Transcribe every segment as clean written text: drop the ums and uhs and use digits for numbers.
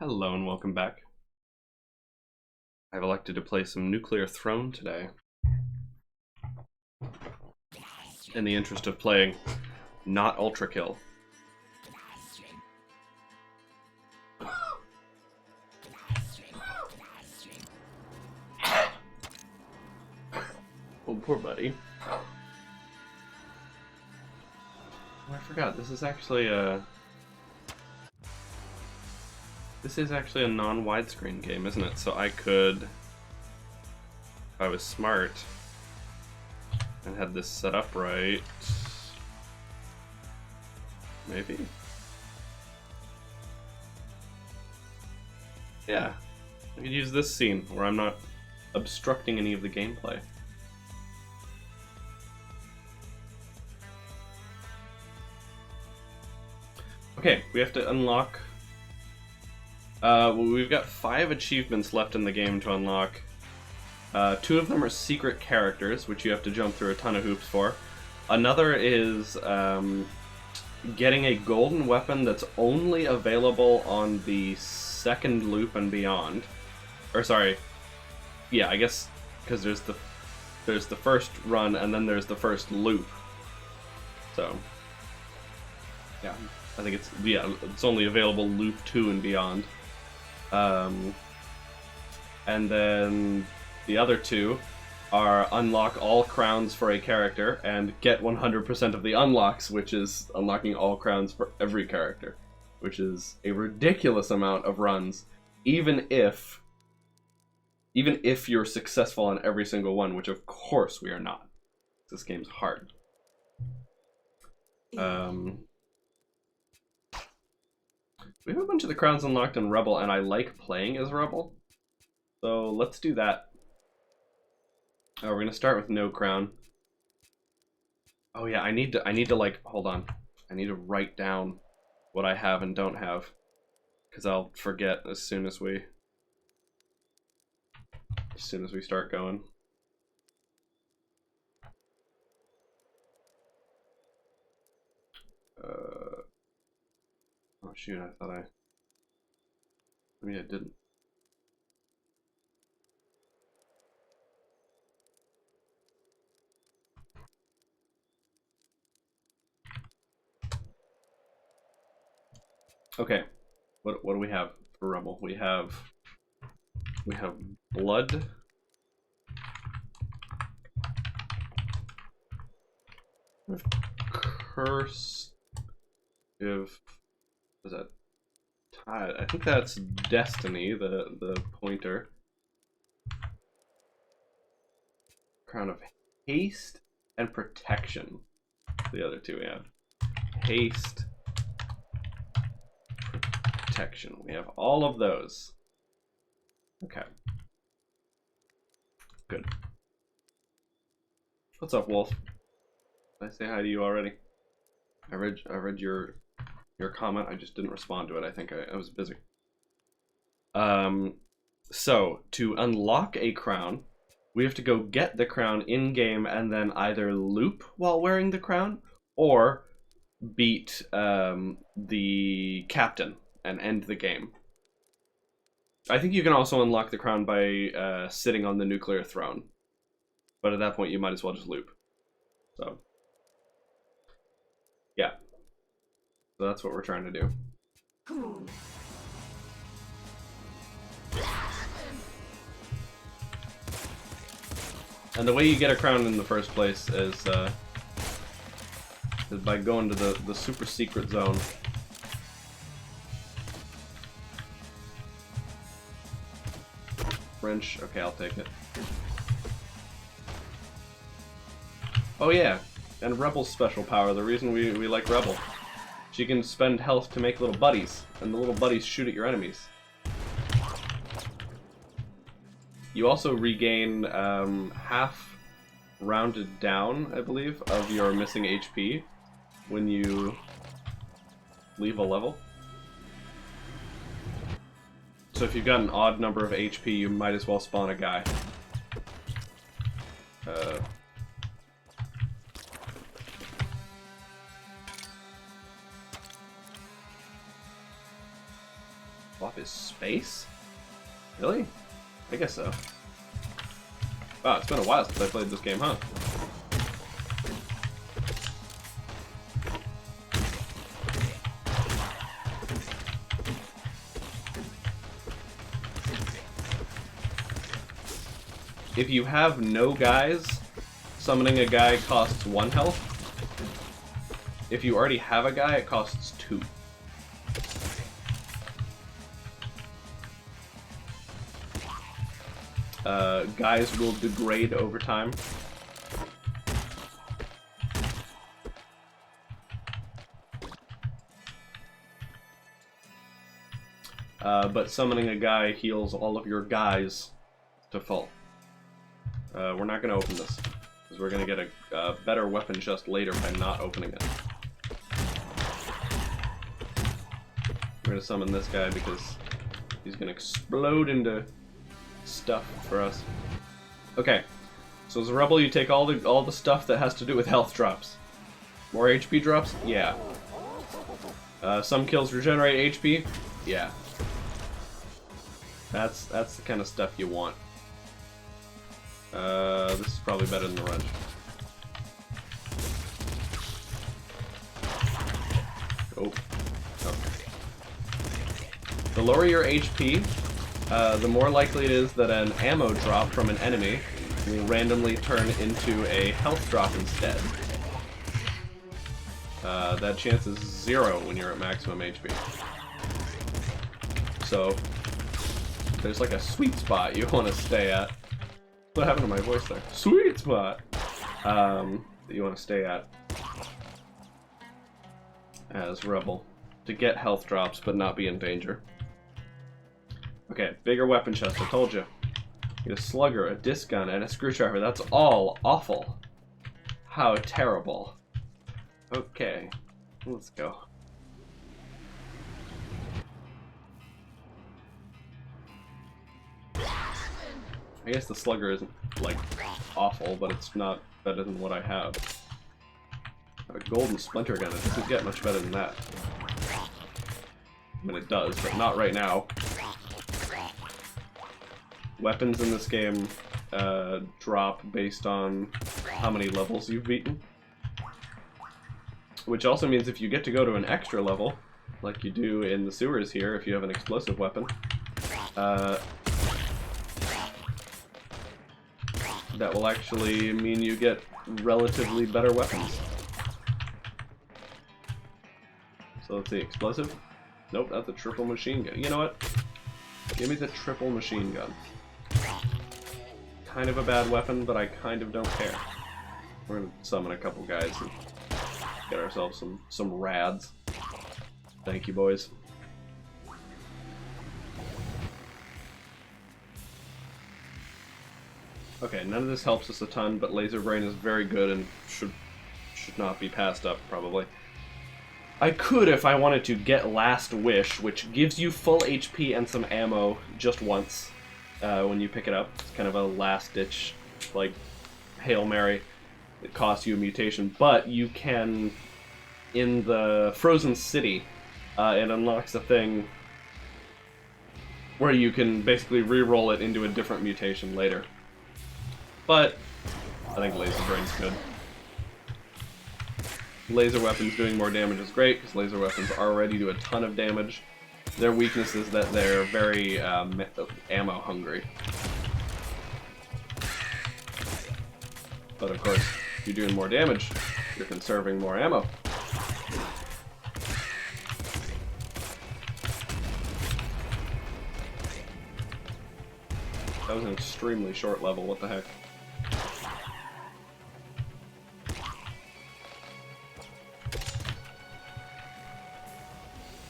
Hello and welcome back. I've elected to play some Nuclear Throne today, in the interest of playing not Ultra Kill. Oh, poor buddy. Oh, I forgot, this is actually a non-widescreen game, isn't it? So I could, if I was smart and had this set up right, maybe? Yeah, I could use this scene where I'm not obstructing any of the gameplay. Okay, we have to unlock... well, we've got 5 achievements left in the game to unlock. 2 of them are secret characters, which you have to jump through a ton of hoops for. Another is getting a golden weapon that's only available on the second loop and beyond. Or sorry, yeah, I guess because there's the first run and then there's the first loop. So yeah, I think it's only available loop 2 and beyond. And then the other 2 are unlock all crowns for a character and get 100% of the unlocks, which is unlocking all crowns for every character, which is a ridiculous amount of runs, even if you're successful on every single one, which of course we are not. This game's hard. We have a bunch of the crowns unlocked in Rebel, and I like playing as Rebel, so let's do that. Oh, we're gonna start with no crown. Oh yeah, I need to like, hold on. I need to write down what I have and don't have, because I'll forget as soon as we start going. Oh shoot, I thought maybe I didn't. Okay, what do we have for Rebel? We have blood. We have curse. We have, what is that? Tide. I think that's Destiny, the pointer. Crown of haste and protection. The other 2 we have. Haste, protection. We have all of those. Okay. Good. What's up, Wolf? Did I say hi to you already? I read your comment. I just didn't respond to it. I think I was busy. So to unlock a crown, we have to go get the crown in game and then either loop while wearing the crown or beat the captain and end the game. I think you can also unlock the crown by sitting on the nuclear throne, but at that point you might as well just loop. So yeah, so that's what we're trying to do. And the way you get a crown in the first place is by going to the super secret zone. Wrench, okay, I'll take it. Oh yeah, and Rebel's special power, the reason we like Rebel. She can spend health to make little buddies, and the little buddies shoot at your enemies. You also regain half rounded down, I believe, of your missing HP when you leave a level. So if you've got an odd number of HP, you might as well spawn a guy. Swap his space? Really? I guess so. Wow, it's been a while since I played this game, huh? If you have no guys, summoning a guy costs 1 health. If you already have a guy, it costs 2. Guys will degrade over time. But summoning a guy heals all of your guys to full. We're not going to open this, because we're going to get a better weapon chest later by not opening it. We're going to summon this guy because he's going to explode into stuff for us. Okay, so as a rebel, you take all the stuff that has to do with health drops. More HP drops? Yeah. Some kills regenerate HP? Yeah. That's the kind of stuff you want. This is probably better than the wrench. Oh. The lower your HP, the more likely it is that an ammo drop from an enemy will randomly turn into a health drop instead. That chance is 0 when you're at maximum HP. So, there's like a sweet spot you want to stay at. What happened to my voice there? Sweet spot! That you want to stay at as Rebel to get health drops but not be in danger. Okay, bigger weapon chest, I told you. Get a slugger, a disc gun, and a screwdriver. That's all awful. How terrible. Okay, let's go. I guess the slugger isn't, like, awful, but it's not better than what I have. A golden splinter gun, it doesn't get much better than that. I mean, it does, but not right now. Weapons in this game drop based on how many levels you've beaten. Which also means if you get to go to an extra level, like you do in the sewers here if you have an explosive weapon, that will actually mean you get relatively better weapons. So let's see, explosive? Nope, that's a triple machine gun. You know what? Give me the triple machine gun. Kind of a bad weapon, but I kind of don't care. We're gonna summon a couple guys and get ourselves some rads. Thank you, boys. Okay, none of this helps us a ton, but Laser Brain is very good and should not be passed up, probably. I could, if I wanted to, get Last Wish, which gives you full HP and some ammo just once when you pick it up. It's kind of a last-ditch, like, Hail Mary. It costs you a mutation, but you can, in the Frozen City, it unlocks a thing where you can basically re-roll it into a different mutation later. But I think Laser Brain's good. Laser weapons doing more damage is great, because laser weapons already do a ton of damage. Their weakness is that they're very ammo hungry. But of course, if you're doing more damage, you're conserving more ammo. That was an extremely short level, what the heck.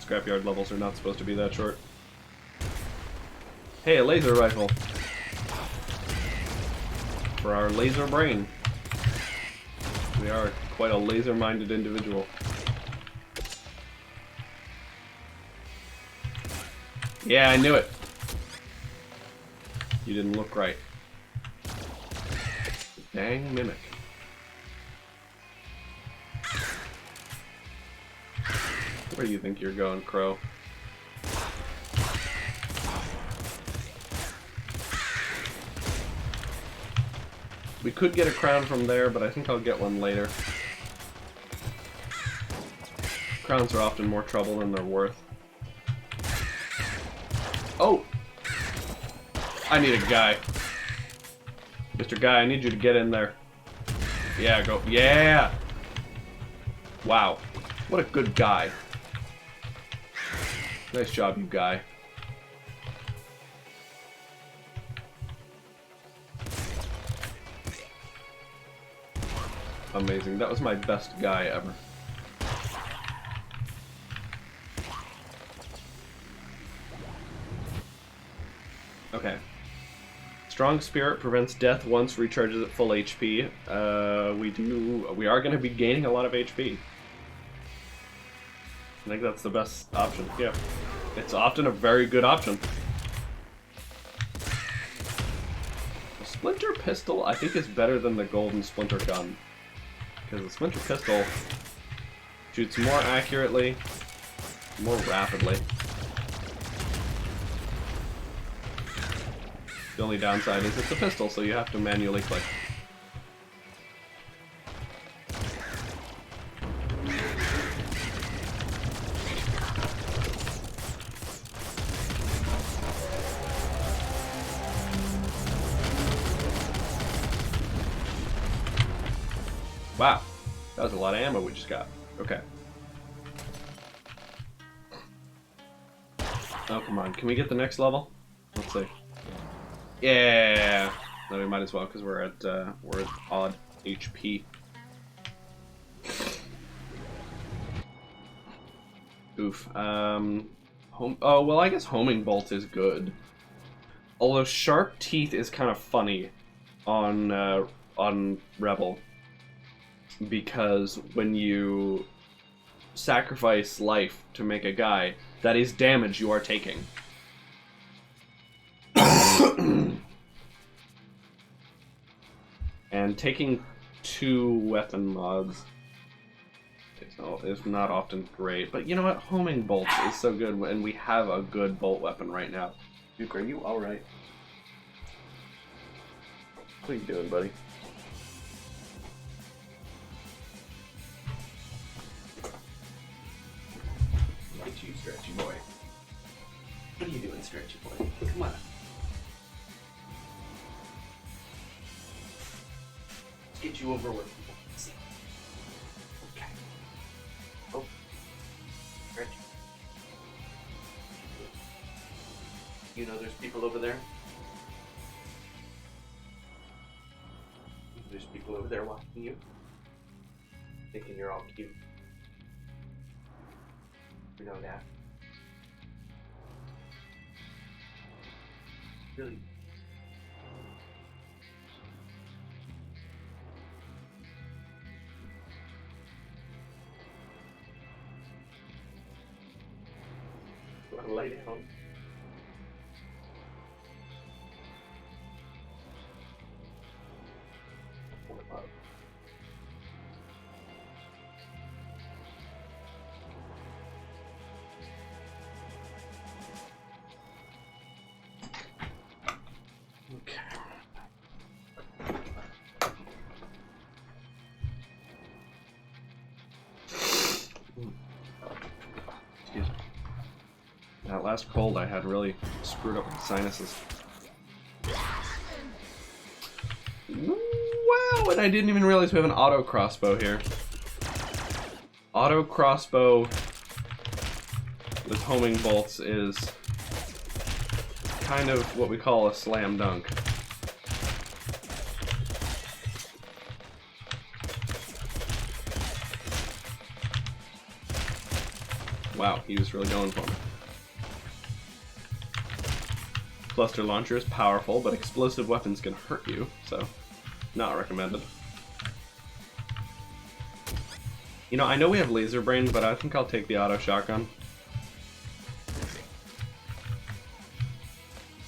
Scrapyard levels are not supposed to be that short. Hey, a laser rifle! For our laser brain. We are quite a laser-minded individual. Yeah, I knew it! You didn't look right. Dang mimic. Where do you think you're going, Crow? We could get a crown from there, but I think I'll get one later. Crowns are often more trouble than they're worth. Oh! I need a guy. Mr. Guy, I need you to get in there. Yeah, go. Yeah! Wow. What a good guy. Nice job, you guy. Amazing. That was my best guy ever. Okay. Strong Spirit prevents death once recharges at full HP. We are going to be gaining a lot of HP. I think that's the best option. Yeah. It's often a very good option. The Splinter Pistol, I think, is better than the Golden Splinter Gun. Because the Splinter Pistol shoots more accurately, more rapidly. The only downside is it's a pistol, so you have to manually click. Wow, that was a lot of ammo we just got. Okay. Oh, come on. Can we get the next level? Let's see. Yeah! No, we might as well, because we're at odd HP. Oof. Oh, well, I guess Homing Bolt is good. Although Sharp Teeth is kind of funny on Rebel. Because when you sacrifice life to make a guy, that is damage you are taking. And taking 2 weapon mods is not often great. But you know what? Homing bolts is so good, and we have a good bolt weapon right now. Duke, are you alright? What are you doing, buddy? Look at you, stretchy boy. What are you doing, stretchy boy? Come on. Let's get you over where people can see. Okay. Oh. Stretch. You know there's people over there? There's people over there watching you. Thinking you're all cute. You know that. Really. You want to lay down? What about it? Okay. Excuse me. That last cold I had really screwed up my sinuses. Wow, and I didn't even realize we have an auto crossbow here. Auto crossbow with homing bolts is kind of what we call a slam dunk. Wow, he was really going for me. Cluster launcher is powerful, but explosive weapons can hurt you, so not recommended. You know, I know we have laser brain, but I think I'll take the auto shotgun.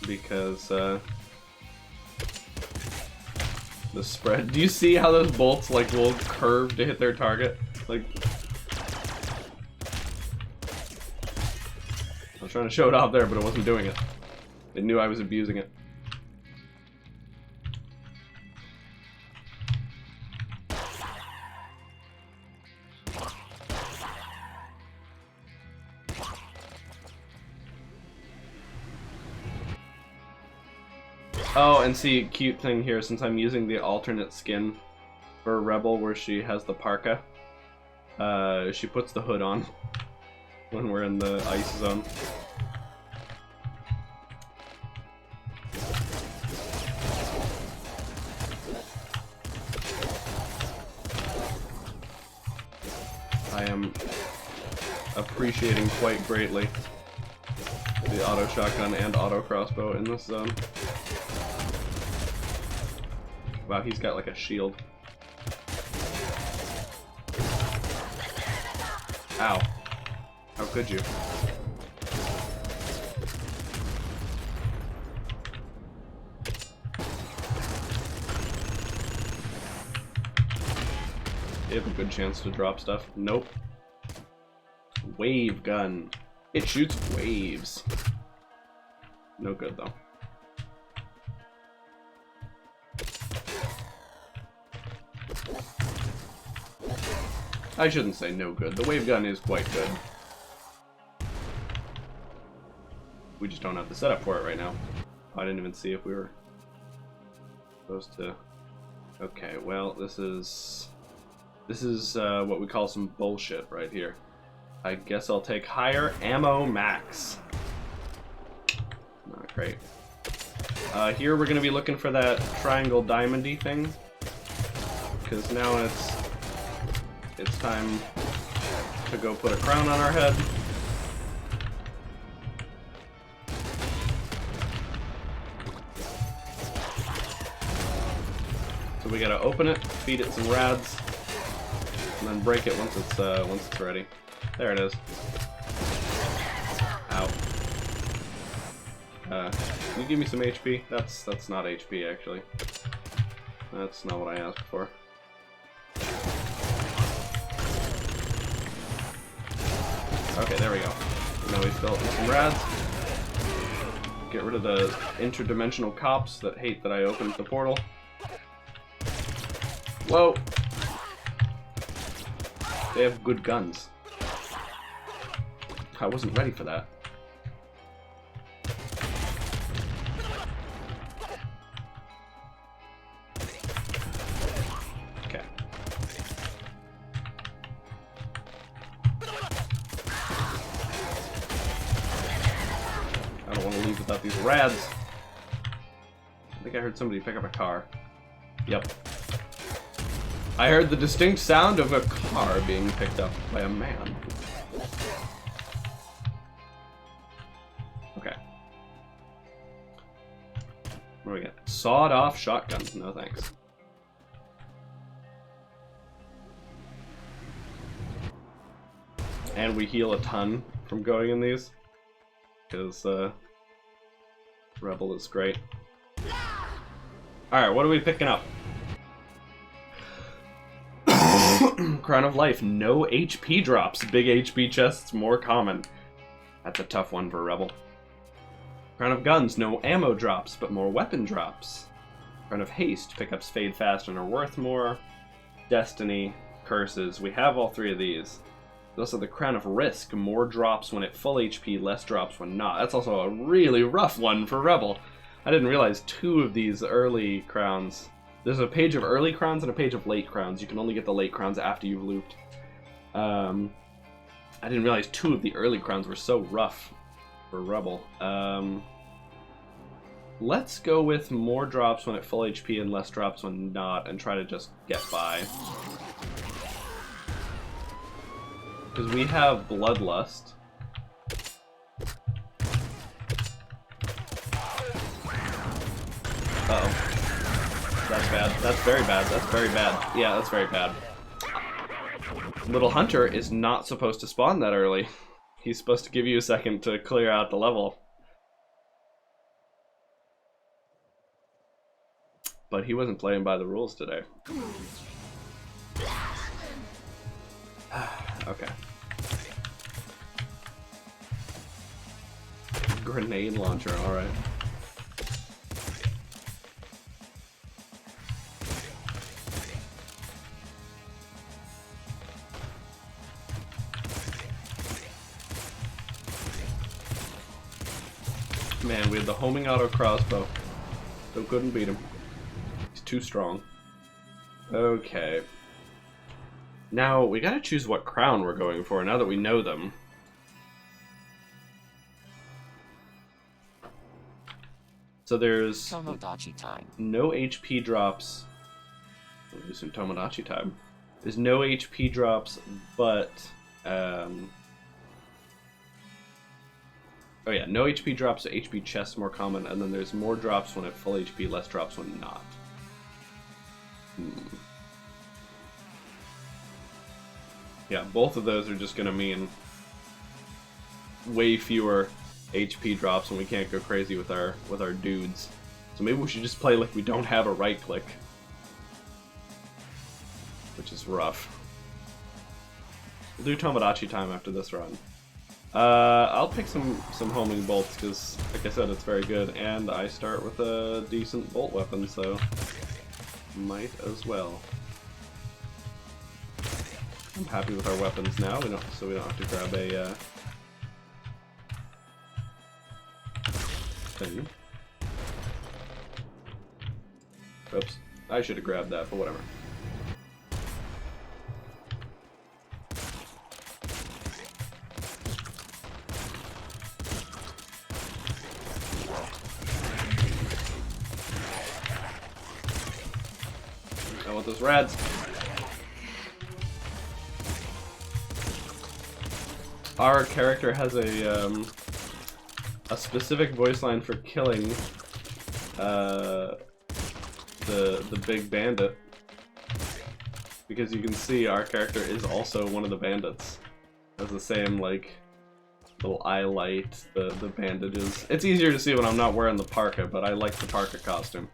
Because, the spread. Do you see how those bolts, like, will curve to hit their target? Like, I was trying to show it off there, but it wasn't doing it. It knew I was abusing it. Oh, and see, cute thing here, since I'm using the alternate skin for Rebel where she has the parka, she puts the hood on when we're in the ice zone. I am appreciating quite greatly the auto shotgun and auto crossbow in this zone. Wow, he's got like a shield. Ow. How could you? They have a good chance to drop stuff. Nope. Wave gun. It shoots waves. No good though. I shouldn't say no good. The wave gun is quite good. We just don't have the setup for it right now. I didn't even see if we were supposed to. Okay, well, this is what we call some bullshit right here. I guess I'll take higher ammo max. Not great. Here we're gonna be looking for that triangle diamondy thing, because now it's time to go put a crown on our head. So we gotta open it, feed it some rads, and then break it once it's ready. There it is. Ow. Can you give me some HP? That's not HP actually. That's not what I asked for. Okay, there we go. Now we've built some rads. Get rid of the interdimensional cops that hate that I opened the portal. Whoa! They have good guns. I wasn't ready for that. Okay. I don't want to leave without these rads. I think I heard somebody pick up a car. Yep. I heard the distinct sound of a car being picked up by a man. Okay. What do we got? Sawed-off shotgun. No thanks. And we heal a ton from going in these, because Rebel is great. Alright, what are we picking up? Crown of Life, no HP drops. Big HP chests, more common. That's a tough one for Rebel. Crown of Guns, no ammo drops, but more weapon drops. Crown of Haste, pickups fade fast and are worth more. Destiny, Curses, we have all three of these. There's also the Crown of Risk, more drops when at full HP, less drops when not. That's also a really rough one for Rebel. I didn't realize two of these early crowns. There's a page of early crowns and a page of late crowns. You can only get the late crowns after you've looped. I didn't realize two of the early crowns were so rough for Rebel. Let's go with more drops when at full HP and less drops when not, and try to just get by. Because we have Bloodlust. Uh-oh. That's bad. That's very bad. That's very bad. Yeah, that's very bad. Little Hunter is not supposed to spawn that early. He's supposed to give you a second to clear out the level. But he wasn't playing by the rules today. Okay. Grenade launcher, alright. Man, we had the homing auto crossbow. Still couldn't beat him. He's too strong. Okay. Now, we gotta choose what crown we're going for, now that we know them. So there's Tomodachi time. No HP drops. We'll do some Tomodachi time. There's no HP drops, but... Oh yeah, no HP drops, so HP chest's more common, and then there's more drops when at full HP, less drops when not. Yeah, both of those are just gonna mean way fewer HP drops, and we can't go crazy with our dudes. So maybe we should just play like we don't have a right click, which is rough. We'll do Tomodachi time after this run. I'll pick some homing bolts because, like I said, it's very good, and I start with a decent bolt weapon, so might as well. I'm happy with our weapons now. So we don't have to grab a thing. Oops, I should have grabbed that, but whatever. I want those rads. Our character has a specific voice line for killing the big bandit, because you can see our character is also one of the bandits. Has the same like little eye light, the bandages. It's easier to see when I'm not wearing the parka, but I like the parka costume.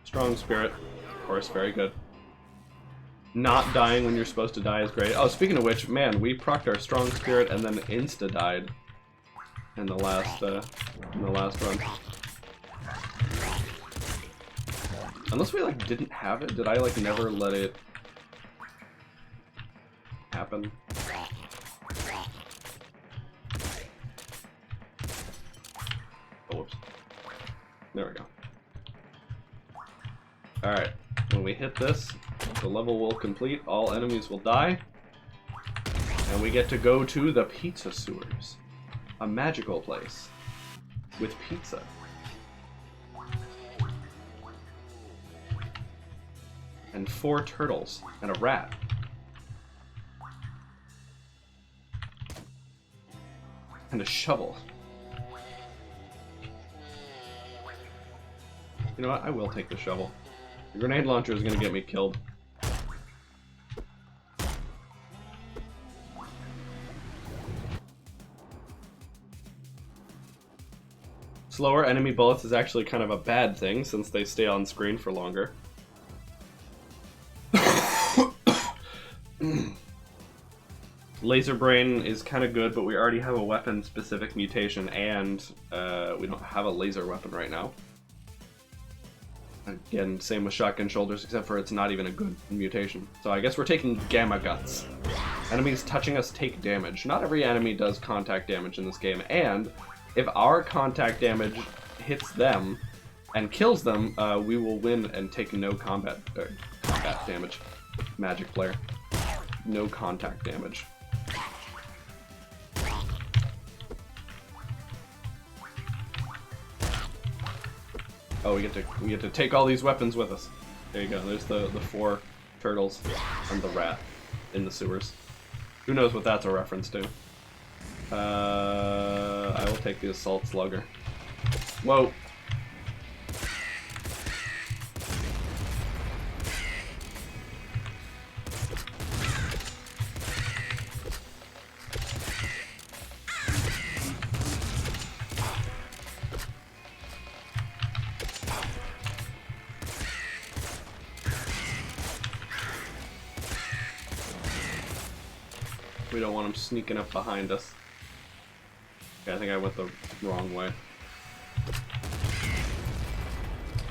Strong spirit, of course, very good. Not dying when you're supposed to die is great. Oh, speaking of which, man, we procced our strong spirit and then insta-died in the last run. Unless we like didn't have it, did I like never let it happen? Oh, whoops. There we go. Alright, when we hit this, the level will complete, all enemies will die, and we get to go to the pizza sewers. A magical place with pizza. And 4 turtles and a rat. And a shovel. You know what? I will take the shovel. The grenade launcher is going to get me killed. Slower enemy bullets is actually kind of a bad thing since they stay on screen for longer. Laser Brain is kind of good, but we already have a weapon-specific mutation, and we don't have a laser weapon right now. Again, same with Shotgun Shoulders, except for it's not even a good mutation. So I guess we're taking Gamma Guts. Enemies touching us take damage. Not every enemy does contact damage in this game, and if our contact damage hits them and kills them, we will win and take no combat damage. Magic player. No contact damage. Oh, we get to take all these weapons with us. There you go. There's the 4 turtles and the rat in the sewers. Who knows what that's a reference to? I will take the assault slugger. Whoa. We don't want him sneaking up behind us. Okay, I think I went the wrong way.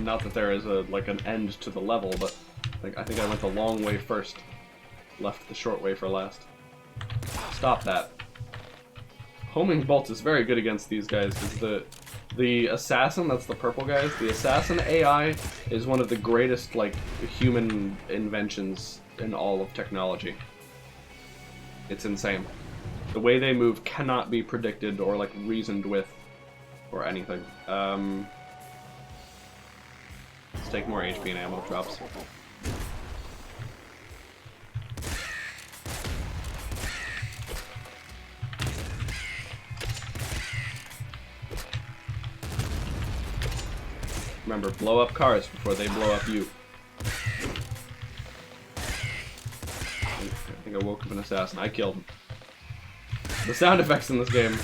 Not that there is like an end to the level, but like I think I went the long way first, left the short way for last. Stop that. Homing bolts is very good against these guys because the assassin, that's the purple guys, the assassin AI is one of the greatest like human inventions in all of technology. It's insane. The way they move cannot be predicted or like reasoned with or anything. Let's take more HP and ammo drops. Remember, blow up cars before they blow up you. I think I woke up an assassin. I killed him. The sound effects in this game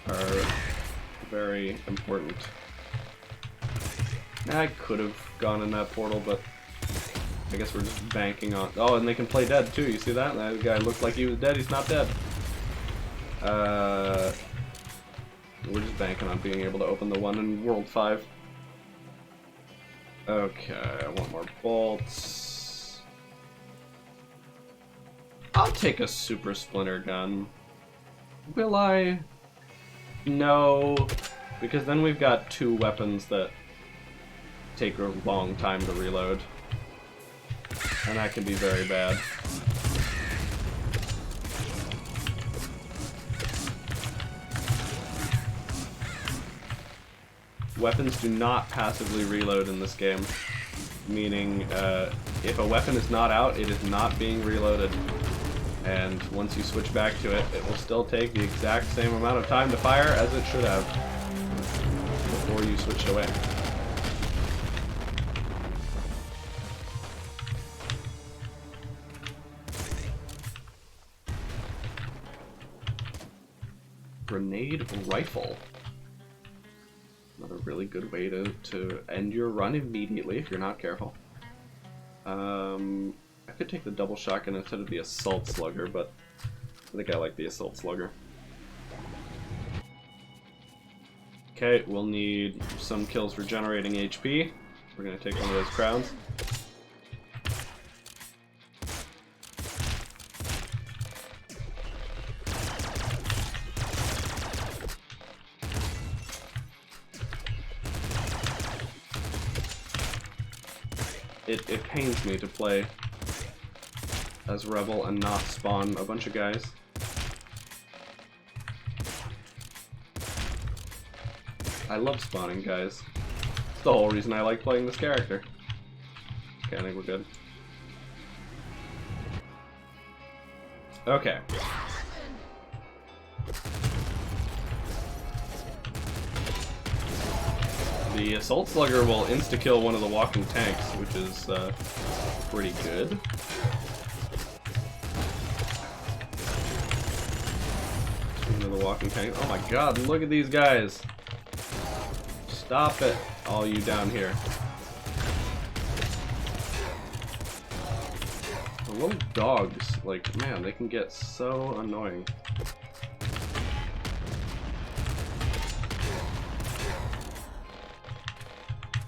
are very important. I could have gone in that portal, but I guess we're just banking on... Oh, and they can play dead too, you see that? That guy looked like he was dead, he's not dead. We're just banking on being able to open the one in World 5. Okay, I want more bolts. I'll take a super splinter gun. Will I? No, because then we've got two weapons that take a long time to reload, and that can be very bad. Weapons do not passively reload in this game, meaning if a weapon is not out, it is not being reloaded. And once you switch back to it, it will still take the exact same amount of time to fire as it should have before you switched away. Grenade rifle. Another really good way to end your run immediately if you're not careful. I could take the double shotgun instead of the assault slugger, but I think I like the assault slugger. Okay, we'll need some kills regenerating HP. We're gonna take one of those crowns. It pains me to play as Rebel and not spawn a bunch of guys. I love spawning guys. It's the whole reason I like playing this character. Okay, I think we're good. Okay. The Assault Slugger will insta-kill one of the walking tanks, which is pretty good. Speaking of the walking tank, oh my god, look at these guys! Stop it, all you down here. The little dogs, like, man, they can get so annoying.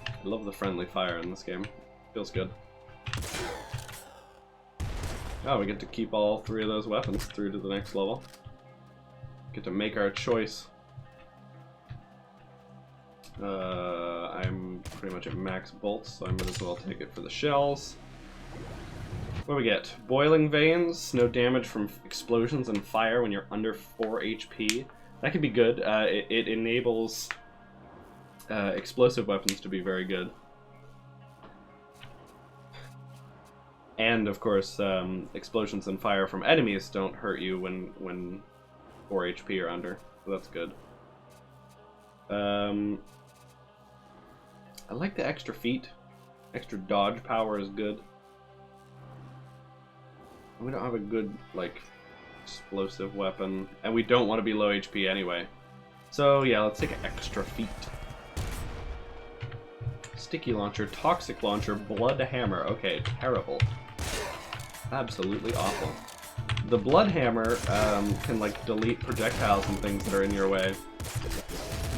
I love the friendly fire in this game. Feels good. Oh, we get to keep all three of those weapons through to the next level. Get to make our choice. I'm pretty much at max bolts, so I might as well take it for the shells. What do we get? Boiling Veins, no damage from explosions and fire when you're under 4 HP. That could be good. It enables explosive weapons to be very good. And of course, explosions and fire from enemies don't hurt you when 4 HP or under, so that's good. I like the extra feet. Extra dodge power is good. We don't have a good, like, explosive weapon, and we don't want to be low HP anyway. So yeah, let's take extra feet. Sticky launcher, toxic launcher, blood hammer. Okay, terrible. Absolutely awful. The blood hammer can like delete projectiles and things that are in your way,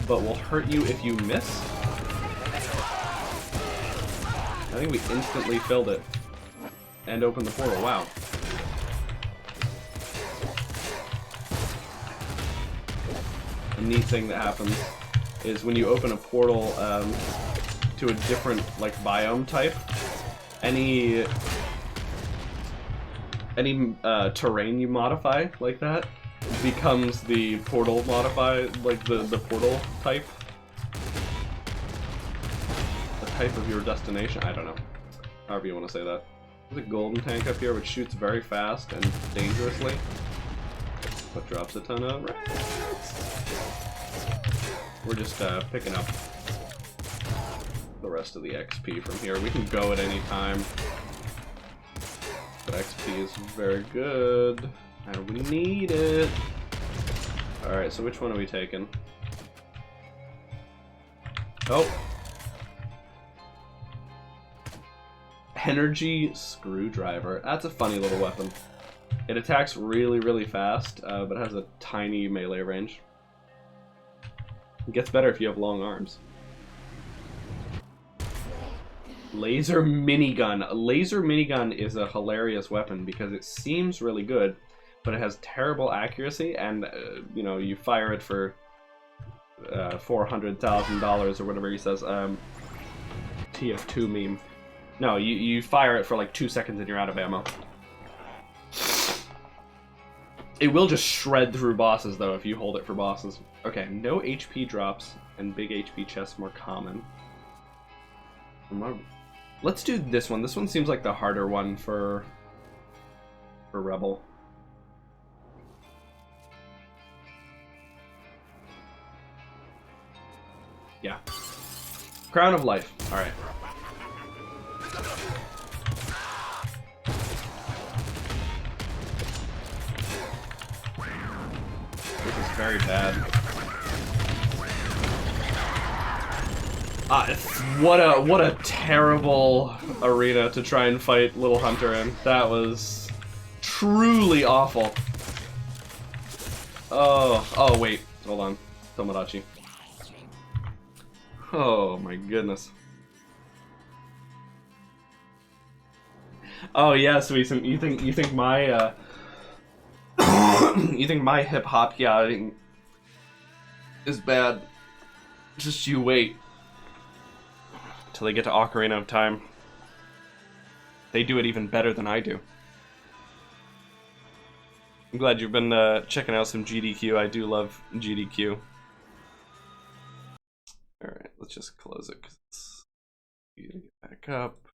but will hurt you if you miss. I think we instantly filled it and opened the portal. Wow. A neat thing that happens is when you open a portal to a different like biome type, any terrain you modify like that becomes the portal modify, like the portal type. The type of your destination. I don't know. However you want to say that. There's a golden tank up here which shoots very fast and dangerously, but drops a ton of rats. We're just picking up the rest of the XP from here. We can go at any time, but XP is very good, and we need it. Alright, so which one are we taking? Oh! Energy Screwdriver. That's a funny little weapon. It attacks really, really fast, but has a tiny melee range. It gets better if you have long arms. Laser minigun. A laser minigun is a hilarious weapon because it seems really good, but it has terrible accuracy, and you know, you fire it for $400,000 or whatever he says. TF2 meme. No, you fire it for like 2 seconds and you're out of ammo. It will just shred through bosses though if you hold it for bosses. Okay, no HP drops and big HP chests more common. Let's do this one. This one seems like the harder one for Rebel. Yeah. Crown of Life. Alright. This is very bad. What a terrible arena to try and fight Little Hunter in. That was truly awful. Oh wait, hold on, Tomodachi. Oh my goodness. Oh yeah, sweet. You think my you think my hip hop yachting is bad? Just you wait till they get to Ocarina of Time. They do it even better than I do. I'm glad you've been checking out some GDQ. I do love GDQ. Alright, let's just close it because you gotta get back up.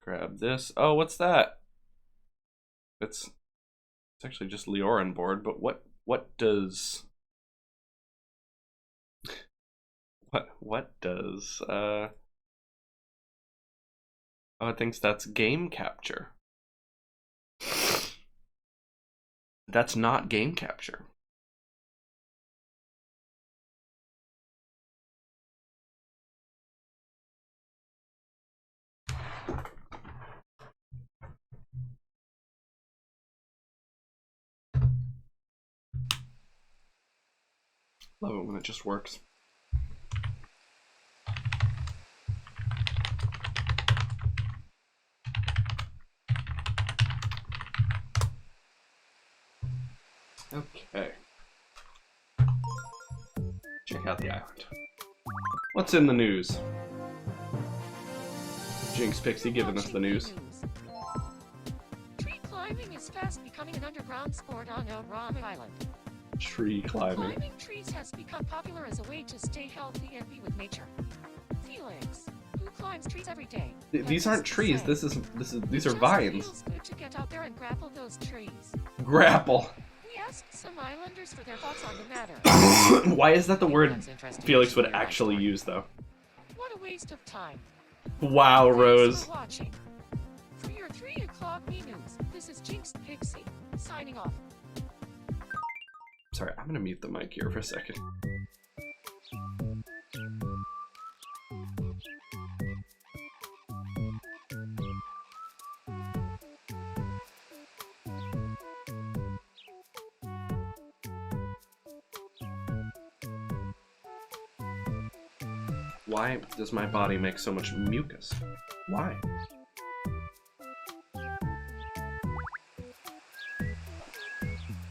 Grab this. Oh, what's that? It's actually just Leorin board, but what does what does oh, it thinks that's game capture. That's not game capture. Love it when it just works. Okay. Check out the island. What's in the news? Jinx Pixie giving us the news. Tree climbing is fast becoming an underground sport on El-Rama Island. Tree climbing. Climbing trees has become popular as a way to stay healthy and be with nature. Felix, who climbs trees every day? These aren't trees. These are vines. Feels good to get out there and grapple those trees. Grapple. We asked some islanders for their thoughts on the matter. Why is that the word Felix would actually use, though? What a waste of time. Wow, Rose. Thanks for watching. For your 3 o'clock me news, this is Jinx Pixie, signing off. Sorry, I'm gonna mute the mic here for a second. Why does my body make so much mucus? Why?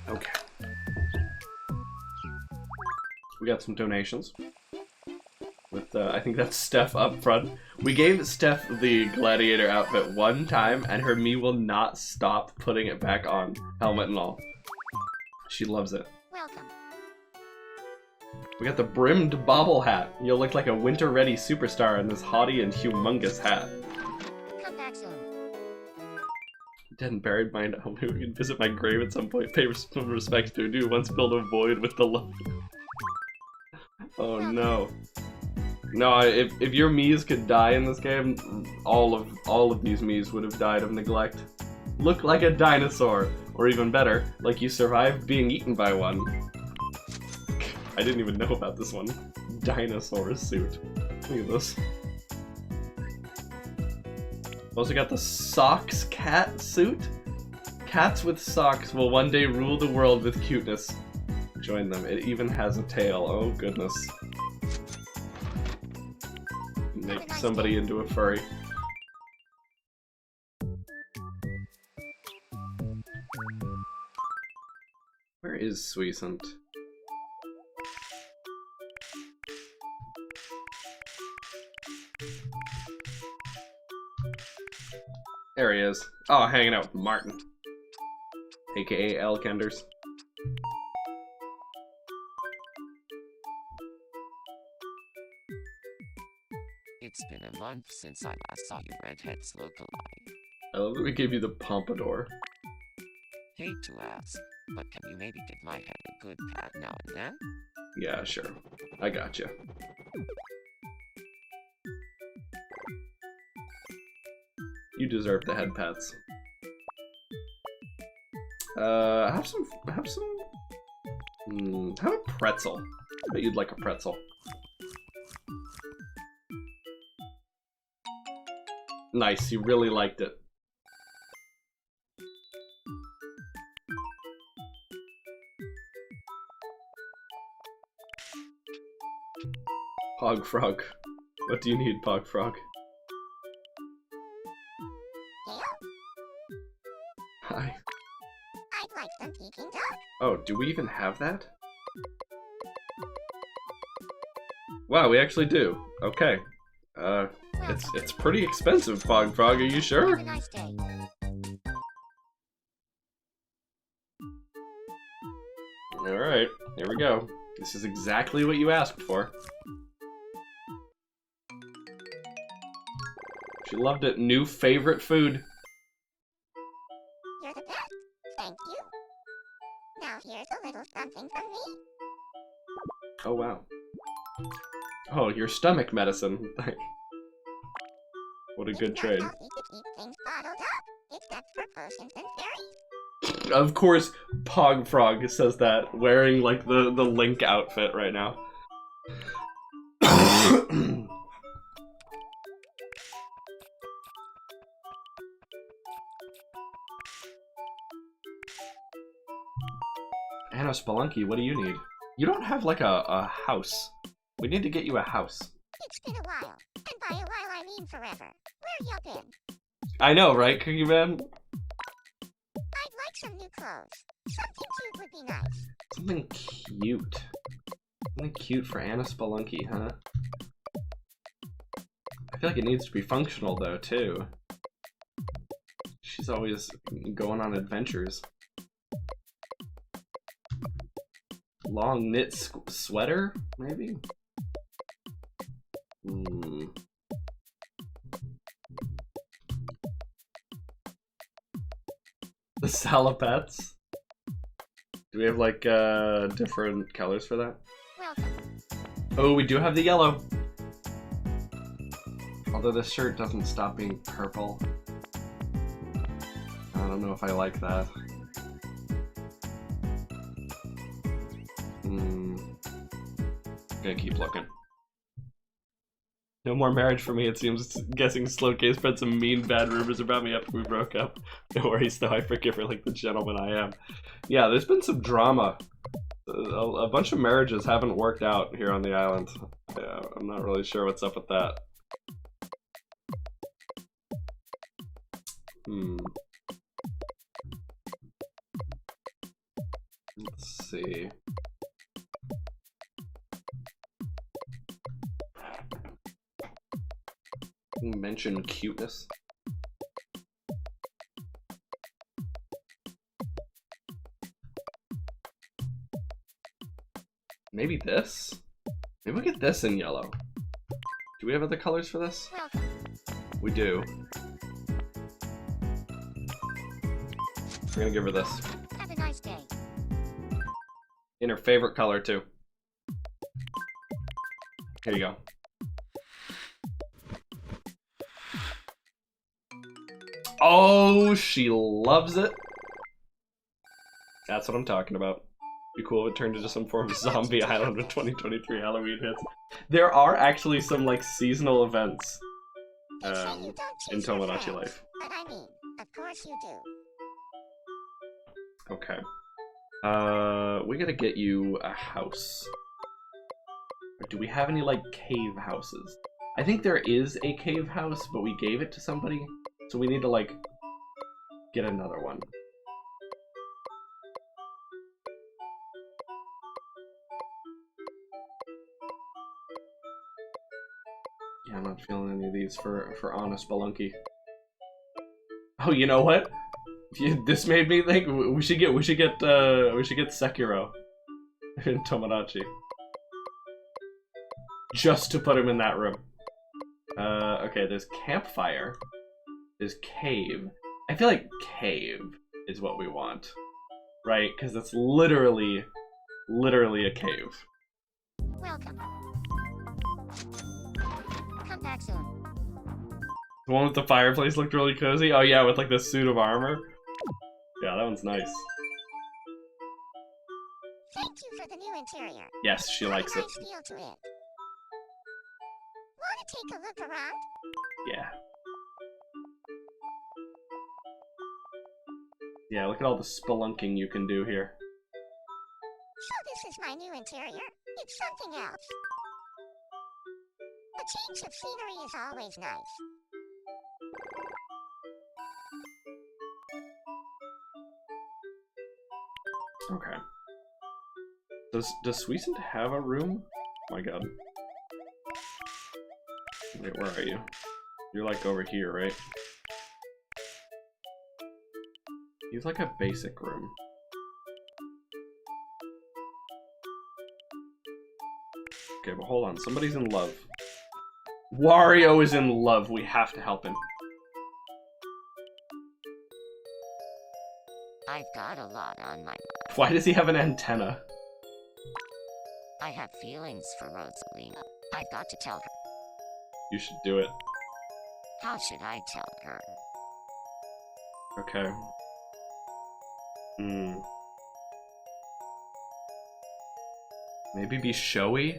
Okay. We got some donations. With, I think that's Steph up front. We gave Steph the gladiator outfit one time, and her Mii will not stop putting it back on, helmet and all. She loves it. Welcome. We got the brimmed bobble hat. You'll look like a winter-ready superstar in this haughty and humongous hat. Come back soon. Dead and buried, mind only we can visit my grave at some point. Pay some respects to a dude once filled a void with the love. Oh no. No, if your Miis could die in this game, all of these Miis would have died of neglect. Look like a dinosaur, or even better, like you survived being eaten by one. I didn't even know about this one. Dinosaur suit. Look at this. Also got the socks cat suit. Cats with socks will one day rule the world with cuteness. Join them. It even has a tail. Oh goodness. Make somebody into a furry. Where is Suicent? There he is. Oh, hanging out with Martin. AKA Elkenders. It's been a month since I last saw you redheads look alike. I love that we gave you the pompadour. Hate to ask, but can you maybe give my head a good pat now and then? Yeah, sure. I got you. You deserve the head pats. Have a pretzel. I bet you'd like a pretzel. Nice, you really liked it. Pog Frog. What do you need, Pog Frog? Gail? Hi. I'd like some Peking duck. Oh, do we even have that? Wow, we actually do. Okay. It's pretty expensive, Pog Frog, are you sure? Have a nice day. Alright, here we go. This is exactly what you asked for. She loved it. New favorite food. You're the best. Thank you. Now here's a little something from me. Oh, wow. Oh, your stomach medicine. What a good trade. It's not healthy to keep things bottled up, except for potions and fairies. Of course, Pog Frog says that, wearing like the Link outfit right now. Anna Spelunky, what do you need? You don't have like a house. We need to get you a house. It's been a while, and by a while I mean forever. Where you been? I know, right, Cookie Man? I'd like some new clothes. Something cute would be nice. Something cute. Something cute for Anna Spelunky, huh? I feel like it needs to be functional, though, too. She's always going on adventures. Long knit sweater, maybe? The Salapets? Do we have, like, different colors for that? Welcome. Oh, we do have the yellow. Although this shirt doesn't stop being purple. I don't know if I like that. Gonna keep looking. No more marriage for me, it seems. Guessing Slow K spread some mean, bad rumors about me after we broke up. No worries, though, I forgive her like the gentleman I am. Yeah, there's been some drama. A bunch of marriages haven't worked out here on the island. Yeah, I'm not really sure what's up with that. Let's see. Mention cuteness. Maybe this? Maybe we'll get this in yellow. Do we have other colors for this? Welcome. We do. We're gonna give her this. Have a nice day. In her favorite color, too. Here you go. Oh, she loves it. That's what I'm talking about. Be cool if it turned into some form of zombie island with 2023 Halloween hits. There are actually some like seasonal events You say you don't in chase your Tomodachi friends, Life. but I mean, of course you do. Okay. We gotta get you a house. Do we have any like cave houses? I think there is a cave house, but we gave it to somebody, so we need to like get another one. Yeah, I'm not feeling any of these for honest Spelunky. Oh, you know what? This made me think we should get Sekiro in Tomodachi. Just to put him in that room. Okay, there's campfire. There's cave. I feel like cave is what we want. Right? Because it's literally a cave. Welcome. Come back soon. The one with the fireplace looked really cozy. Oh yeah, with like the suit of armor. Yeah, that one's nice. Thank you for the new interior. Yes, she likes it. Nice feel to it. Want to take a look around? Yeah. Yeah, look at all the spelunking you can do here. So this is my new interior. It's something else. A change of scenery is always nice. Okay. Does Suicent have a room? Oh my god. Wait, where are you? You're like over here, right? He's like a basic room. Okay, but hold on. Somebody's in love. Wario is in love. We have to help him. I've got a lot on my mind. Why does he have an antenna? I have feelings for Rosalina. I've got to tell her. You should do it. How should I tell her? Okay. Maybe be showy?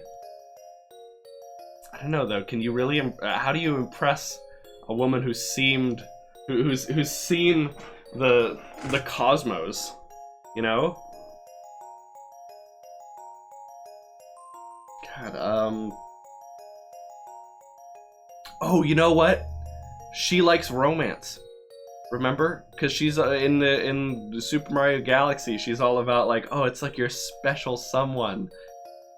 I don't know though. Can you really? How do you impress a woman who's seen the cosmos? You know? God. Oh, you know what? She likes romance. Remember? Because she's in the Super Mario Galaxy. She's all about like, oh, it's like your special someone.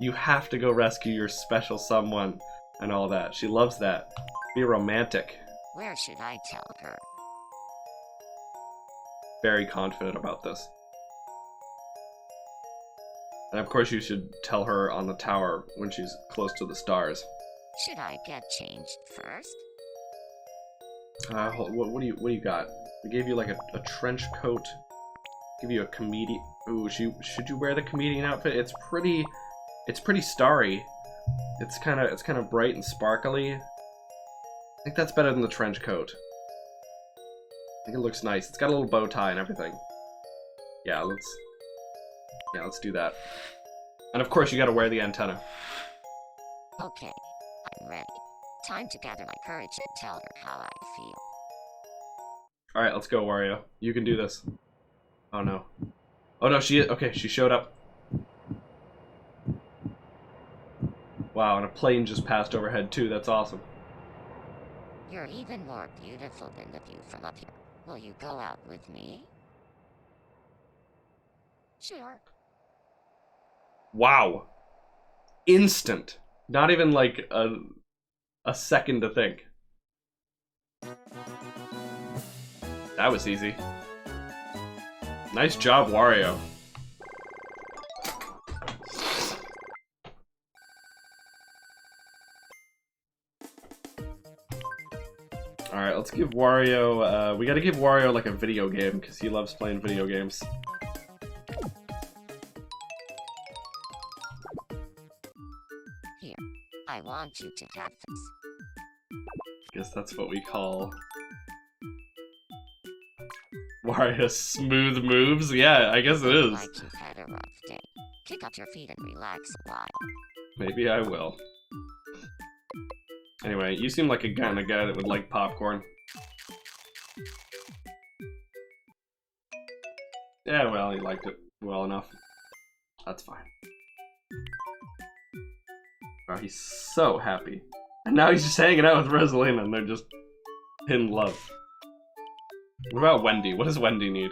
You have to go rescue your special someone and all that. She loves that. Be romantic. Where should I tell her? Very confident about this. And of course you should tell her on the tower when she's close to the stars. Should I get changed first? What do you got? We gave you like a trench coat. Give you a comedian. Ooh, should you wear the comedian outfit? It's pretty starry. It's kind of bright and sparkly. I think that's better than the trench coat. I think it looks nice. It's got a little bow tie and everything. Yeah, let's do that. And of course, you got to wear the antenna. Okay, I'm ready. Time to gather my courage and tell her how I feel. All right, let's go, Wario. You can do this. Oh no. Oh no, she showed up. Wow, and a plane just passed overhead too. That's awesome. You're even more beautiful than the view from up here. Will you go out with me? Sure. Wow. Instant. Not even like a second to think. That was easy. Nice job, Wario. Alright, let's give Wario, we gotta give Wario like a video game, because he loves playing video games. Here, I want you to have this. Guess that's what we call Wario's smooth moves? Yeah, I guess it is. Like you've had a rough day. Kick up your feet and relax a while. Maybe I will. Anyway, you seem like a kind of guy that would like popcorn. Yeah, well, he liked it well enough. That's fine. Oh, he's so happy. And now he's just hanging out with Rosalina and they're just in love. What about Wendy? What does Wendy need?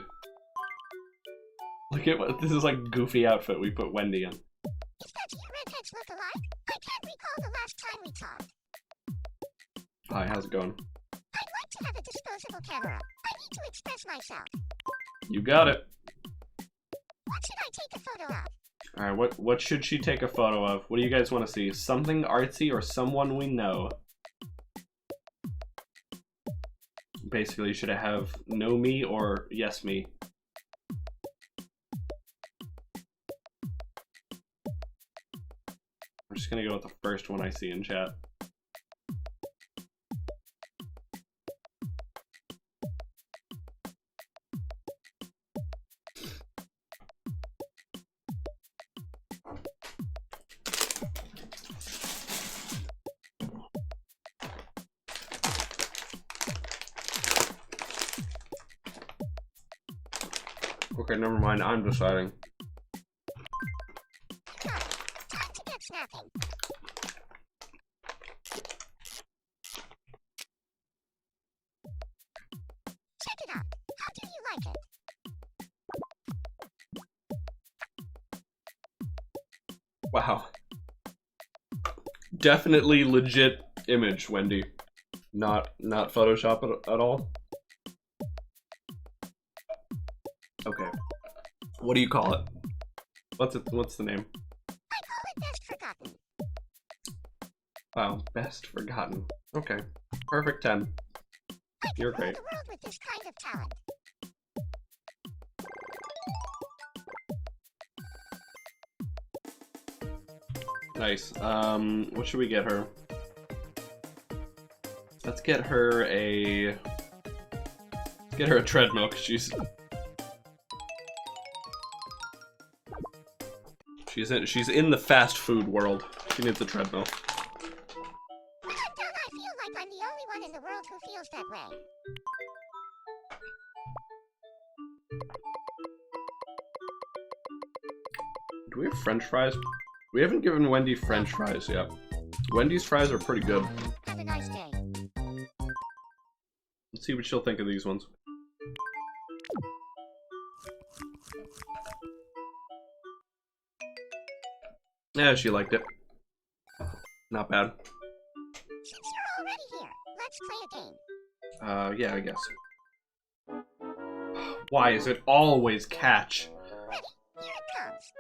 Look at what this is, like goofy outfit we put Wendy in. Is that your redheads look alike? I can't recall the last time we talked. Hi, how's it going? I'd like to have a disposable camera. I need to express myself. You got it. What should I take a photo of? Alright, what should she take a photo of? What do you guys want to see? Something artsy or someone we know? Basically, should I have no me or yes me? I'm just gonna go with the first one I see in chat. Okay, never mind, I'm deciding. Time to get snapping. Check it out. How do you like it? Wow. Definitely legit image, Wendy. Not Photoshop at all. Okay. What do you call it? What's the name? I call it Best Forgotten. Wow, best forgotten. Okay. Perfect 10. I can You're rule great. the world with this kind of talent. Nice. What should we get her? Let's get her a treadmill, 'cause she's in the fast food world. She needs a treadmill. When I'm done, I feel like I'm the only one in the world who feels that way. Do we have French fries? We haven't given Wendy French fries yet. Wendy's fries are pretty good. Have a nice day. Let's see what she'll think of these ones. Yeah, she liked it. Not bad. Since you're already here, let's play a game. Yeah, I guess. Why is it always catch? Ready? Here it comes.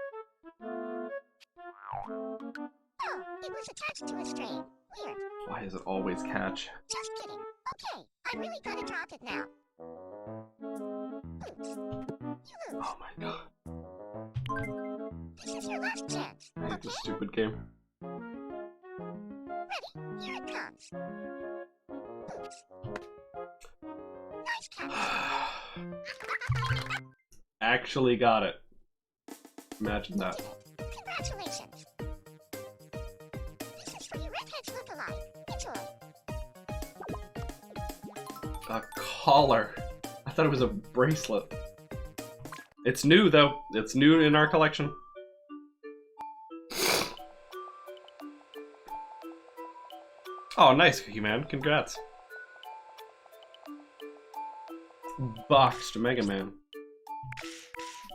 Oh, it was attached to a string. Weird. Why is it always catch? Just kidding. Okay, I'm really gonna drop it now. Oops. You lose. Oh my god. This is your last chance. I hate Okay? this stupid game. Ready? Here it comes. Oops. Nice catch. Actually got it. Imagine that. Did it. Congratulations. This is for your redheads look-alike. Enjoy. A collar. I thought it was a bracelet. It's new though. It's new in our collection. Oh, nice, Cookie Man. Congrats. Boxed Mega Man.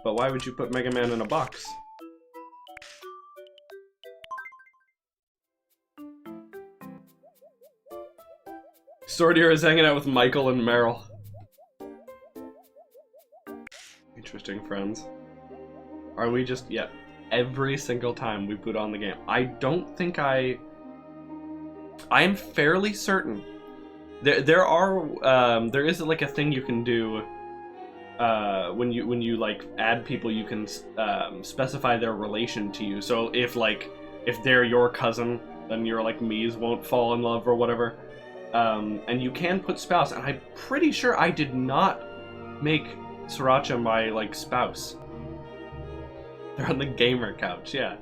But why would you put Mega Man in a box? Sortier is hanging out with Michael and Meryl. Interesting friends. Are we just... yeah. Every single time we boot on the game. I don't think I am fairly certain. There is like a thing you can do when you like add people, you can specify their relation to you. So if they're your cousin, then your like Mies won't fall in love or whatever. And you can put spouse, and I'm pretty sure I did not make Sriracha my like spouse. They're on the gamer couch, yeah.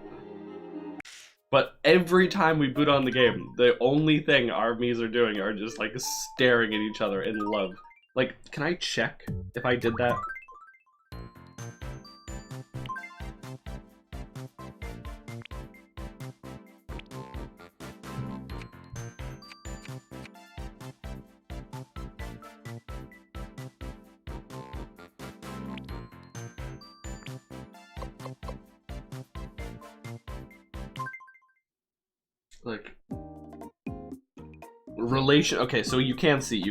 But every time we boot on the game, the only thing our Mies are doing are just like staring at each other in love. Like, can I check if I did that? Like relation. Okay, so you can see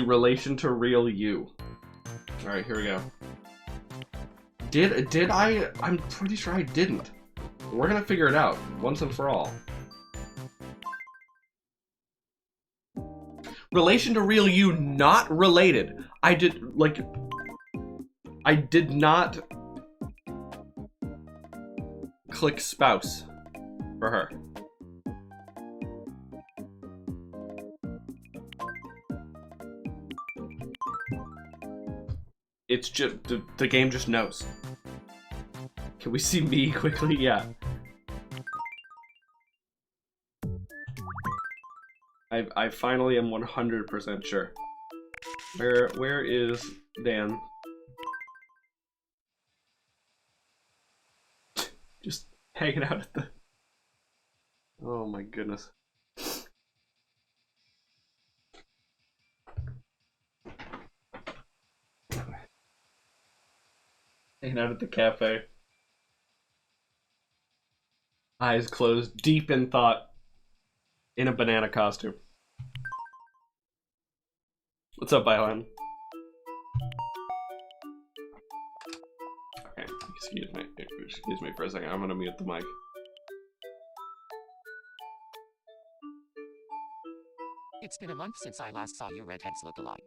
relation to real you. All right, here we go. Did I? I'm pretty sure I didn't. We're gonna figure it out once and for all. Relation to real you, not related. I did not click spouse for her. It's just the game just knows. Can we see me quickly? Yeah. I finally am 100% sure. Where is Dan? Just hanging out at the... Oh my goodness. Hanging out at the cafe. Eyes closed, deep in thought. In a banana costume. What's up, Byline? Okay, excuse me for a second. I'm gonna mute the mic. It's been a month since I last saw you redheads look alike.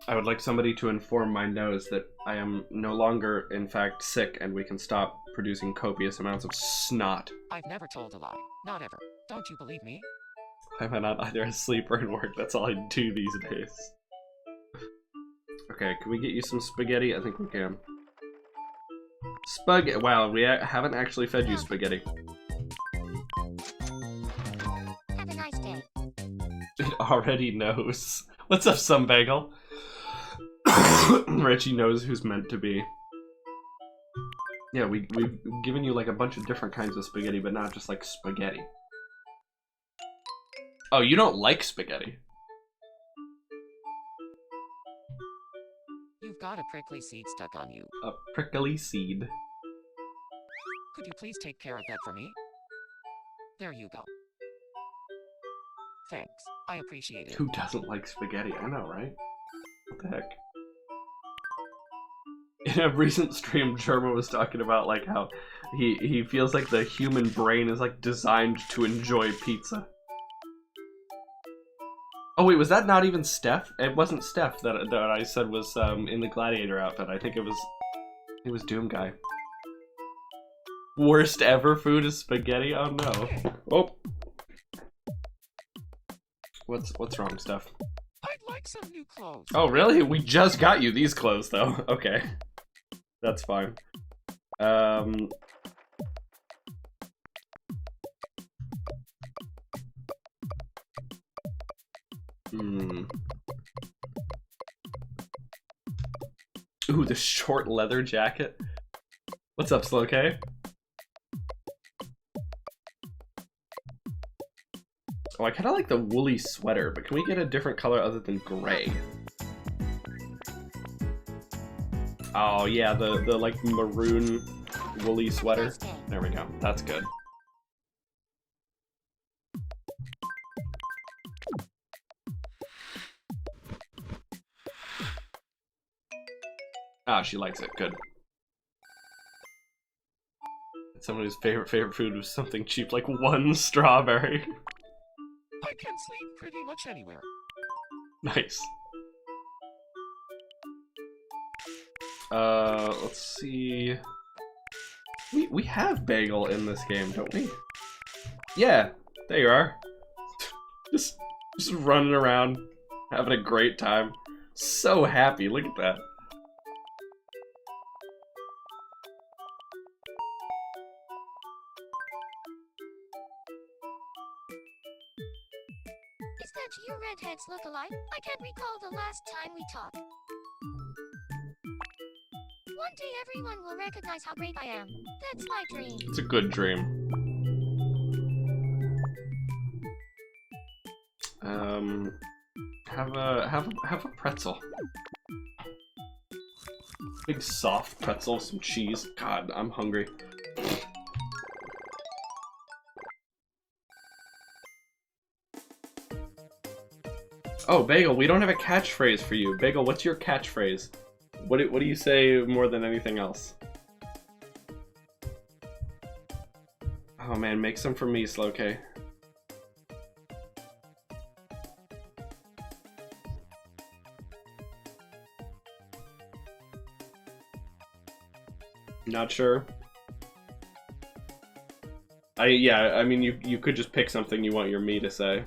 I would like somebody to inform my nose that I am no longer, in fact, sick, and we can stop producing copious amounts of snot. I've never told a lie. Not ever. Don't you believe me? I'm not either asleep or in work. That's all I do these days. Okay, can we get you some spaghetti? I think we can. Spaghetti. Wow, we haven't actually fed you spaghetti. Have a nice day. It already knows. What's up, some bagel? Richie knows who's meant to be. Yeah, we've given you like a bunch of different kinds of spaghetti, but not just like spaghetti. Oh, you don't like spaghetti? You've got a prickly seed stuck on you. A prickly seed. Could you please take care of that for me? There you go. Thanks. I appreciate it. Who doesn't like spaghetti? I know, right? What the heck? In a recent stream, Germa was talking about like how he feels like the human brain is like designed to enjoy pizza. Oh wait, was that not even Steph? It wasn't Steph that I said was in the gladiator outfit. I think it was Doom Guy. Worst ever food is spaghetti? Oh no. Oh. What's wrong, Steph? I'd like some new clothes. Oh really? We just got you these clothes though. Okay. That's fine. Hmm. Ooh, the short leather jacket. What's up, Slow K? Oh, I kind of like the woolly sweater, but can we get a different color other than gray? Oh yeah, the like maroon woolly sweater. There we go. That's good. Ah, she likes it. Good. Someone whose favorite food was something cheap, like one strawberry. I can sleep pretty much anywhere. Nice. Let's see. We have Bagel in this game, don't we? Yeah, there you are. just running around, having a great time. So happy, look at that. Is that you redheads look alike? I can't recall the last time we talked. One day everyone will recognize how great I am. That's my dream. It's a good dream. Have a pretzel. Big soft pretzel, some cheese. God, I'm hungry. Oh, Bagel, we don't have a catchphrase for you. Bagel, what's your catchphrase? What do you say more than anything else? Oh man, make some for me, Slow K. Not sure. Yeah, I mean you could just pick something you want your me to say.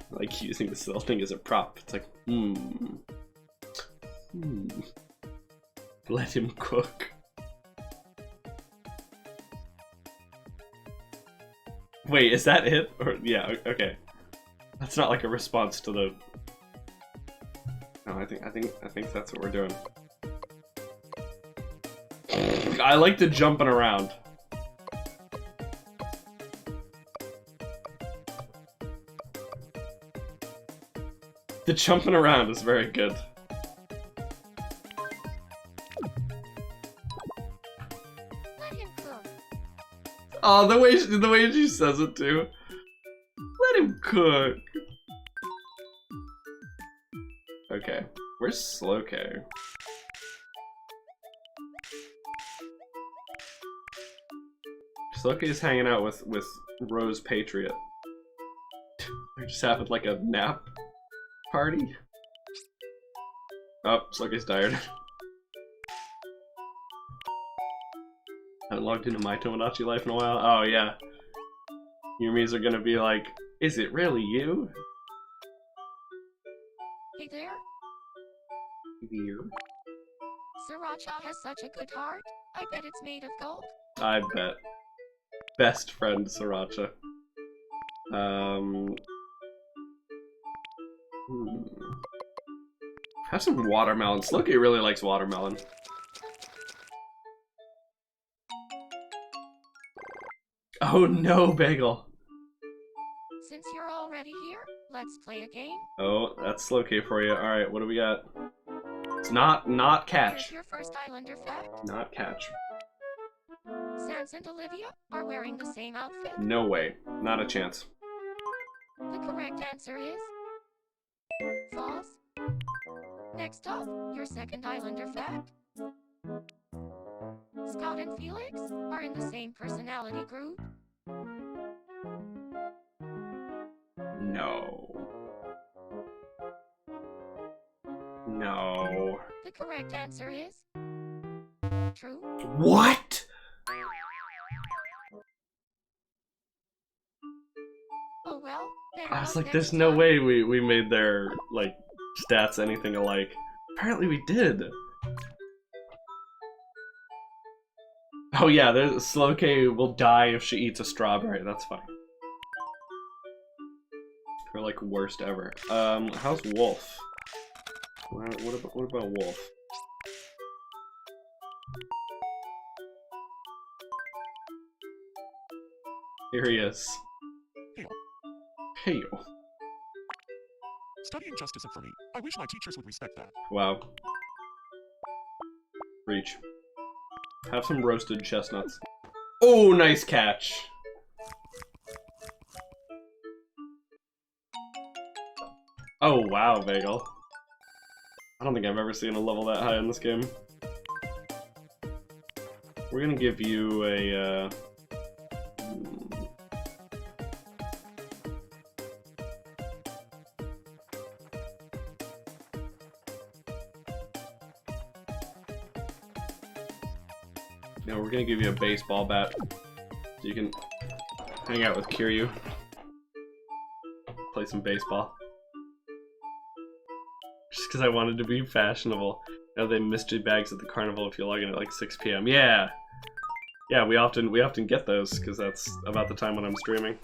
Like using this little thing as a prop. It's like, let him cook. Wait, is that it? Or yeah, okay. That's not like a response to the. No, I think that's what we're doing. I like the jumping around. The jumping around is very good. Let him cook. Oh, the way she says it too. Let him cook. Okay, where's Slow K? Slow K is hanging out with Rose Patriot. They're just having like a nap party. Oh, Slow K's tired. I haven't logged into my Tomodachi life in a while. Oh yeah. Your me's are gonna be like, is it really you? Hey there. Here. Sriracha has such a good heart. I bet it's made of gold. I bet. Best friend Sriracha. Have some watermelon. Slokey really likes watermelon. Oh no, Bagel. Since you're already here, let's play a game. Oh, that's Slokey for you. Alright, what do we got? It's not catch. Here's your first Islander fact. Not catch. Sans and Olivia are wearing the same outfit. No way. Not a chance. The correct answer is false. Next up, your second Islander fact. Scott and Felix are in the same personality group. No. No. The correct answer is true. What? Oh well, better I was luck like, next there's no time. way we made their, like, stats anything alike. Apparently we did. Oh yeah, there's Slow K will die if she eats a strawberry, that's fine. like worst ever. How's Wolf? What about Wolf? Here he is. Hey. Studying just isn't for me. I wish my teachers would respect that. Wow. Reach. Have some roasted chestnuts. Oh, nice catch. Oh, wow, Bagel. I don't think I've ever seen a level that high in this game. We're gonna give you a, No, we're gonna give you a baseball bat. So you can hang out with Kiryu. Play some baseball. Just because I wanted to be fashionable. You know, they mystery bags at the carnival if you log in at like 6 p.m. Yeah! Yeah, we often get those, because that's about the time when I'm streaming.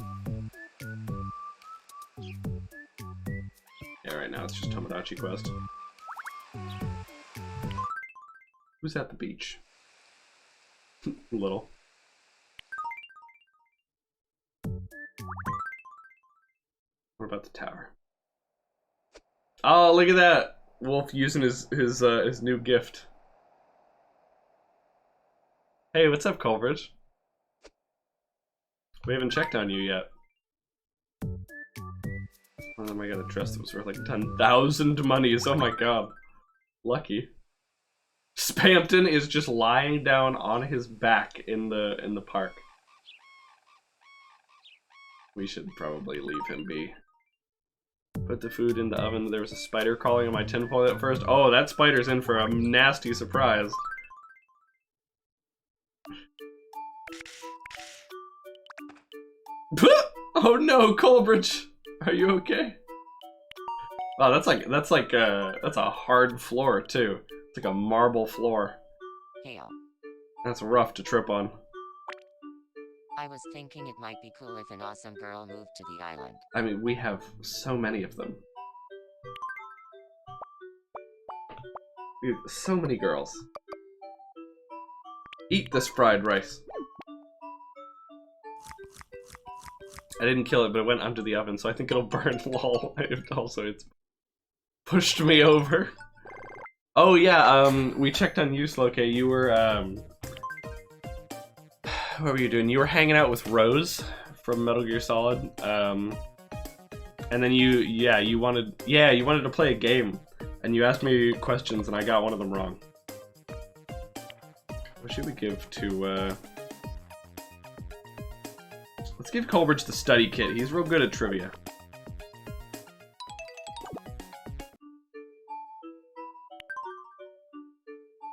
Yeah, right now it's just Tomodachi Quest. Who's at the beach? Little. What about the tower? Oh, look at that! Wolf using his new gift. Hey, what's up, Culbridge? We haven't checked on you yet. Oh, then I got a dress that was worth like 10,000 monies. Oh my god. Lucky. Spampton is just lying down on his back in the park. We should probably leave him be. Put the food in the oven. There was a spider crawling on my tinfoil at first. Oh, that spider's in for a nasty surprise. Oh no, Colbridge! Are you okay? Oh, that's a hard floor too. It's like a marble floor. Hail. That's rough to trip on. I was thinking it might be cool if an awesome girl moved to the island. I mean, we have so many of them. We have so many girls. Eat this fried rice. I didn't kill it, but it went under the oven, so I think it'll burn. Lol. It's pushed me over. Oh yeah, we checked on you, Sloke. You were, what were you doing? You were hanging out with Rose from Metal Gear Solid, and then you wanted to play a game, and you asked me questions, and I got one of them wrong. What should we give to, let's give Colbridge the study kit. He's real good at trivia.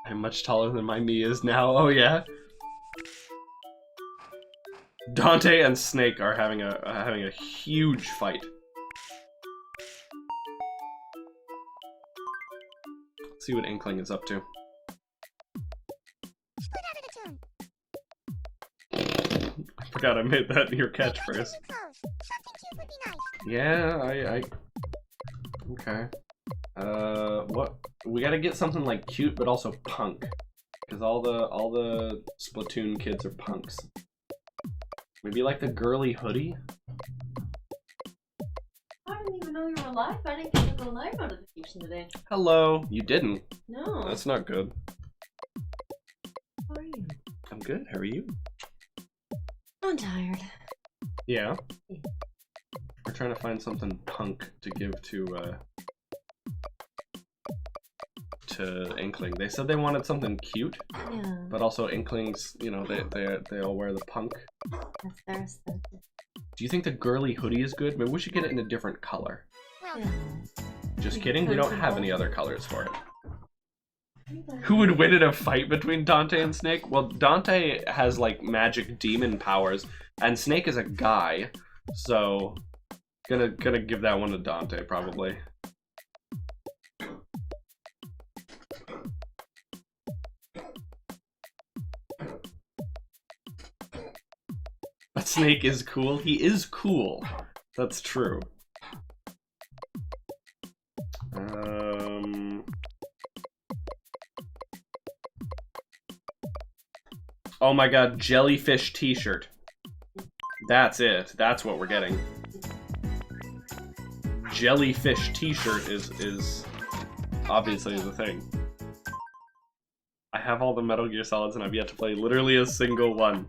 I'm much taller than my me is now. Oh yeah. Dante and Snake are having a huge fight. Let's see what Inkling is up to. I forgot I made that your catchphrase. Yeah, okay. What? We gotta get something like cute, but also punk, because all the Splatoon kids are punks. Maybe like the girly hoodie. I didn't even know you were alive. I didn't get the live notification today. Hello. You didn't. No. That's not good. How are you? I'm good. How are you? I'm tired. Yeah. We're trying to find something punk to give to Inkling. They said they wanted something cute, Yeah. but also Inklings, you know, they all wear the punk. That's their aesthetic. Do you think the girly hoodie is good? Maybe we should get it in a different color. Yeah. Just kidding, we don't have any other colors for it. Who would win in a fight between Dante and Snake? Well, Dante has like magic demon powers, and Snake is a guy, so gonna give that one to Dante probably. But Snake is cool. He is cool. That's true. Oh my god, jellyfish t-shirt. That's it. That's what we're getting. Jellyfish t-shirt is obviously the thing. I have all the Metal Gear Solids and I've yet to play literally a single one.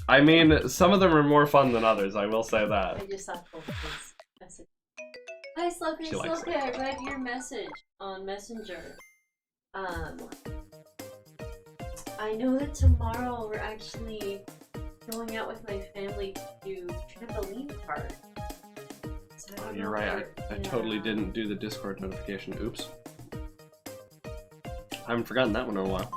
I mean, some of them are more fun than others, I will say that. I just saw Colton's message. Hi, Slowky, She likes Slowky, I read your message on Messenger. I know that tomorrow we're actually going out with my family to do trampoline park. So I Oh, don't you're know right, if I totally didn't do the Discord notification. Oops. I haven't forgotten that one in a while.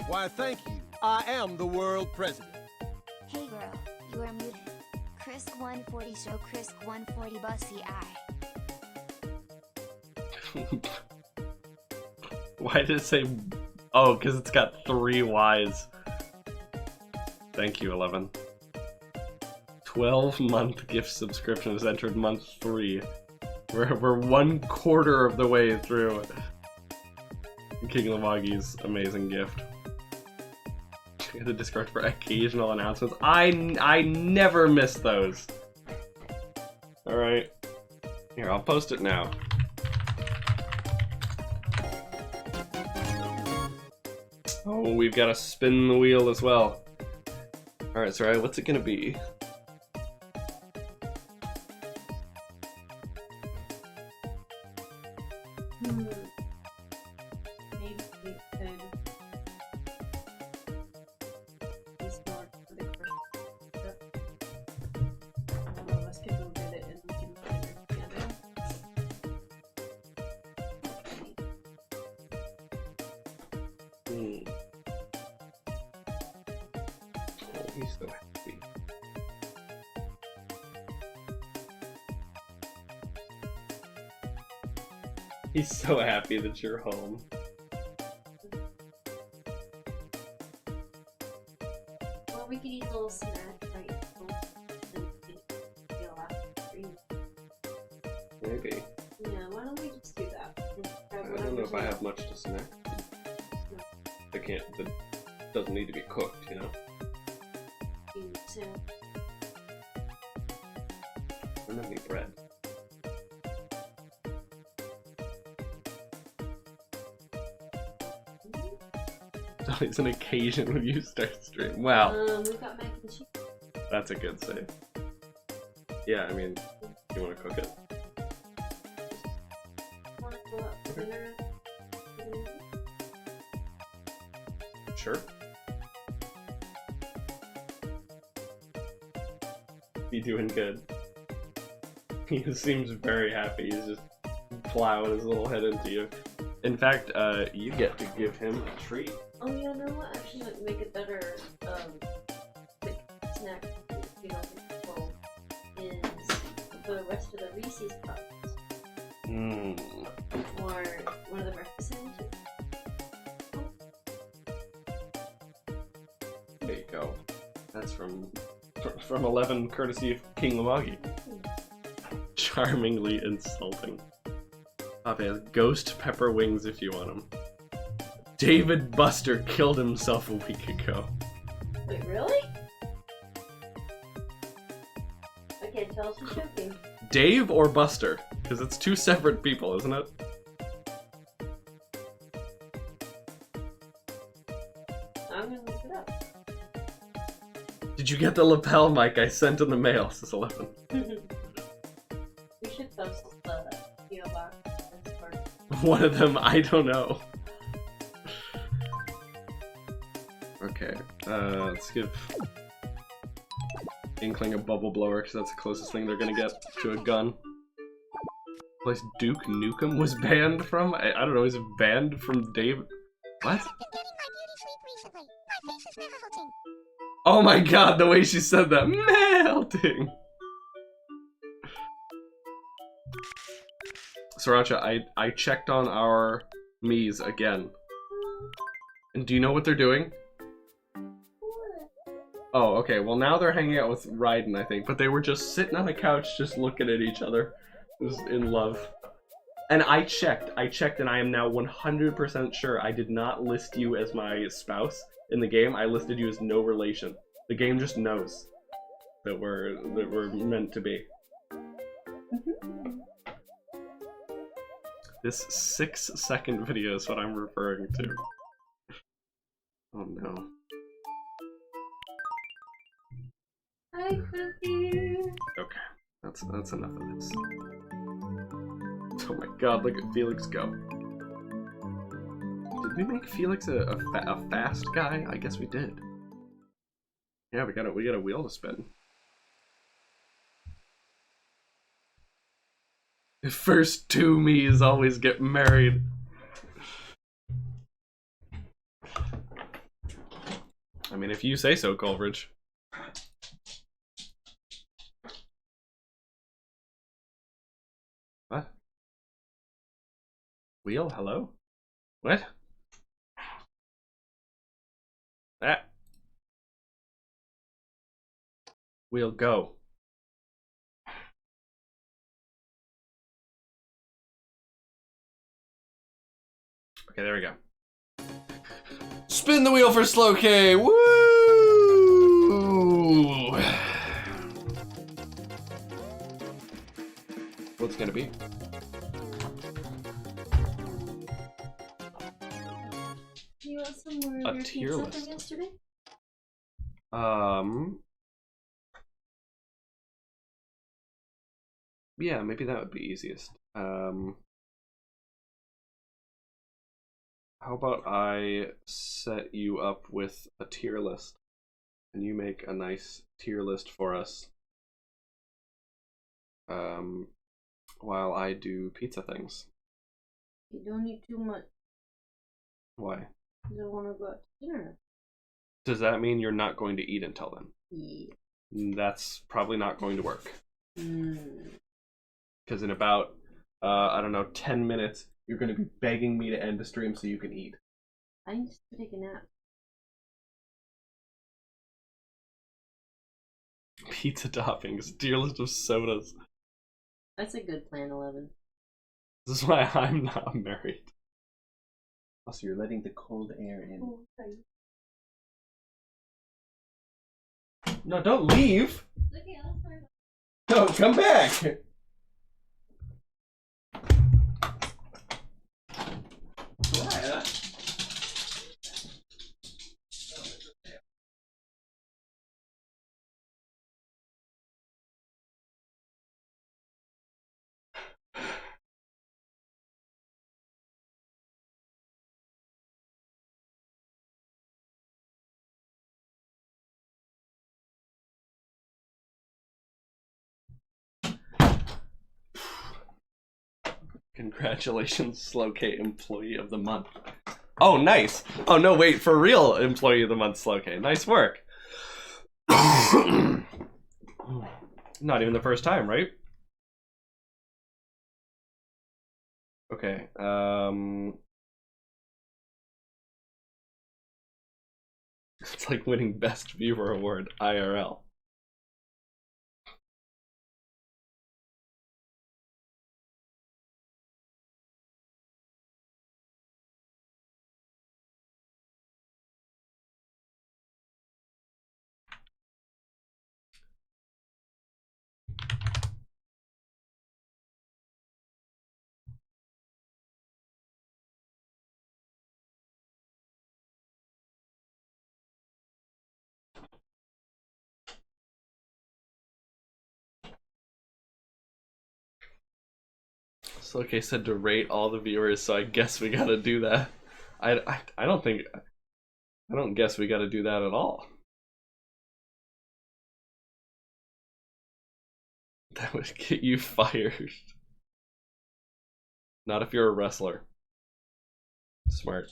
Why, thank you. I am the world president. Hey girl, you are muted. Chris 140 show Chris 140 bussy eye. Why did it say... Oh, because it's got 3 Ys. Thank you, 11. 12-month gift subscription has entered month 3. We're 1/4 of the way through King Lamagi's amazing gift. The Discord for occasional announcements. I never miss those. Alright. Here, I'll post it now. Oh, we've got to spin the wheel as well. Alright, sorry, what's it gonna be? Maybe we could restart for the first. All of us can go get it and we can play it together. Oh, he's so happy. He's so happy that you're home. Or we could eat a little snack right now and feel after stream. Maybe. Yeah, why don't we just do that? I don't know if I have much to snack. I can't. That doesn't need to be cooked, you know. So, I don't have any bread. It's always an occasion when you start stream. Wow, we've got mac and cheese. that's a good save. Yeah, I mean, you want to cook it? Want to go out for dinner? Sure. Be doing good. He seems very happy. He's just plowing his little head into you. In fact, you get to give him a treat. Oh, you know what? Actually, like, make it better. Like snack, you know, well, is the rest of the Reese's Puffs or one of the breakfast sandwiches. There you go. That's from 11, courtesy of King Lamagi. Charmingly insulting. Papa has ghost pepper wings if you want them. David Buster killed himself a week ago. Wait, really? I can't tell if she's joking. Dave or Buster? Because it's 2 separate people, isn't it? I'm gonna look it up. Did you get the lapel mic I sent in the mail? Says 11. We should post the PO box. One of them, I don't know. Okay, let's give Inkling a bubble blower because that's the closest thing they're gonna get to a gun. Place Duke Nukem was banned from? I don't know, is it banned from Dave? What? Oh my god, the way she said that. Melting! Sriracha, I checked on our Miis again. And do you know what they're doing? Oh, okay, well now they're hanging out with Raiden, I think, but they were just sitting on the couch just looking at each other. Just in love. And I checked, and I am now 100% sure I did not list you as my spouse in the game. I listed you as no relation. The game just knows that we're meant to be. This 6-second video is what I'm referring to. Oh no. Hi, Cookie. Okay, that's enough of this. Oh my god, look at Felix go. Did we make Felix a fast guy? I guess we did. Yeah, we got a wheel to spin. The first two Miis always get married. I mean, if you say so, Coleridge. What? Wheel? Hello? What? Ah. Wheel, go. Okay, there we go. Spin the wheel for Slow K! Woo! What's it gonna be? You want some more A of your tier pizza list. from yesterday? Yeah, maybe that would be easiest. How about I set you up with a tier list, and you make a nice tier list for us, while I do pizza things. You don't need too much. Why? Because I want to go out to dinner. Does that mean you're not going to eat until then? Yeah. That's probably not going to work. Mm. Because in about, I don't know, 10 minutes, you're going to be begging me to end the stream so you can eat. I need to take a nap. Pizza toppings, tier list of sodas. That's a good plan, 11. This is why I'm not married. Also, you're letting the cold air in. Oh, sorry. No, don't leave! Okay, I'll start. No, come back! What? Congratulations, Slow K Employee of the Month. Oh, nice! Oh, no, wait, for real Employee of the Month, Slow K. Nice work. Not even the first time, right? Okay, it's like winning Best Viewer Award, IRL. Slow said to rate all the viewers, so I guess we gotta do that. I don't guess we gotta do that at all. That would get you fired. Not if you're a wrestler. Smart.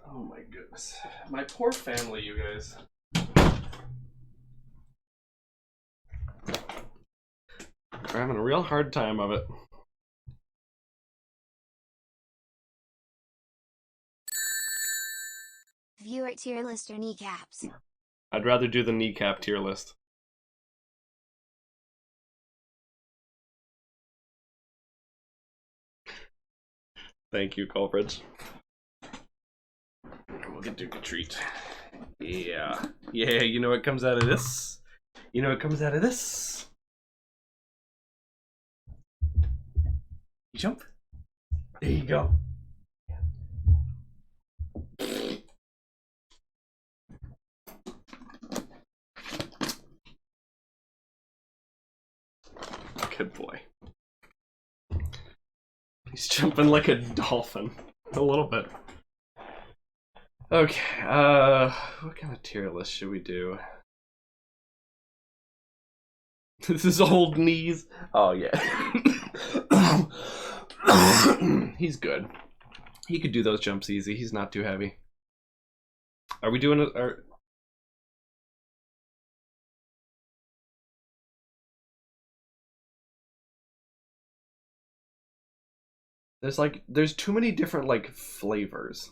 Oh my goodness. My poor family, you guys. We're having a real hard time of it. Viewer tier list or kneecaps? I'd rather do the kneecap tier list. Thank you, Culprits. We'll get Duke a treat. Yeah. Yeah, you know what comes out of this? You know what comes out of this? Jump. There you go. Good boy. He's jumping like a dolphin. A little bit. Okay, what kind of tier list should we do? This is old knees. Oh yeah. He's good. He could do those jumps easy. He's not too heavy. Are we doing it? There's too many different like flavors.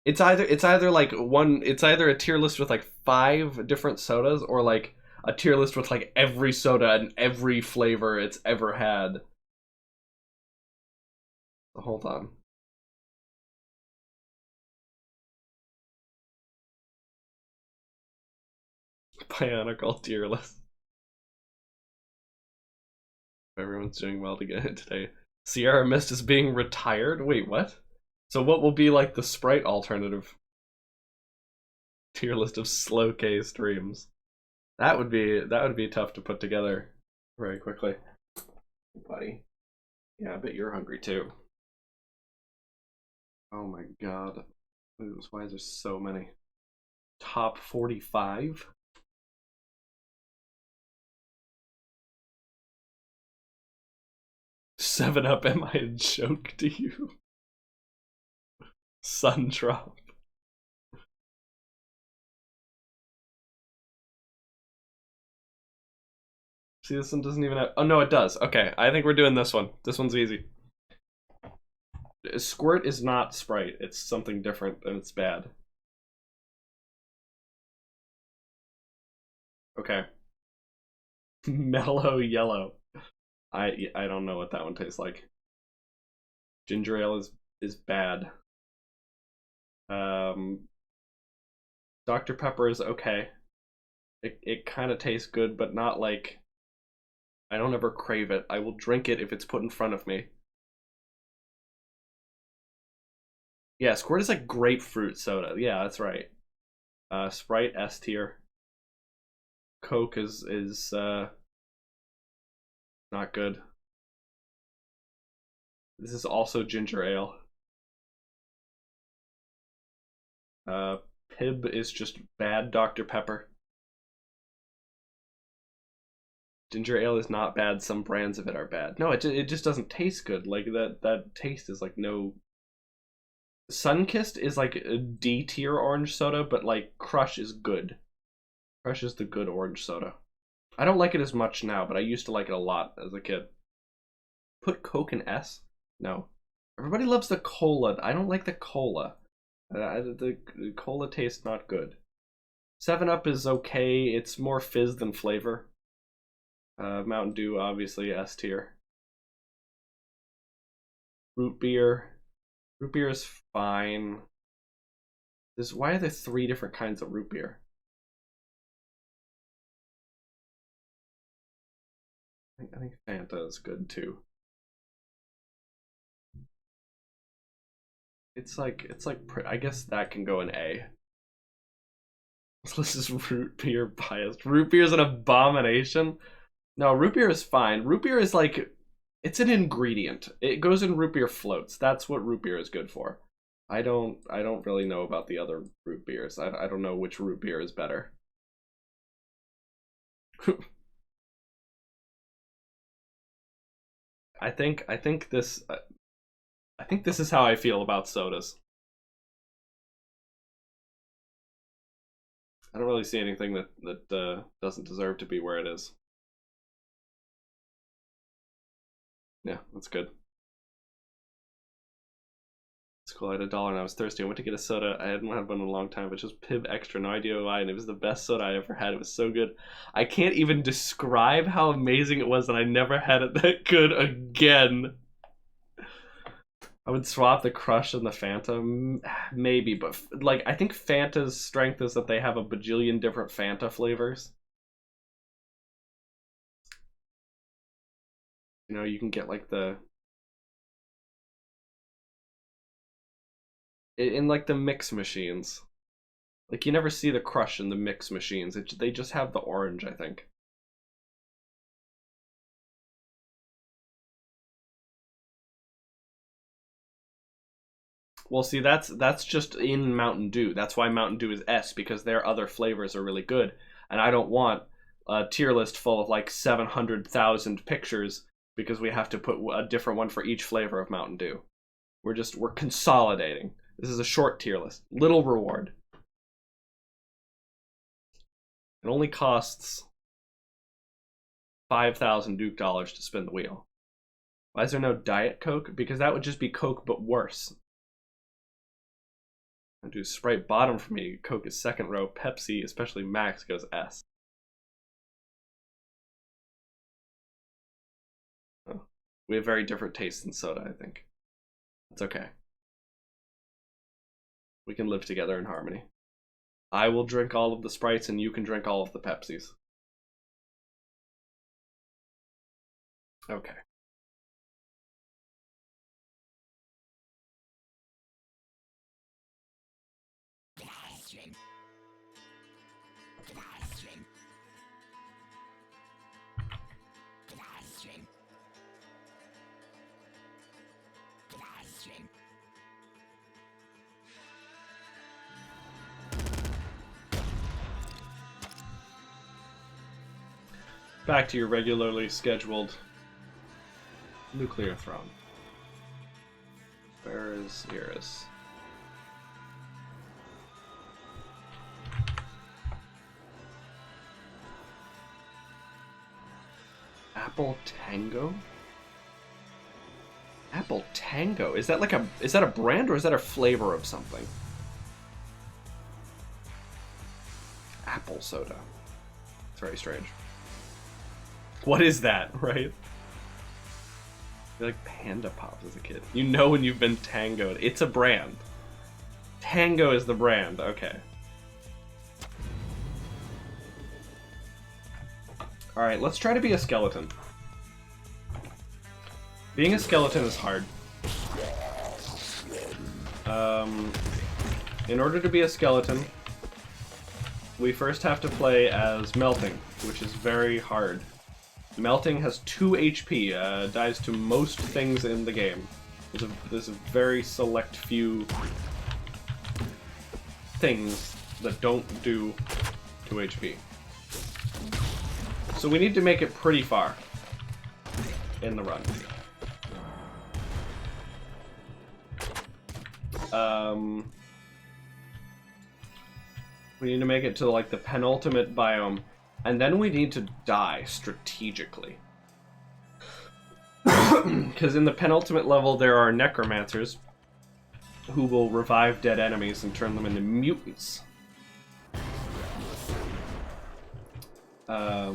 It's either like it's either a tier list with like 5 different sodas or like a tier list with like every soda and every flavor it's ever had. Hold on. Bionicle tier list. Everyone's doing well to get it today. Sierra Mist is being retired? Wait, what? So what will be like the Sprite alternative? Tier list of slow K streams. That would be tough to put together very quickly. Buddy. Yeah, I bet you're hungry too. Oh my god. Why is there so many? Top 45? Seven Up, am I a joke to you? Sun drop. See, this one doesn't even have... Oh, no, it does. Okay, I think we're doing this one. This one's easy. Squirt is not Sprite. It's something different, and it's bad. Okay. Mellow Yellow. I don't know what that one tastes like. Ginger ale is bad. Dr. Pepper is okay. It kind of tastes good, but not like... I don't ever crave it. I will drink it if it's put in front of me. Yeah, Squirt is like grapefruit soda. Yeah, that's right. Sprite S tier. Coke is not good. This is also ginger ale. Pib is just bad Dr. Pepper. Ginger ale is not bad. Some brands of it are bad. No, it just doesn't taste good. Like that taste is like no. Sunkissed is like a D tier orange soda, but like Crush is good. Crush is the good orange soda. I don't like it as much now, but I used to like it a lot as a kid. Put Coke in S? No. Everybody loves the cola. I don't like the cola. The cola tastes not good. 7-Up is okay. It's more fizz than flavor. Mountain Dew, obviously, S tier. Root beer. Root beer is fine. Why are there 3 different kinds of root beer? I think Fanta is good too. It's like I guess that can go in A. This is root beer biased. Root beer is an abomination. No, root beer is fine. Root beer is like, it's an ingredient. It goes in root beer floats. That's what root beer is good for. I don't really know about the other root beers. I don't know which root beer is better. I think this is how I feel about sodas. I don't really see anything that doesn't deserve to be where it is. Yeah, that's good. It's cool. I had $1 and I was thirsty. I went to get a soda. I hadn't had one in a long time, but just Pib Extra, no idea why, and it was the best soda I ever had. It was so good. I can't even describe how amazing it was, and I never had it that good again. I would swap the Crush and the Fanta, maybe, but like I think Fanta's strength is that they have a bajillion different Fanta flavors. You know, you can get like the in like the mix machines. Like you never see the Crush in the mix machines. They just have the orange, I think. Well, see, that's just in Mountain Dew. That's why Mountain Dew is S, because their other flavors are really good. And I don't want a tier list full of like 700,000 pictures because we have to put a different one for each flavor of Mountain Dew. We're consolidating. This is a short tier list. Little reward. It only costs 5,000 Duke dollars to spin the wheel. Why is there no Diet Coke? Because that would just be Coke, but worse. I do Sprite bottom for me. Coke is second row. Pepsi, especially Max, goes S. Oh. We have very different tastes in soda, I think. It's okay. We can live together in harmony. I will drink all of the Sprites and you can drink all of the Pepsis. Okay. Back to your regularly scheduled nuclear throne. Where is Iris? Apple Tango? Apple Tango? Is that like is that a brand or is that a flavor of something? Apple soda. It's very strange. What is that, right? You're like Panda Pops as a kid. You know when you've been tangoed. It's a brand. Tango is the brand. Okay. Alright, let's try to be a skeleton. Being a skeleton is hard. In order to be a skeleton, we first have to play as Melting, which is very hard. Melting has 2 HP, dies to most things in the game. There's a very select few things that don't do 2 HP. So we need to make it pretty far in the run. We need to make it to like the penultimate biome. And then we need to die strategically. Because in the penultimate level, there are necromancers who will revive dead enemies and turn them into mutants. But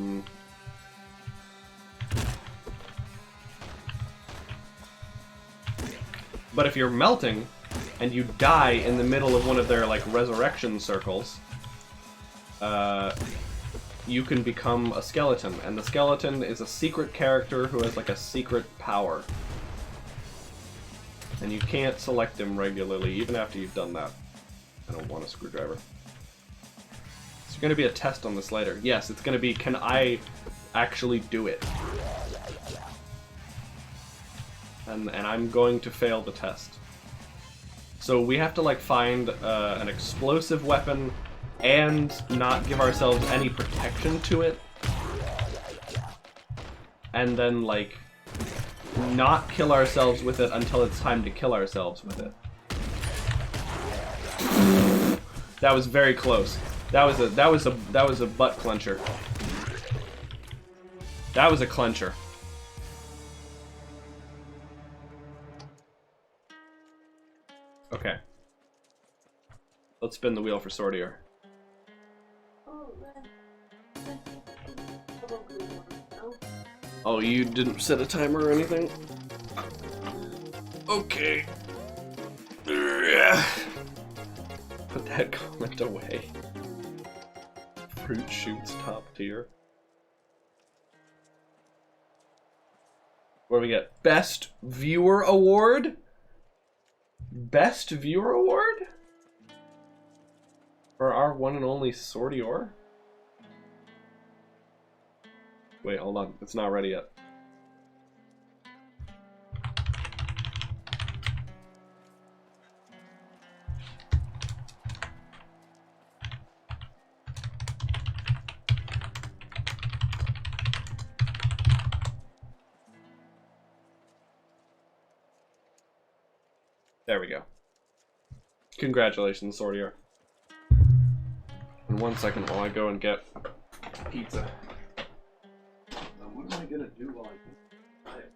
if you're melting and you die in the middle of one of their like resurrection circles, you can become a skeleton, and the skeleton is a secret character who has like a secret power. And you can't select him regularly, even after you've done that. I don't want a screwdriver. Is there going to be a test on this later? Yes, it's going to be, can I actually do it? And I'm going to fail the test. So we have to, like, find an explosive weapon and not give ourselves any protection to it. And then, like, not kill ourselves with it until it's time to kill ourselves with it. That was very close. That was a butt clencher. That was a clencher. Okay. Let's spin the wheel for Sortier. Oh, man. Oh, Oh, you didn't set a timer or anything? Okay. Put that comment away. Fruit shoots top tier. What do we get? Best Viewer Award? Best Viewer Award? For our one and only Sortier? Wait, hold on. It's not ready yet. There we go. Congratulations, Sortier. In 1 second while I go and get pizza. Now, what am I gonna do while I buy it?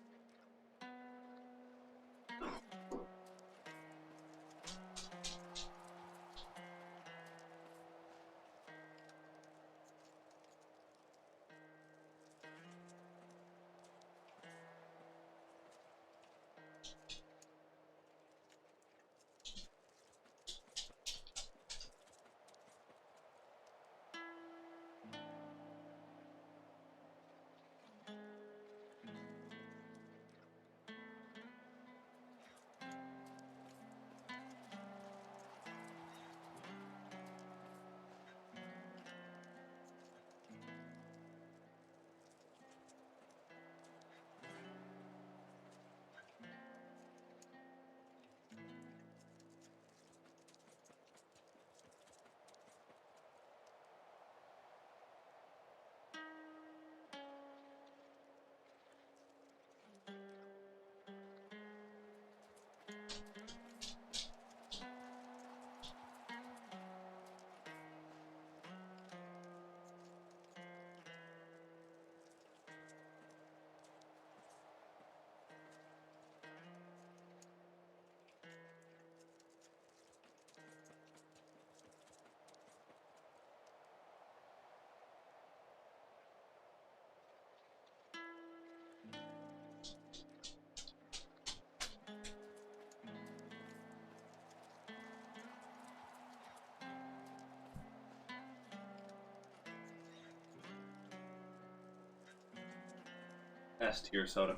S tier soda.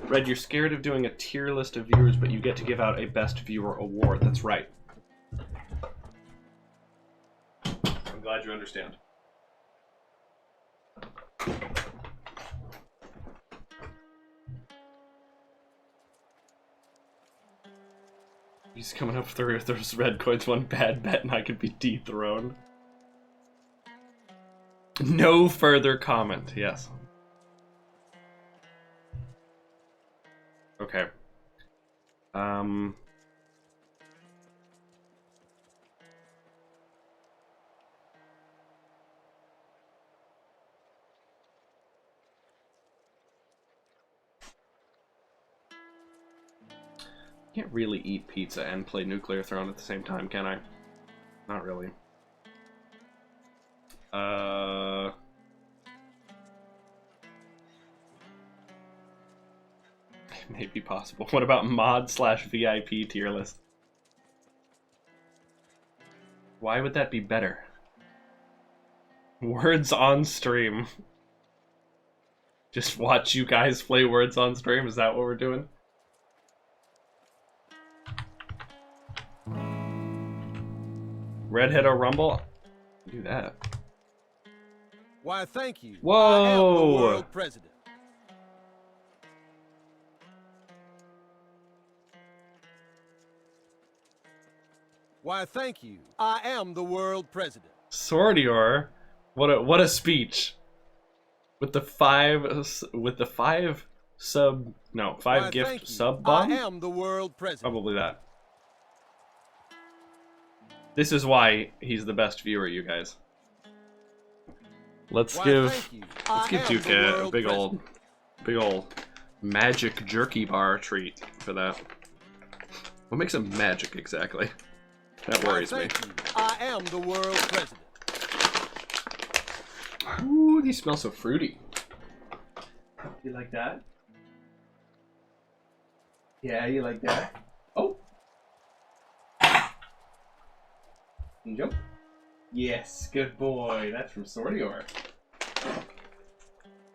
Red, you're scared of doing a tier list of viewers, but you get to give out a best viewer award. That's right. I'm glad you understand. He's coming up through if there's red coins, one bad bet, and I could be dethroned. No further comment, yes. Okay. Can't really eat pizza and play Nuclear Throne at the same time, can I? Not really. It may be possible. What about mod/VIP tier list? Why would that be better? Words on stream. Just watch you guys play words on stream? Is that what we're doing? Redhead-O-Rumble. Do that. Why, thank you. Whoa. I am the world president. Why, thank you. I am the world president. Sordior, what a speech. With the five Why, gift thank you. sub I bomb. am the world president. Probably that. This is why he's the best viewer, you guys. Let's Why, give thank you. let's I give am Duke the a world big president. old magic jerky bar treat for that. What makes a magic exactly? That Why, worries me. thank you. I am the world president. Ooh, these smell so fruity. You like that? Yeah, you like that? Oh. Can you jump? Yes, good boy. That's from Sordior.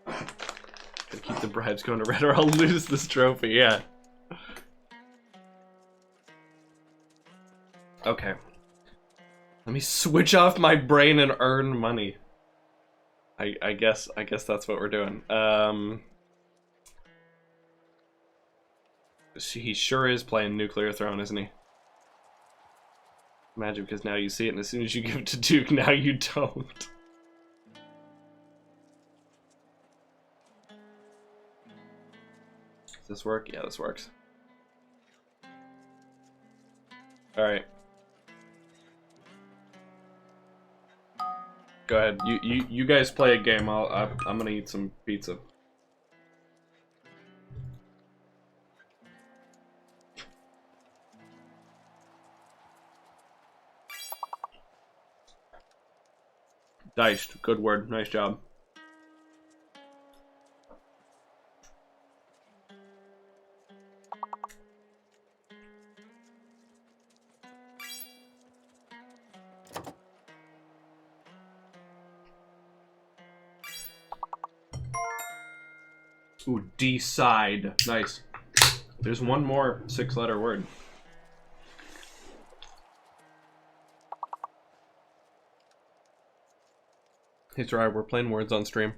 Gotta keep the bribes going to Red or I'll lose this trophy, yeah. Okay. Let me switch off my brain and earn money. I guess that's what we're doing. He sure is playing Nuclear Throne, isn't he? Imagine, because now you see it, and as soon as you give it to Duke, now you don't. Does this work? Yeah, this works. Alright. Go ahead. You guys play a game. I'm gonna eat some pizza. Diced. Good word. Nice job. Ooh, decide. Nice. There's one more 6-letter word. Hey, sorry, we're playing words on stream.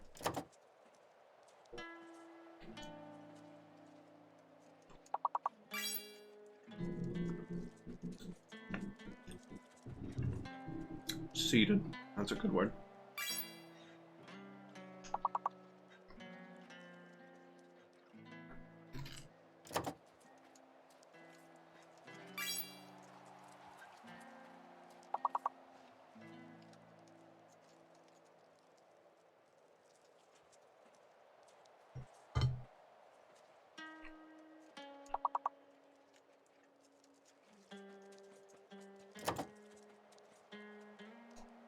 Seated. That's a good word.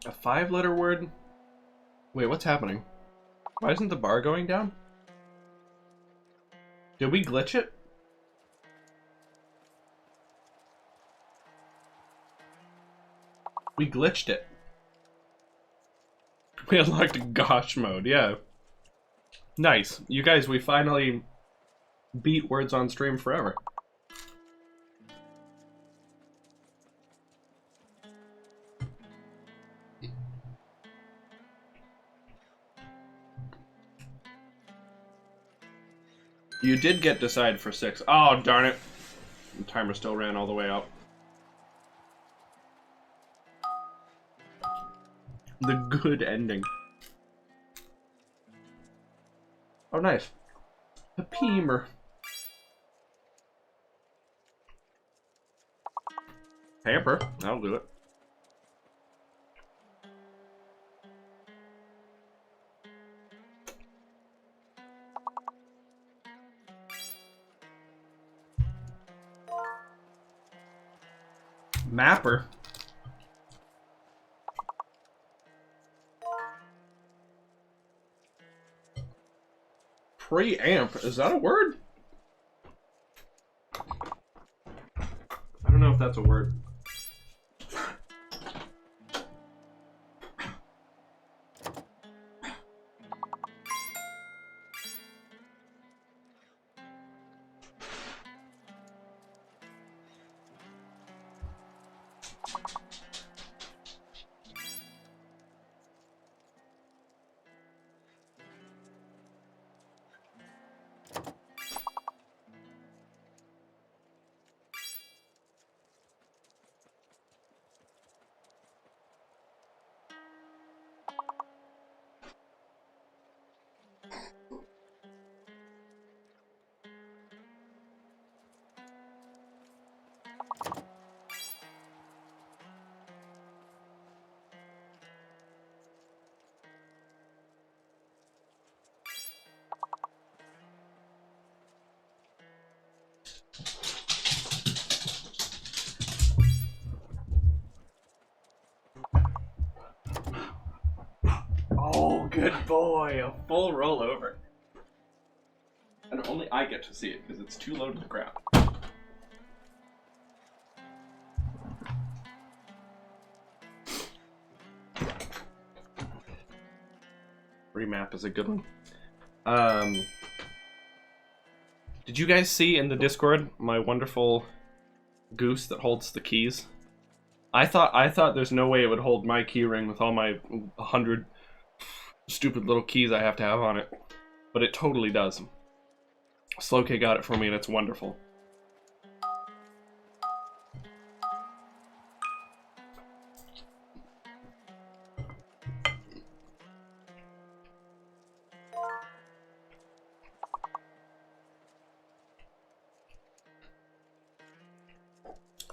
A 5-letter word? Wait, what's happening? Why isn't the bar going down? Did we glitch it? We glitched it. We unlocked Gosh mode, yeah. Nice. You guys, we finally beat words on stream forever. You did get decide for 6. Oh, darn it. The timer still ran all the way up. The good ending. Oh, nice. The Peemer. Pamper. That'll do it. Mapper. Preamp. Is that a word? I don't know if that's a word. Good boy, a full rollover. And only I get to see it because it's too low to the ground. Remap is a good one. Did you guys see in the Discord my wonderful goose that holds the keys? I thought there's no way it would hold my key ring with all my 100 stupid little keys I have to have on it, but it totally does. Slowk got it for me and it's wonderful.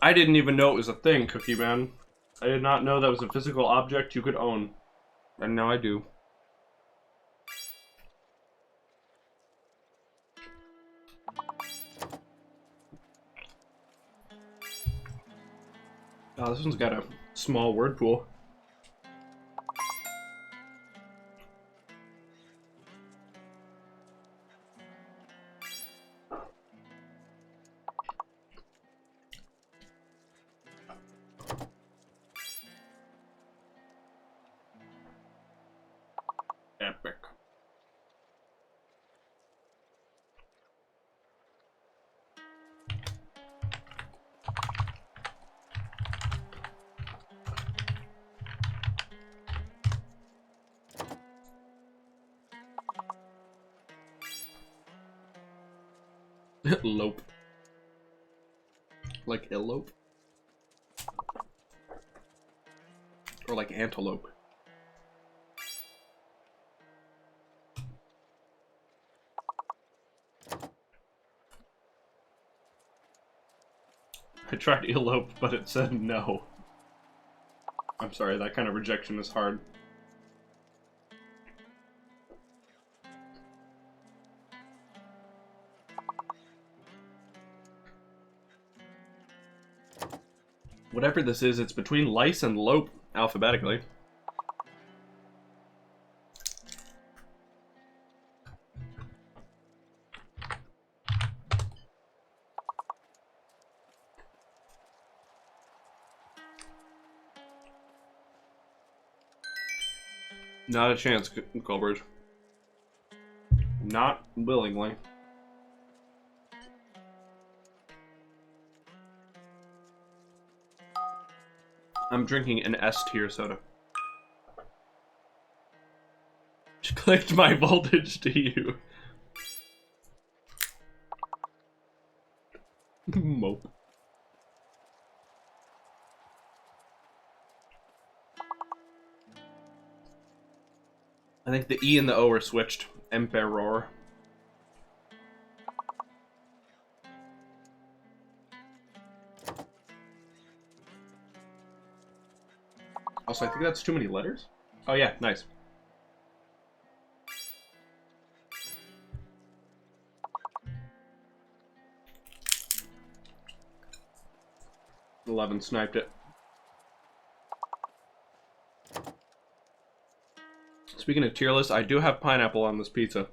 I didn't even know it was a thing, Cookie Man. I did not know that was a physical object you could own. And now I do. Oh, this one's got a small word pool. Epic. Lope. Like elope? Or like antelope? I tried elope, but it said no. I'm sorry, that kind of rejection is hard. Whatever this is, it's between lice and lope, alphabetically. Not a chance, Colbert. Not willingly. I'm drinking an S-tier soda. Clicked my voltage to you. Mope. I think the E and the O are switched. Emperor. Also, I think that's too many letters. Oh yeah, nice. $11 sniped it. Speaking of tier lists, I do have pineapple on this pizza.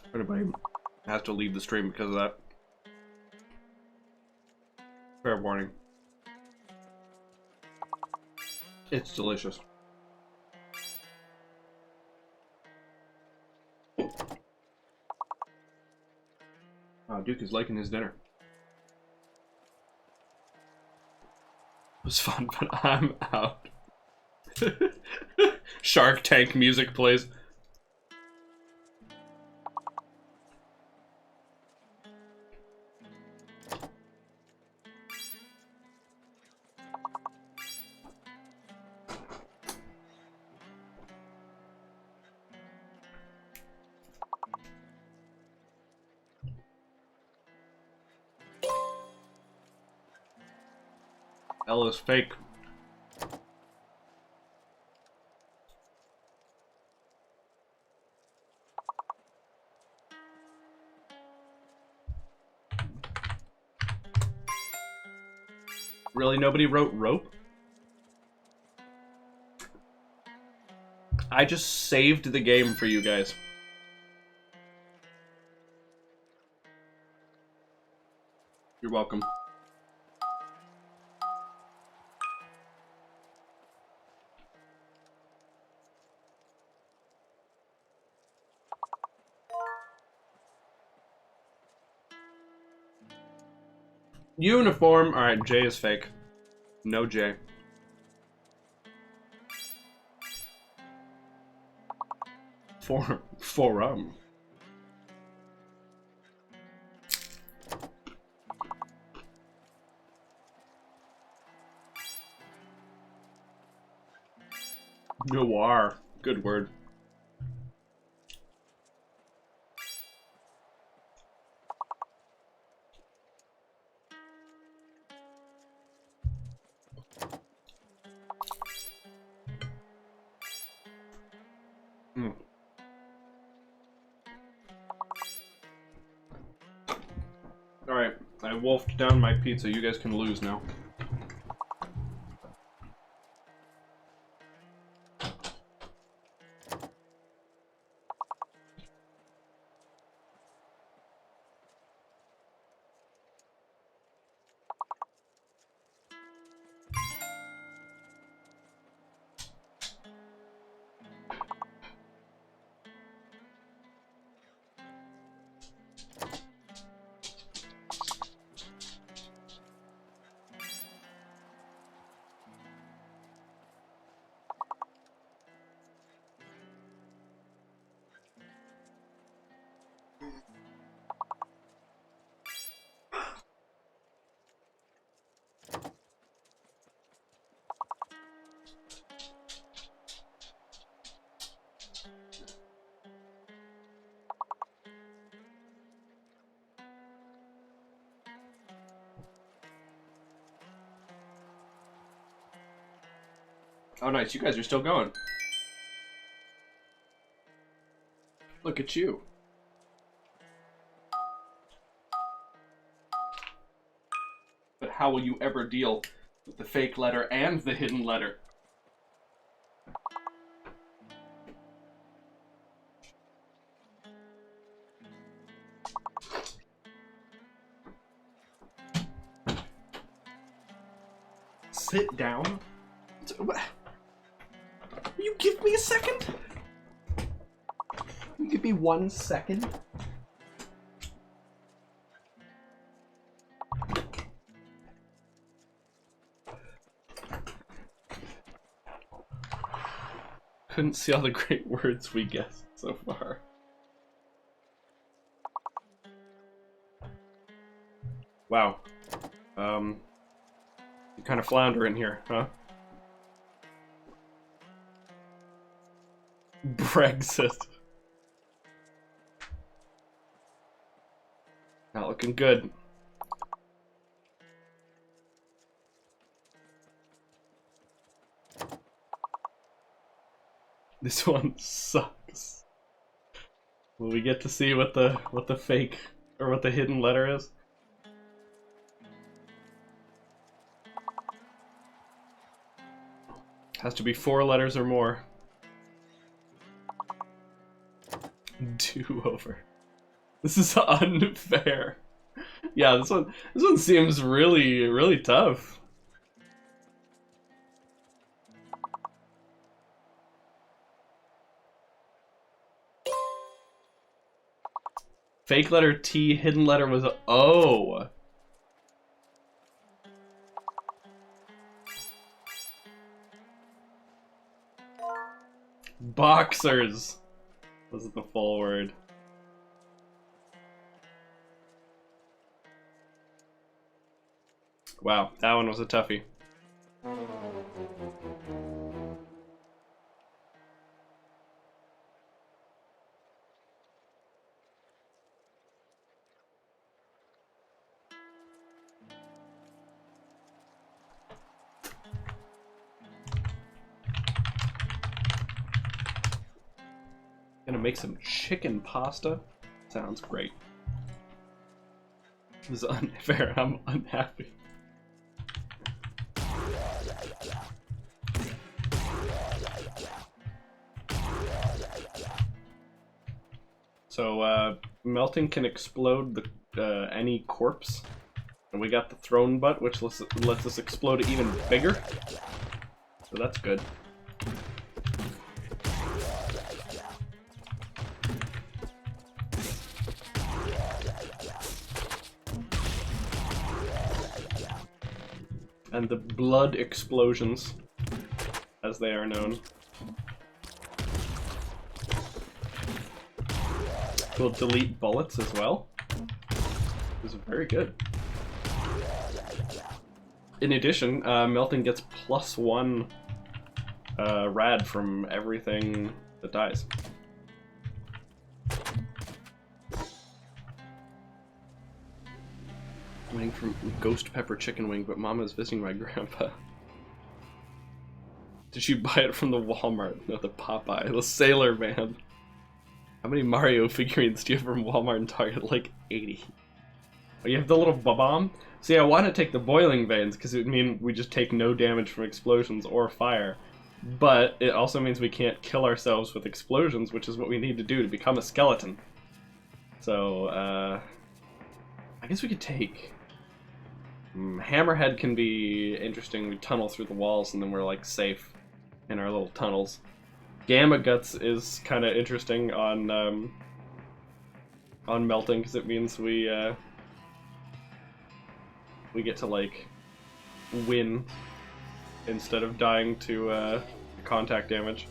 If anybody has to leave the stream because of that. Fair warning. It's delicious. Duke is liking his dinner. It was fun, but I'm out. Shark Tank music plays. L is fake. Really, nobody wrote rope? I just saved the game for you guys. You're welcome. Uniform. Alright, J is fake. No J. Forum. Noir. Good word. Mm. Alright, I wolfed down my pizza. You guys can lose now. Oh, nice. You guys are still going. Look at you. But how will you ever deal with the fake letter and the hidden letter? Sit down? You give me a second? You give me 1 second? Couldn't see all the great words we guessed so far. Wow. You kind of flounder in here, huh? Brexit. Not looking good. This one sucks. Will we get to see what the fake or what the hidden letter is? Has to be 4 letters or more. Do-over. This is unfair. Yeah, this one seems really tough. Fake letter T, hidden letter was O. Boxers was the full word. Wow, that one was a toughie. Gonna make some chicken pasta. Sounds great. This is unfair. I'm unhappy. So melting can explode any corpse, and we got the throne butt, which lets us explode it even bigger. So that's good. And the blood explosions, as they are known, will delete bullets as well. This is very good. In addition, melting gets +1 rad from everything that dies. I'm waiting for Ghost Pepper Chicken Wing, but Mama's visiting my grandpa. Did she buy it from the Walmart? No, the Popeye, the Sailor Man. How many Mario figurines do you have from Walmart and Target? Like 80. Oh, you have the little bomb? See, I want to take the boiling veins, because it would mean we just take no damage from explosions or fire. But it also means we can't kill ourselves with explosions, which is what we need to do to become a skeleton. So, I guess we could take... Hammerhead can be interesting. We tunnel through the walls and then we're like safe in our little tunnels. Gamma Guts is kind of interesting on melting, because it means we get to like win instead of dying to contact damage.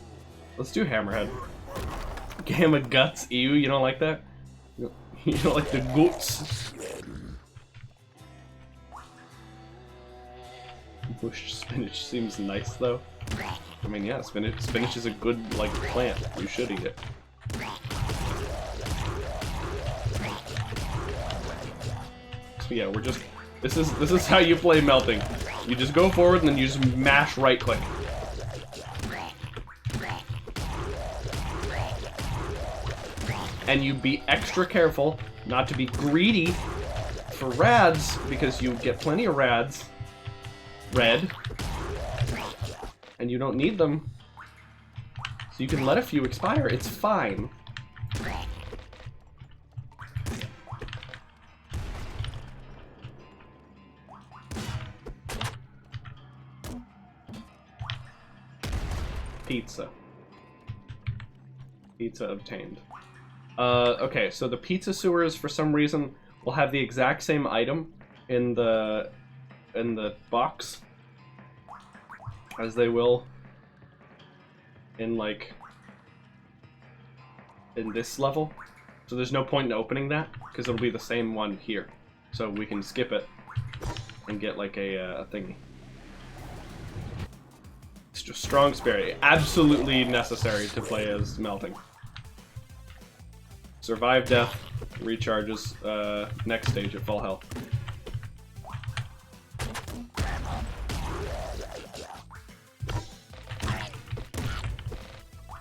Let's do Hammerhead. Gamma Guts, ew, you don't like that? You don't like the guts? Bush spinach seems nice though. I mean, yeah, spinach is a good like plant. You should eat it. So yeah, we're just this is how you play melting. You just go forward and then you just mash right click. And you be extra careful not to be greedy for rads, because you get plenty of rads. Red. And you don't need them. So you can let a few expire, it's fine. Pizza. Pizza obtained. Okay, so the pizza sewers, for some reason, will have the exact same item in the box as they will in this level. So there's no point in opening that, because it'll be the same one here. So we can skip it and get like a thingy. It's just strong spirit, absolutely necessary to play as melting. Survive death, recharges next stage at full health.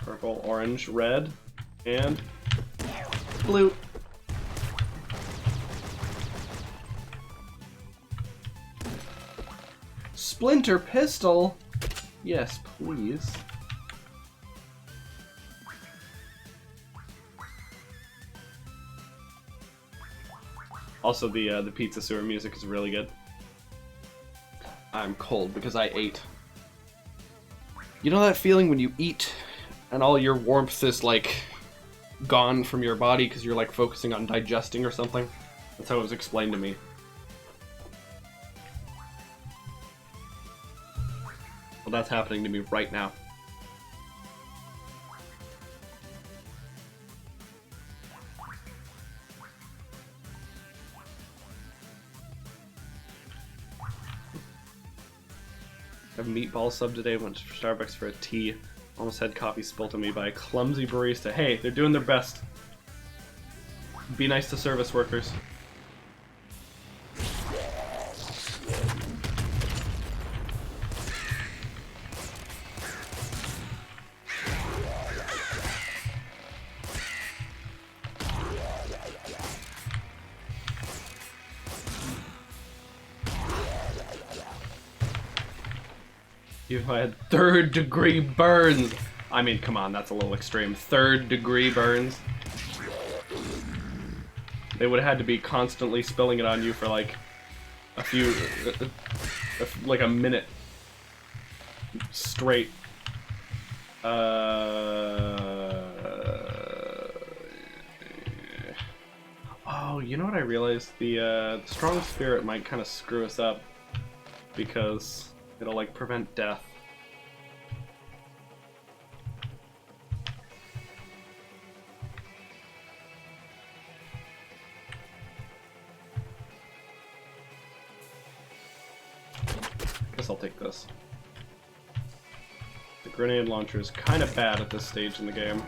Purple, orange, red, and blue. Splinter pistol? Yes, please. Also, the pizza sewer music is really good. I'm cold because I ate. You know that feeling when you eat and all your warmth is like gone from your body because you're like focusing on digesting or something? That's how it was explained to me. Well, that's happening to me right now. I have a meatball sub today, went to Starbucks for a tea. Almost had coffee spilled on me by a clumsy barista. Hey, they're doing their best. Be nice to service workers. You had 3rd degree burns. I mean, come on, that's a little extreme. 3rd degree burns. They would have had to be constantly spilling it on you for like a few, like a minute straight. Oh, you know what I realized? The strong spirit might kind of screw us up because it'll like prevent death. Guess I'll take this. The grenade launcher is kind of bad at this stage in the game.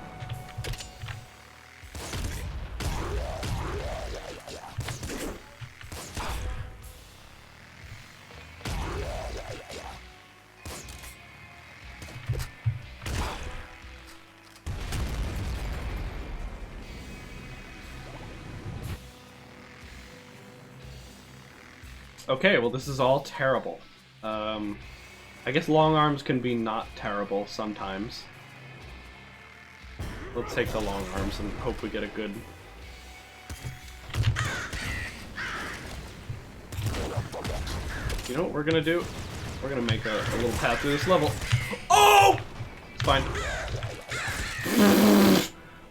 Okay, well this is all terrible. I guess long arms can be not terrible sometimes. Let's take the long arms and hope we get a good... You know what we're gonna do? We're gonna make a little path through this level. Oh! It's fine.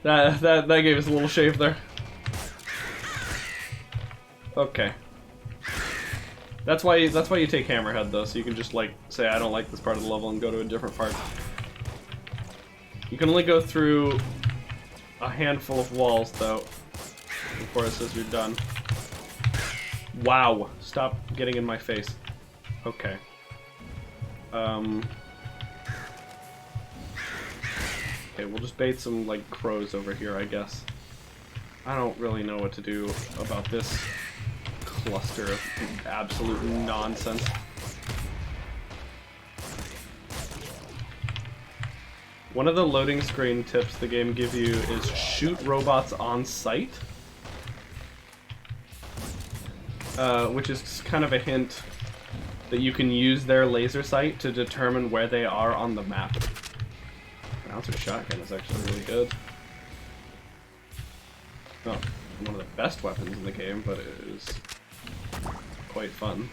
That gave us a little shave there. Okay. That's why you take Hammerhead though, so you can just like say I don't like this part of the level and go to a different part. You can only go through a handful of walls though before it says you're done. Wow! Stop getting in my face. Okay. Okay, we'll just bait some like crows over here, I guess. I don't really know what to do about this cluster of absolute nonsense. One of the loading screen tips the game gives you is shoot robots on sight, which is kind of a hint that you can use their laser sight to determine where they are on the map. Bouncer shotgun is actually really good. Oh, one of the best weapons in the game, but it is quite fun.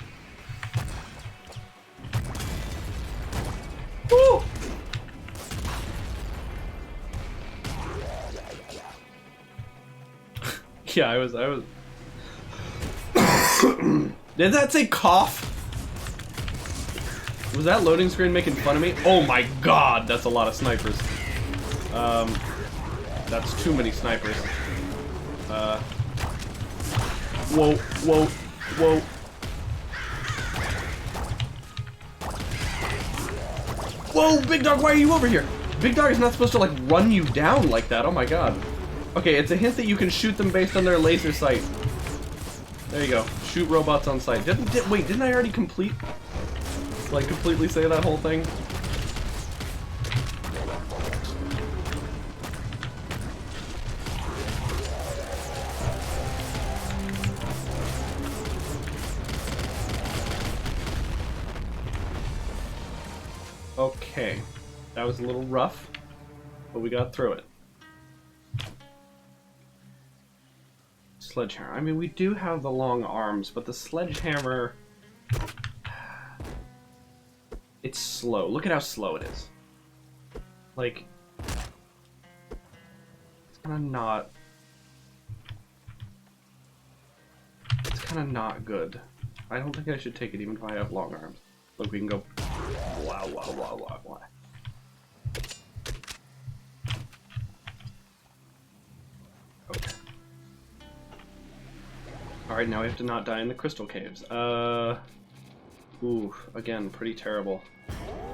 Woo! Yeah, I was Did that say cough? Was that loading screen making fun of me? Oh my god, that's a lot of snipers. That's too many snipers. Whoa, whoa, whoa. Whoa, Big Dog, why are you over here? Big Dog is not supposed to like run you down like that, oh my god. Okay, it's a hint that you can shoot them based on their laser sight. There you go, shoot robots on sight. Wait, didn't I already completely say that whole thing? Okay, that was a little rough, but we got through it. Sledgehammer. I mean, we do have the long arms, but the sledgehammer... It's slow. Look at how slow it is. Like... It's kind of not... It's kind of not good. I don't think I should take it even if I have long arms. Look, we can go... Wow, wow, wow, wow, wow. Okay. Alright, now we have to not die in the crystal caves. Ooh, again, pretty terrible.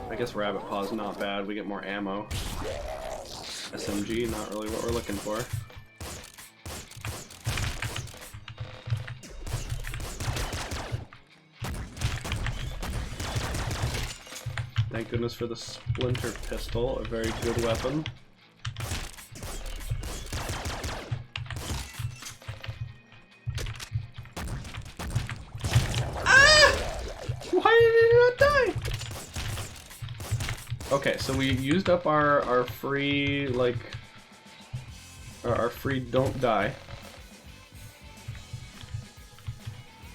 I guess Rabbit Paw's not bad, we get more ammo. SMG, not really what we're looking for. Thank goodness for the Splinter Pistol, a very good weapon. Okay, so we used up our free, like, our free don't die.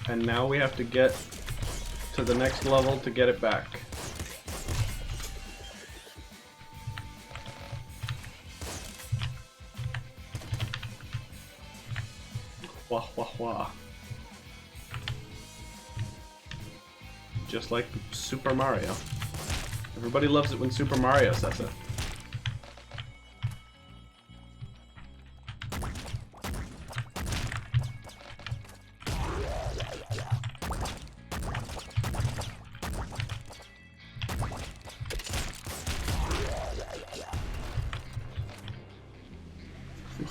And now we have to get to the next level to get it back. Wah wah wah. Just like Super Mario. Everybody loves it when Super Mario says it.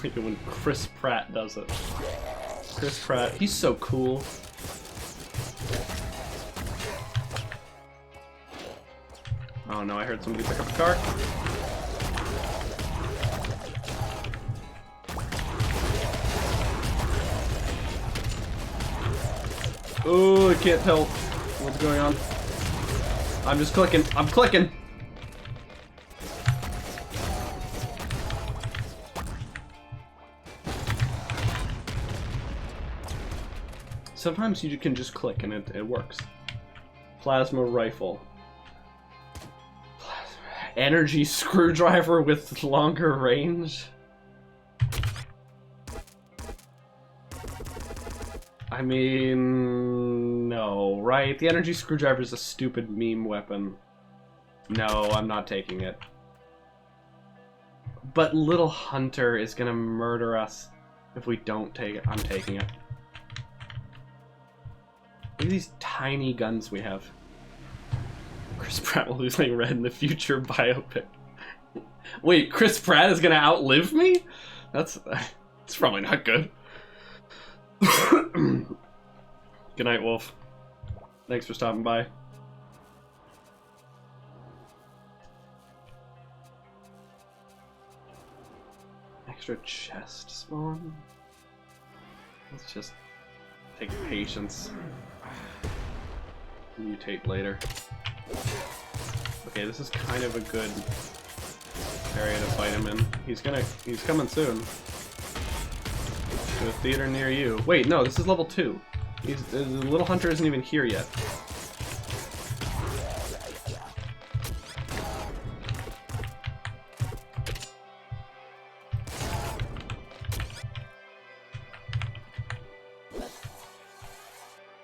Like when Chris Pratt does it. Chris Pratt, he's so cool. Oh no, I heard somebody pick up a car. Oh, I can't tell what's going on. I'm just clicking. I'm clicking. Sometimes you can just click and it works. Plasma rifle. Energy screwdriver with longer range? I mean, no, right? The energy screwdriver is a stupid meme weapon. No, I'm not taking it. But Little Hunter is gonna murder us if we don't take it. I'm taking it. Look at these tiny guns we have. Chris Pratt will lose like Red in the future biopic. Wait, Chris Pratt is gonna outlive me? That's probably not good. Good night, Wolf. Thanks for stopping by. Extra chest spawn? Let's just take patience. Mutate later. Okay, this is kind of a good area to fight him in. He's coming soon. To a theater near you. Wait, no, this is level 2. The Little Hunter isn't even here yet.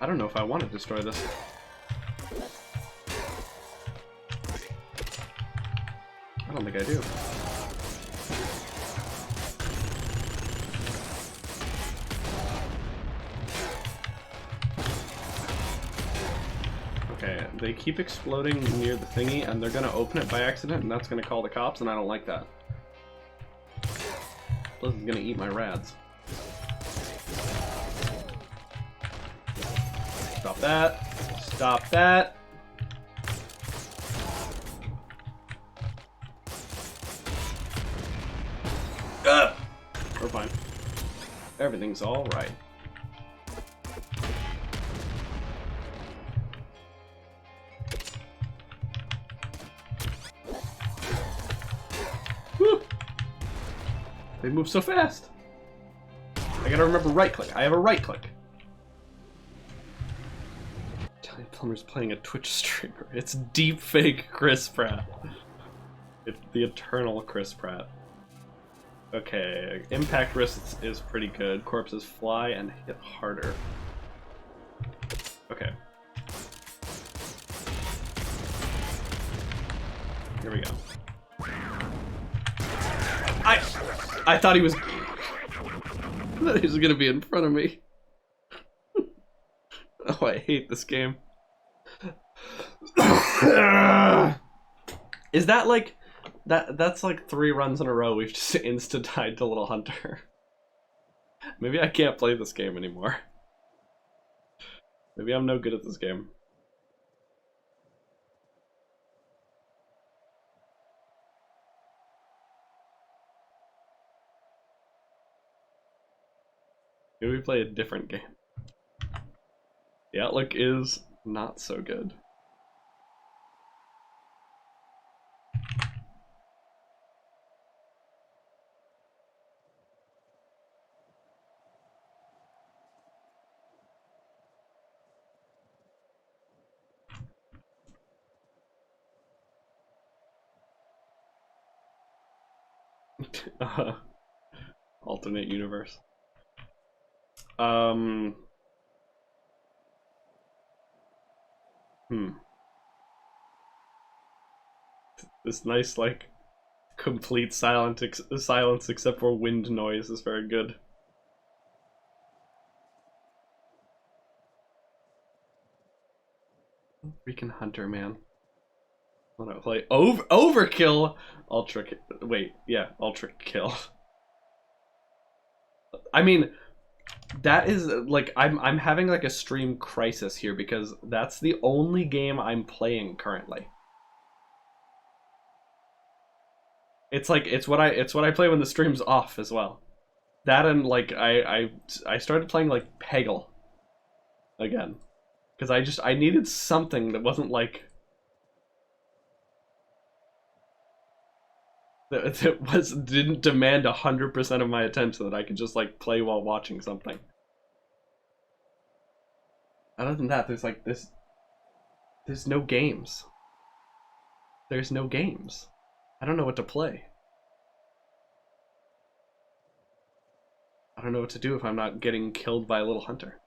I don't know if I want to destroy this. I don't think I do. Okay, they keep exploding near the thingy, and they're gonna open it by accident, and that's gonna call the cops, and I don't like that. Plus, it's gonna eat my rads. Stop that. Stop that. We're fine. Everything's all right. Whew. They move so fast. I gotta remember right click. I have a right click. Italian Plumber's playing a Twitch streamer. It's deep fake Chris Pratt. It's the eternal Chris Pratt. Okay, impact risk is pretty good. Corpses fly and hit harder. Okay. Here we go. I thought he was... I thought he was gonna be in front of me. Oh, I hate this game. Is that like... That's like 3 runs in a row we've just insta-died to Little Hunter. Maybe I can't play this game anymore. Maybe I'm no good at this game. Maybe we play a different game. The outlook is not so good. Alternate universe. This nice, like, complete silence except for wind noise is very good. Freaking Hunter, man. I wanna play Overkill? Ultra kill. I mean, that is, like, I'm having, like, a stream crisis here because that's the only game I'm playing currently. It's like, it's what I play when the stream's off as well. That and, like, I started playing, like, Peggle again. Because I needed something that wasn't, like, that didn't demand 100% of my attention, that I could just, like, play while watching something. Other than that, there's, like, there's no games. There's no games. I don't know what to play. I don't know what to do if I'm not getting killed by a little hunter.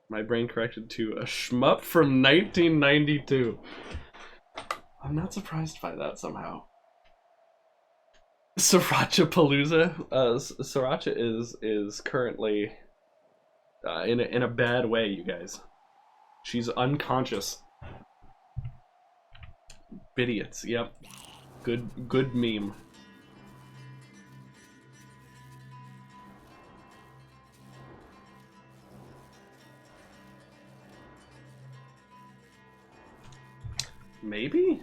My brain corrected to a shmup from 1992. I'm not surprised by that somehow. Sriracha Palooza. Sriracha is currently in a bad way, you guys. She's unconscious. Bidiots. Yep. Good meme. Maybe?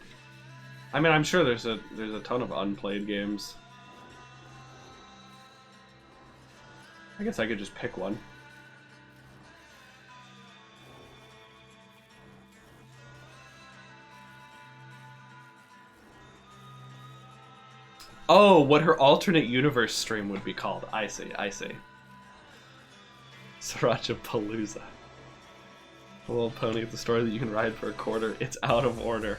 I mean, I'm sure there's a ton of unplayed games. I guess I could just pick one. Oh, what her alternate universe stream would be called. I see. Sriracha Palooza. A little pony at the store that you can ride for $1. It's out of order.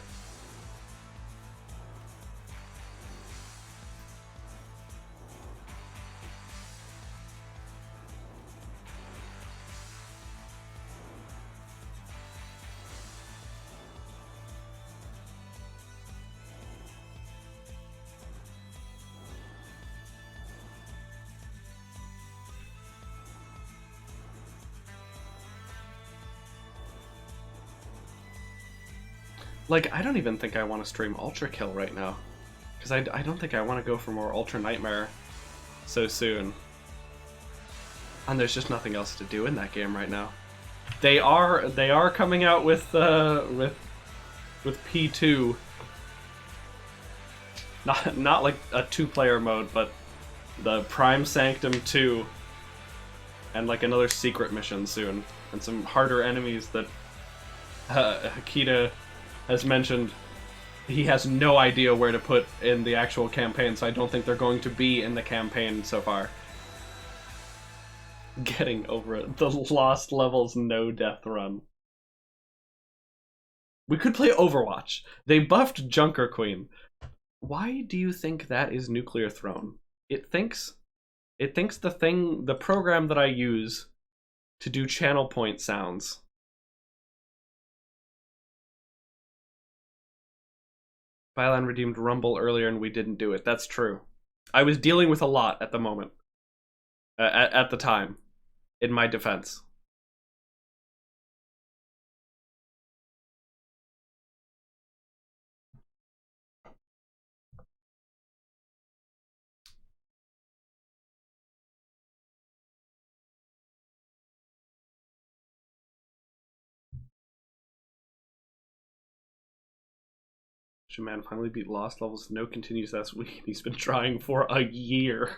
Like, I don't even think I want to stream Ultra Kill right now. Because I don't think I want to go for more Ultra Nightmare so soon. And there's just nothing else to do in that game right now. They are coming out with P2. Not like a 2-player mode, but the Prime Sanctum 2. And like another secret mission soon. And some harder enemies that Hakita has mentioned he has no idea where to put in the actual campaign, so I don't think they're going to be in the campaign so far. Getting over it. The Lost Levels no death run. We could play Overwatch. They buffed Junker Queen. Why do you think that is Nuclear Throne? It thinks the program that I use to do channel point sounds. Byline redeemed Rumble earlier and we didn't do it. That's true. I was dealing with a lot at the moment. At the time. In my defense. Man finally beat Lost Levels, no continues last week. He's been trying for a year.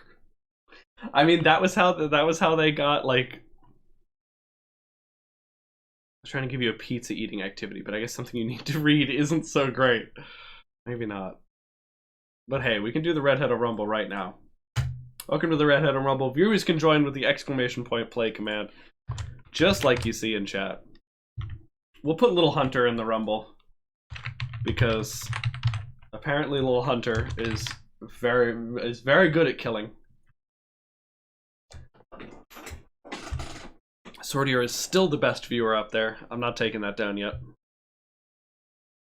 I mean, that was how they got, like. I was trying to give you a pizza eating activity, but I guess something you need to read isn't so great. Maybe not. But hey, we can do the Redhead-O-Rumble right now. Welcome to the Redhead-O-Rumble. Viewers can join with the !play command, just like you see in chat. We'll put Little Hunter in the Rumble because Apparently, Little Hunter is very good at killing. Sortier is still the best viewer up there. I'm not taking that down yet.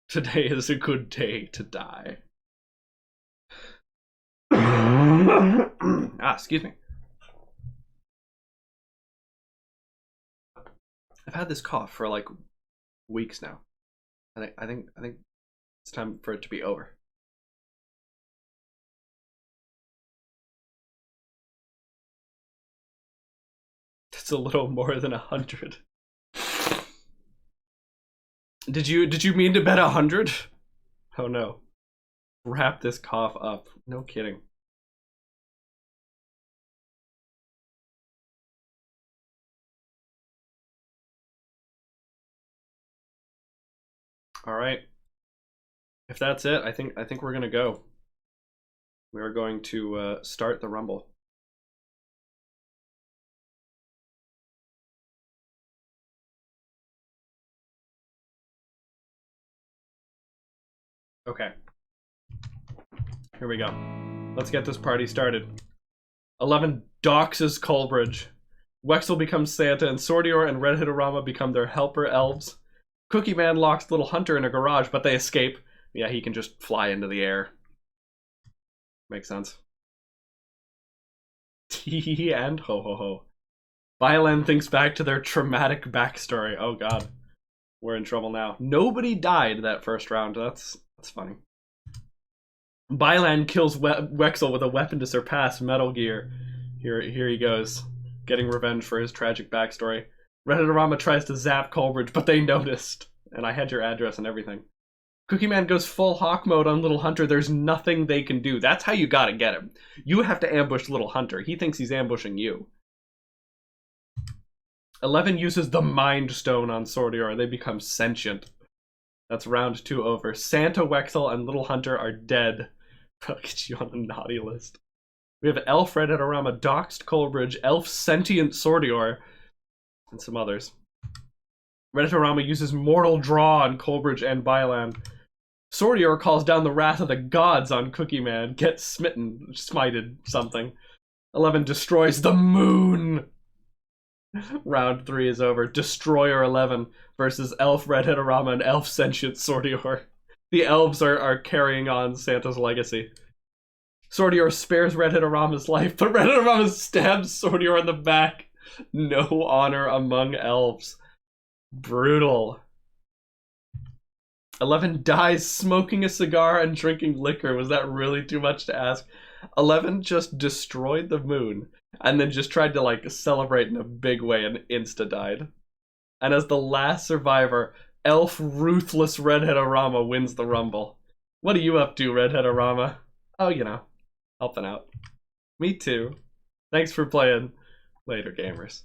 Today is a good day to die. Excuse me. I've had this cough for like weeks now. I think it's time for it to be over. It's a little more than 100. Did you mean to bet 100? Oh no. Wrap this cough up. No kidding. All right. If that's it, I think we're gonna go. We are going to start the rumble. Okay. Here we go. Let's get this party started. 11 doxes Coleridge. Wexel becomes Santa, and Sortior and Redhead-O-Rama become their helper elves. Cookie Man locks Little Hunter in a garage, but they escape. Yeah, he can just fly into the air. Makes sense. Tee and ho ho ho. Biolan thinks back to their traumatic backstory. Oh god. We're in trouble now. Nobody died that first round. That's funny. Biolan kills Wexel with a weapon to surpass Metal Gear. Here he goes. Getting revenge for his tragic backstory. Redhead-O-Rama tries to zap Coleridge, but they noticed. And I had your address and everything. Cookie Man goes full hawk mode on Little Hunter. There's nothing they can do. That's how you gotta get him. You have to ambush Little Hunter. He thinks he's ambushing you. 11 uses the Mind Stone on Sortior. They become sentient. That's round 2 over. Santa, Wexel, and Little Hunter are dead. I'll get you on the naughty list. We have Elf Redhead-O-Rama, Doxed Coleridge, Elf Sentient Sortior, and some others. Redhead-O-Rama uses Mortal Draw on Coleridge and Biolan. Sortior calls down the wrath of the gods on Cookie Man. Gets smitten, smited, something. 11 destroys the moon. Round 3 is over. Destroyer 11 versus Elf Redhead-O-Rama and Elf Sentient Sortior. The elves are carrying on Santa's legacy. Sortior spares Redhead-O-Rama's life, but Redhead-O-Rama stabs Sortior in the back. No honor among elves. Brutal. 11 dies smoking a cigar and drinking liquor. Was that really too much to ask? 11 just destroyed the moon and then just tried to like celebrate in a big way and insta-died. And as the last survivor, Elf Ruthless Redhead-O-Rama wins the rumble. What are you up to, Redhead-O-Rama? Oh, you know, helping out. Me too. Thanks for playing. Later, gamers.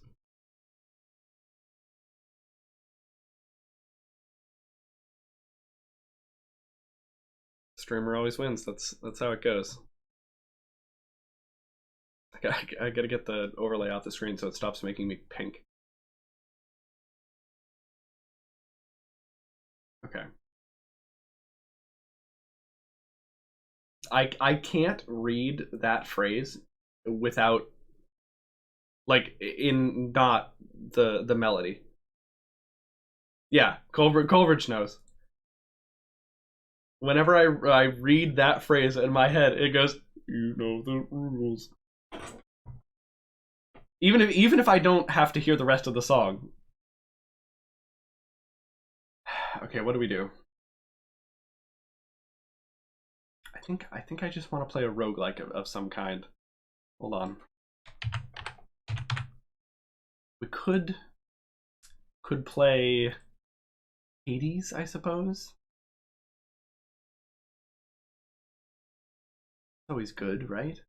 Streamer always wins. That's how it goes. I gotta get the overlay off the screen so it stops making me pink. Okay. I can't read that phrase without like in not the melody. Yeah, Coleridge knows. Whenever I read that phrase in my head, it goes, "You know the rules." Even if I don't have to hear the rest of the song. Okay, what do we do? I think I just want to play a roguelike of some kind. Hold on. We could play Hades, I suppose. Always good, right?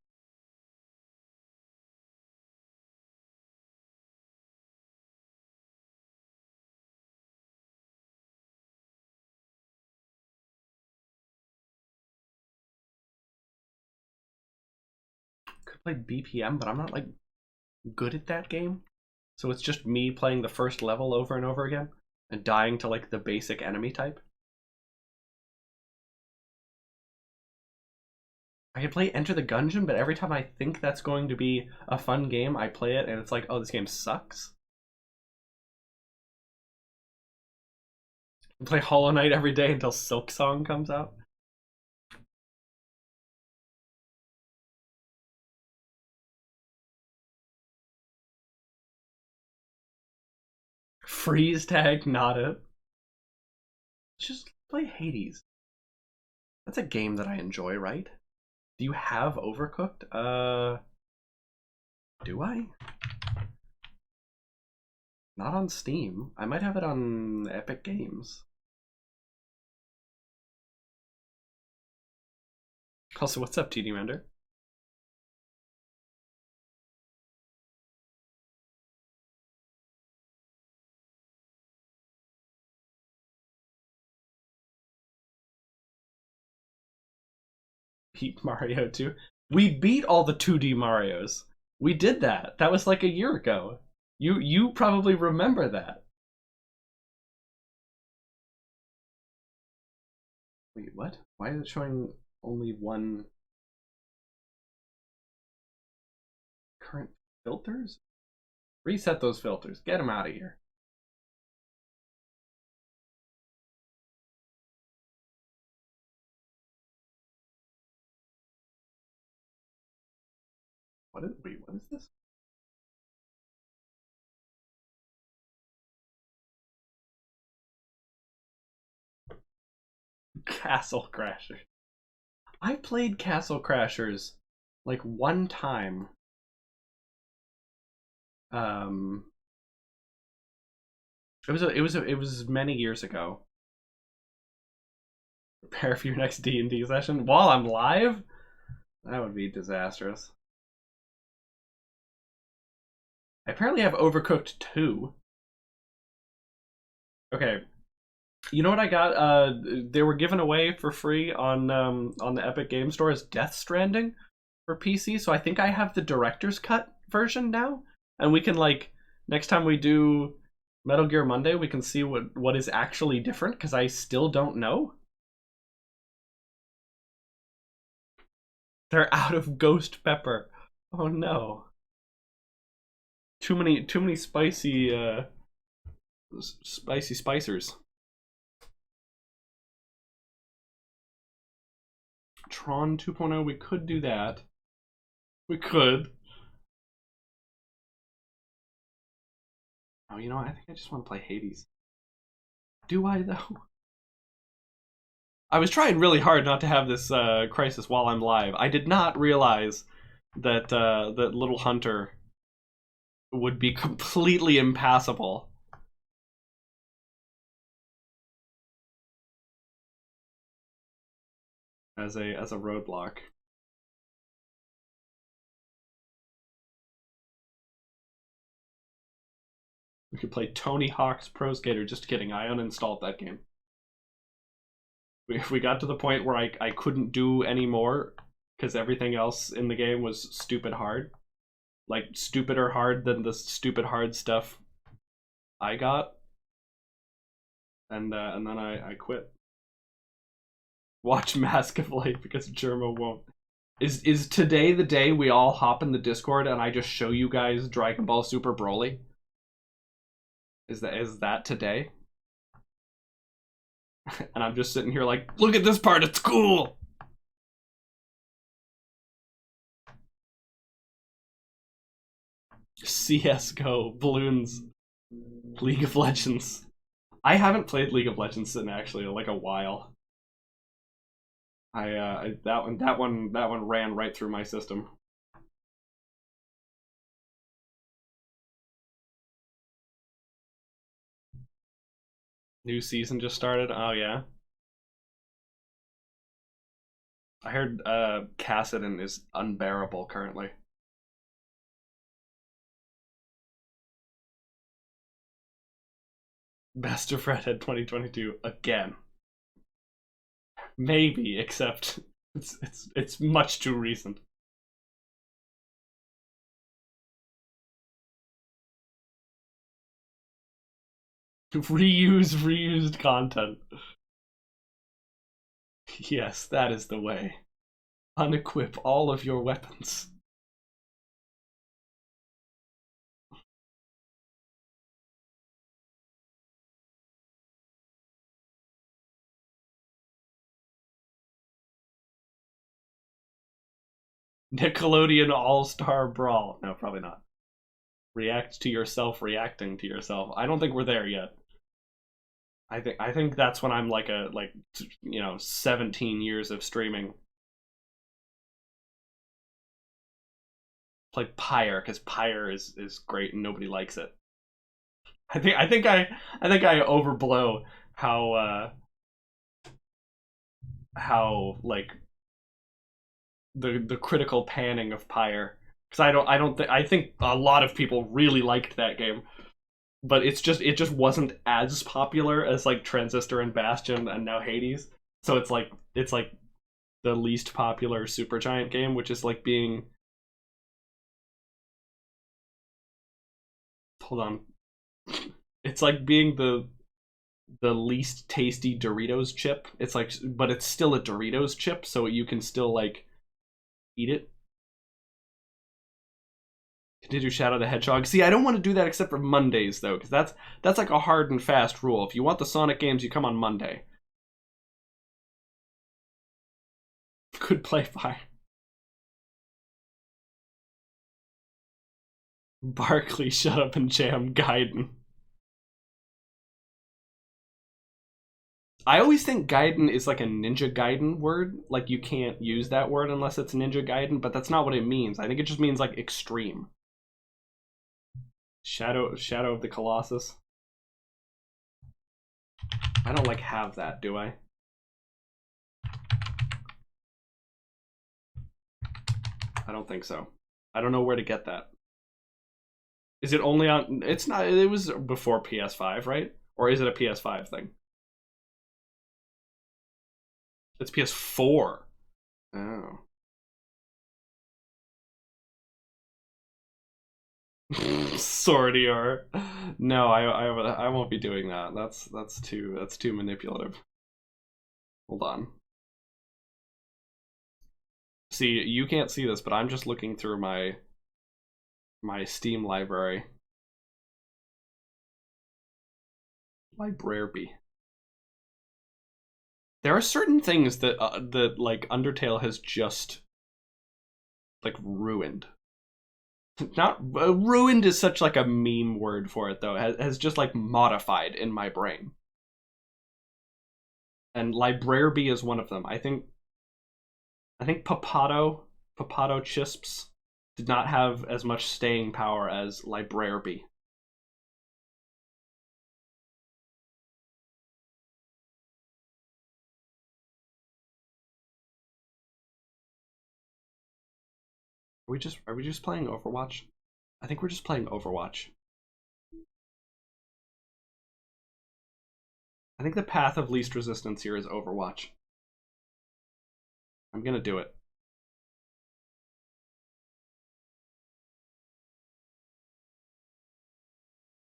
Could play BPM, but I'm not like good at that game. So it's just me playing the first level over and over again and dying to like the basic enemy type. I could play Enter the Gungeon, but every time I think that's going to be a fun game, I play it and it's like, oh, this game sucks. I play Hollow Knight every day until Silk Song comes out. Freeze tag, not it. Just play Hades. That's a game that I enjoy, right? Do you have Overcooked? Do I? Not on Steam. I might have it on Epic Games. Also, what's up, TD Render? Beat Mario 2. We beat all the 2D Marios. We did that. That was like a year ago. You probably remember that. Wait, what? Why is it showing only one current filters? Reset those filters. Get them out of here. What is this? Castle Crashers. I played Castle Crashers like one time. It was many years ago. Prepare for your next D&D session while I'm live? That would be disastrous. I apparently have Overcooked 2. Okay. You know what I got? They were given away for free on the Epic Game Store as Death Stranding for PC, so I think I have the director's cut version now. And we can, like, next time we do Metal Gear Monday, we can see what is actually different, because I still don't know. They're out of ghost pepper. Oh no. Too many spicy spicers. Tron 2.0, we could do that. We could. Oh, you know what? I think I just want to play Hades. Do I, though? I was trying really hard not to have this crisis while I'm live. I did not realize that that Little Hunter would be completely impassable. As a roadblock. We could play Tony Hawk's Pro Skater. Just kidding, I uninstalled that game. We got to the point where I couldn't do any more because everything else in the game was stupid hard. Like, stupider hard than the stupid hard stuff I got. And then I quit. Watch Mask of Light because Germa won't. Is today the day we all hop in the Discord and I just show you guys Dragon Ball Super Broly? Is that today? And I'm just sitting here like, look at this part, it's cool! CSGO, Balloons, League of Legends. I haven't played League of Legends in actually like a while. That one ran right through my system. New season just started. Oh yeah. I heard Cassidon is unbearable currently. Best of Redhead 2022 again. Maybe, except it's much too recent. Reused content. Yes, that is the way. Unequip all of your weapons. Nickelodeon All-Star Brawl. No, probably not. React to yourself reacting to yourself. I don't think we're there yet. I think that's when I'm like 17 years of streaming. Play Pyre, because Pyre is great and nobody likes it. I think I overblow how like the critical panning of Pyre, because I think a lot of people really liked that game, but it just wasn't as popular as like Transistor and Bastion and now Hades. So it's like the least popular Supergiant game, which is like being, hold on, it's like being the least tasty Doritos chip. It's like, but it's still a Doritos chip, so you can still like eat it. Did you Shadow the Hedgehog? See, I don't want to do that except for Mondays though, because that's like a hard and fast rule. If you want the Sonic games, you come on Monday. Could play Fire. Barkley, shut up and jam Gaiden. I always think Gaiden is like a Ninja Gaiden word. Like you can't use that word unless it's Ninja Gaiden, but that's not what it means. I think it just means like extreme. Shadow of the Colossus. I don't like have that, do I? I don't think so. I don't know where to get that. Is it only on... It's not... It was before PS5, right? Or is it a PS5 thing? It's PS4. Oh. Sordier. No, I won't be doing that. That's too manipulative. Hold on. See, you can't see this, but I'm just looking through my Steam library. Library. There are certain things that that like Undertale has just like ruined. Not ruined is such like a meme word for it though. Has just like modified in my brain. And Library is one of them. I think Papato Chisps did not have as much staying power as Library. Are we just playing Overwatch? I think we're just playing Overwatch. I think the path of least resistance here is Overwatch. I'm gonna do it.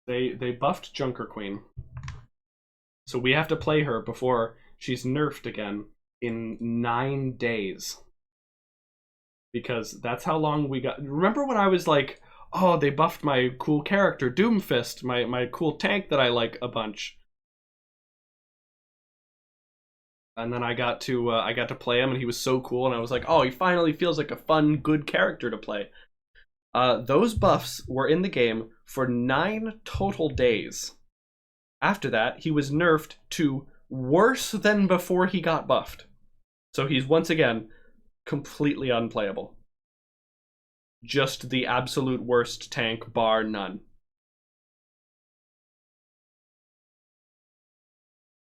They buffed Junker Queen. So we have to play her before she's nerfed again in 9 days. Because that's how long we got. Remember when I was like, oh, they buffed my cool character, Doomfist, my cool tank that I like a bunch. And then I got to play him and he was so cool and I was like, oh, he finally feels like a fun, good character to play. Those buffs were in the game for 9 total days. After that, he was nerfed to worse than before he got buffed. So he's once again completely unplayable. Just the absolute worst tank, bar none.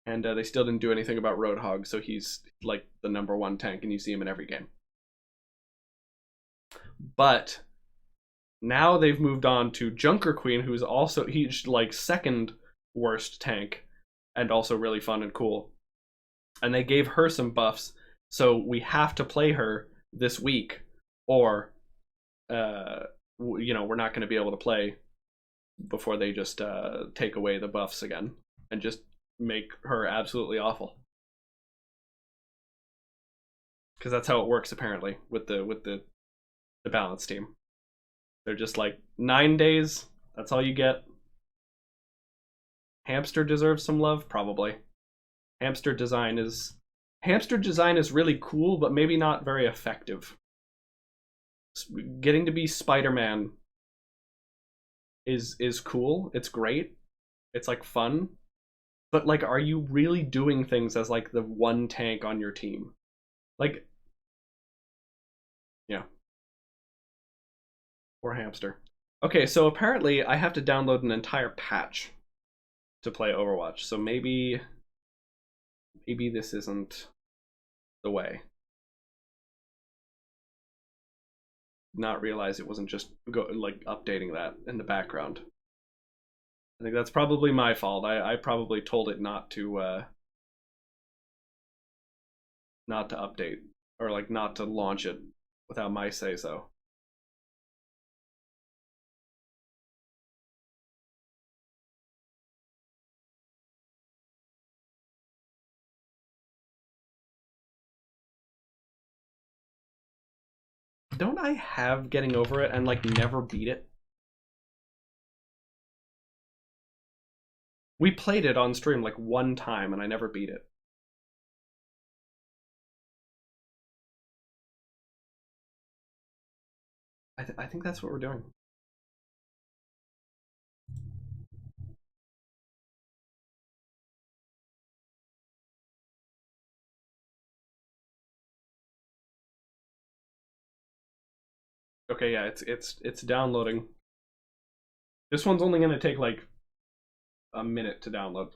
And they still didn't do anything about Roadhog, so he's like the #1 tank, and you see him in every game. But now they've moved on to Junker Queen, who's also, he's like second worst tank, and also really fun and cool. And they gave her some buffs, so we have to play her this week, or you know, we're not going to be able to play before they just take away the buffs again and just make her absolutely awful. because that's how it works apparently with the balance team. They're just like 9 days. That's all you get. Hamster deserves some love, probably. Hamster design is really cool, but maybe not very effective. Getting to be Spider-Man is cool. It's great. It's like fun. But like, are you really doing things as like the one tank on your team? Like, yeah. Or hamster. Okay, so apparently I have to download an entire patch to play Overwatch. So maybe this isn't the way. Not realize it wasn't just like updating that in the background. I think that's probably my fault. I probably told it not to update, or like not to launch it without my say so. Don't I have Getting Over It and like never beat it? We played it on stream like one time and I never beat it. I think that's what we're doing. Okay, yeah, it's downloading. This one's only gonna take like a minute to download.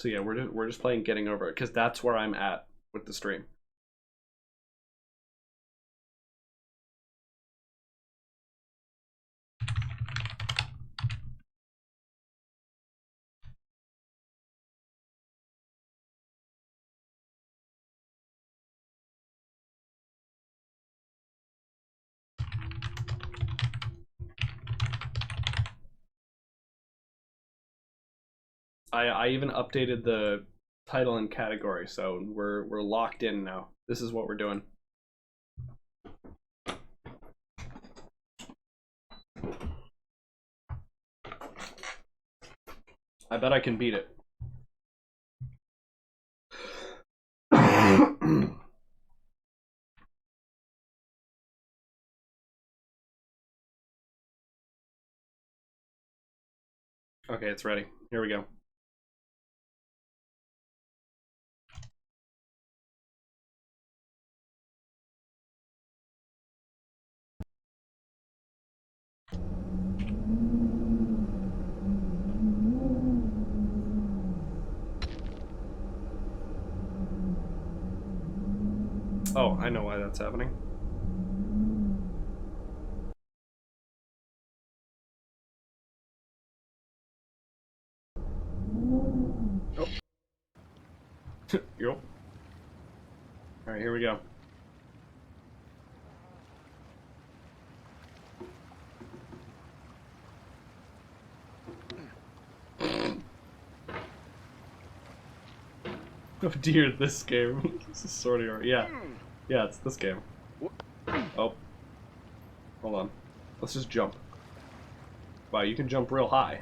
So yeah, we're just playing Getting Over It because that's where I'm at with the stream. I even updated the title and category, so we're locked in now. This is what we're doing. I bet I can beat it. Okay, it's ready. Here we go. Oh, I know why that's happening. Oh. Yo. Alright, here we go. Oh dear, this game. This is sort of, yeah. Yeah, it's this game. Oh. Hold on. Let's just jump. Wow, you can jump real high.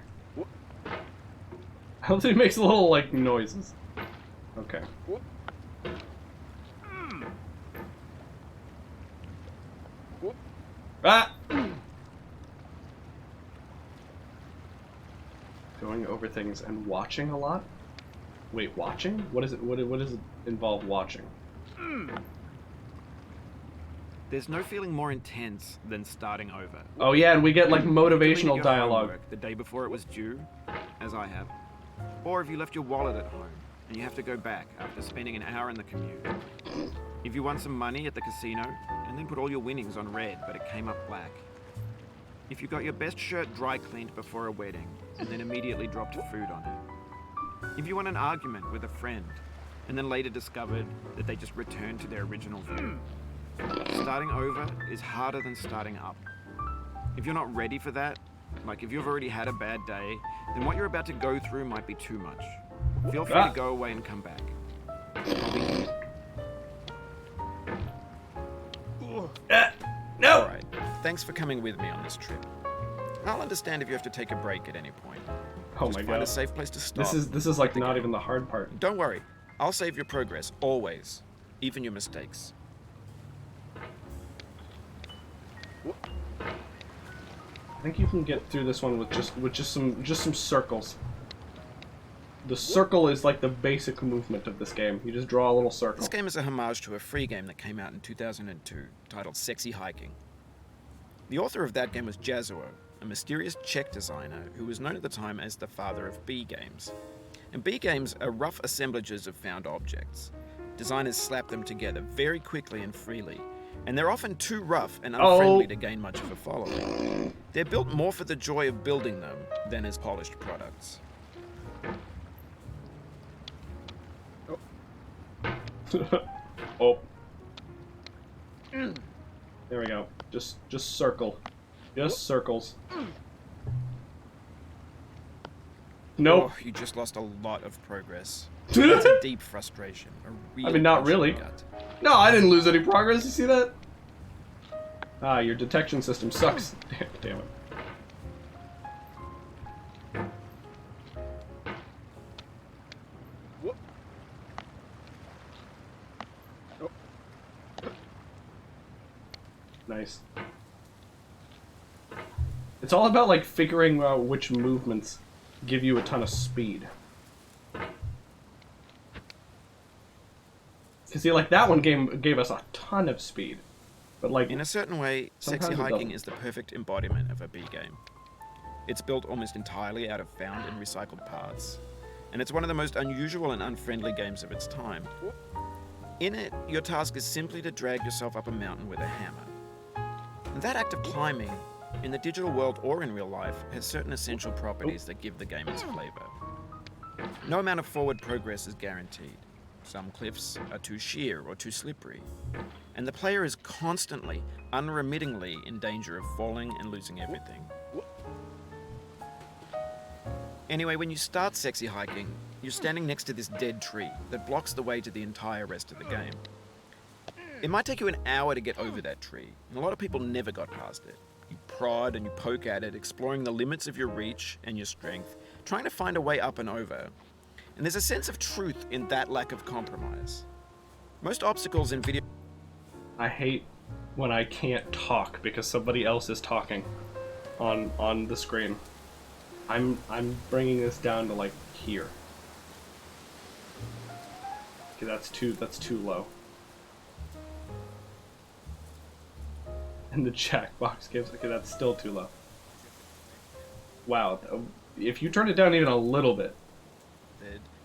I don't think it makes little, like, noises. Okay. Ah! Going over things and watching a lot? Wait, watching? What is it? What does it involve watching? There's no feeling more intense than starting over. Oh yeah, and we get like If you motivational deleted your dialogue. homework the day before it was due, as I have, or if you left your wallet at home and you have to go back after spending an hour in the commute. If you won some money at the casino and then put all your winnings on red but it came up black. If you got your best shirt dry cleaned before a wedding and then immediately dropped food on it. If you won an argument with a friend and then later discovered that they just returned to their original view. Starting over is harder than starting up. If you're not ready for that, like if you've already had a bad day, then what you're about to go through might be too much. Feel free to go away and come back. I'll be here. No! Alright, thanks for coming with me on this trip. I'll understand if you have to take a break at any point. Oh Just my find god. a safe place to stop. This is like not even the hard part. Don't worry, I'll save your progress, always. Even your mistakes. I think you can get through this one with just some circles. The circle is like the basic movement of this game. You just draw a little circle. This game is a homage to a free game that came out in 2002, titled Sexy Hiking. The author of that game was Jazuo, a mysterious Czech designer who was known at the time as the father of B games. And B games are rough assemblages of found objects. Designers slap them together very quickly and freely, and they're often too rough and unfriendly to gain much of a following. They're built more for the joy of building them than as polished products. Oh. There we go. Just circle. Just circles. Nope. Oh, you just lost a lot of progress. That's a deep frustration. A real I mean, not punch in the really. gut. No, I didn't lose any progress. You see that? Ah, your detection system sucks. Damn it. Nice. It's all about like figuring out which movements give you a ton of speed. Cause see, like that one gave us a ton of speed, but like In a certain way, Sexy sometimes it Hiking doesn't. is the perfect embodiment of a B game. It's built almost entirely out of found and recycled parts, and it's one of the most unusual and unfriendly games of its time. In it, your task is simply to drag yourself up a mountain with a hammer. And that act of climbing, in the digital world or in real life, has certain essential properties that give the game its flavor. No amount of forward progress is guaranteed. Some cliffs are too sheer or too slippery, and the player is constantly, unremittingly in danger of falling and losing everything. Anyway, when you start Sexy Hiking, you're standing next to this dead tree that blocks the way to the entire rest of the game. It might take you an hour to get over that tree, and a lot of people never got past it. You prod and you poke at it, exploring the limits of your reach and your strength, trying to find a way up and over. And there's a sense of truth in that lack of compromise. Most obstacles in video... I hate when I can't talk because somebody else is talking on the screen. I'm bringing this down to like here. Okay, that's too low. And the checkbox gives, okay, that's still too low. Wow, if you turn it down even a little bit.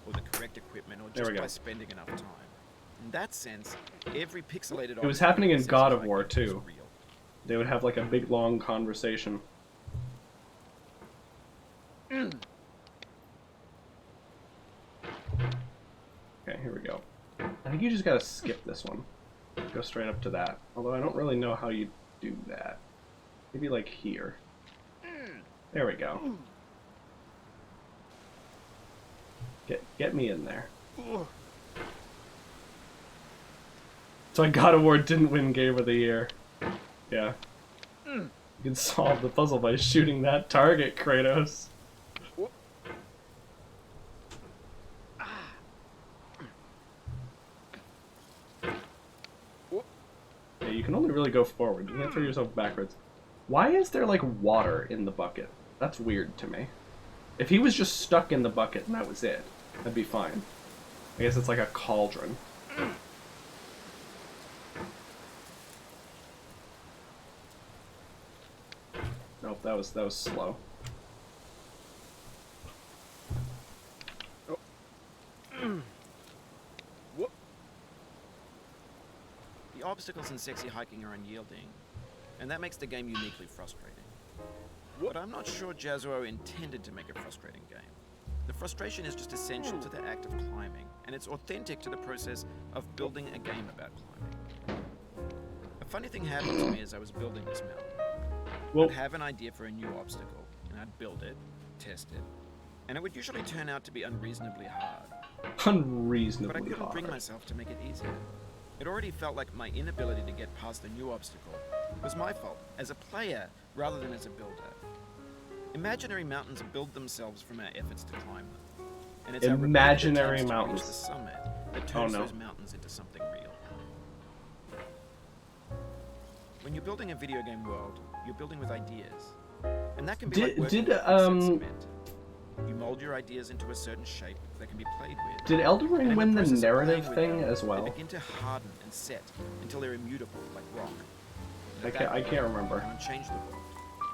Or the correct equipment, or There we just go. by spending enough time. In that sense, every pixelated It was object happening in Sexy God of Hiking War is too. real. They would have like a big long conversation. Okay, here we go. I think you just gotta skip this one. Go straight up to that. Although I don't really know how you do that. Maybe like here. There we go. Get me in there. So God of War didn't win Game of the Year. Yeah. You can solve the puzzle by shooting that target, Kratos. Yeah, you can only really go forward. You can't throw yourself backwards. Why is there like water in the bucket? That's weird to me. If he was just stuck in the bucket and that was it, that'd be fine. I guess it's like a cauldron. Nope, that was slow. The obstacles in Sexy Hiking are unyielding, and that makes the game uniquely frustrating. But I'm not sure Jazuo intended to make a frustrating game. The frustration is just essential to the act of climbing, and it's authentic to the process of building a game about climbing. A funny thing happened to me as I was building this mountain. Well, I'd have an idea for a new obstacle, and I'd build it, test it, and it would usually turn out to be unreasonably hard. But I unreasonably couldn't bring hard. myself to make it easier. It already felt like my inability to get past a new obstacle was my fault, as a player rather than as a builder. Imaginary mountains build themselves from our efforts to climb them. And it's our repeated Imaginary attempts to reach mountains. the summit that turns no. those mountains into something real. When you're building a video game world, you're building with ideas. And that can be like working with cement. You mold your ideas into a certain shape that can be played with. Did Elden And Ring in win the process of narrative playing thing with them, as well? They begin to harden and set until they're immutable, like rock. I can't remember. And change the world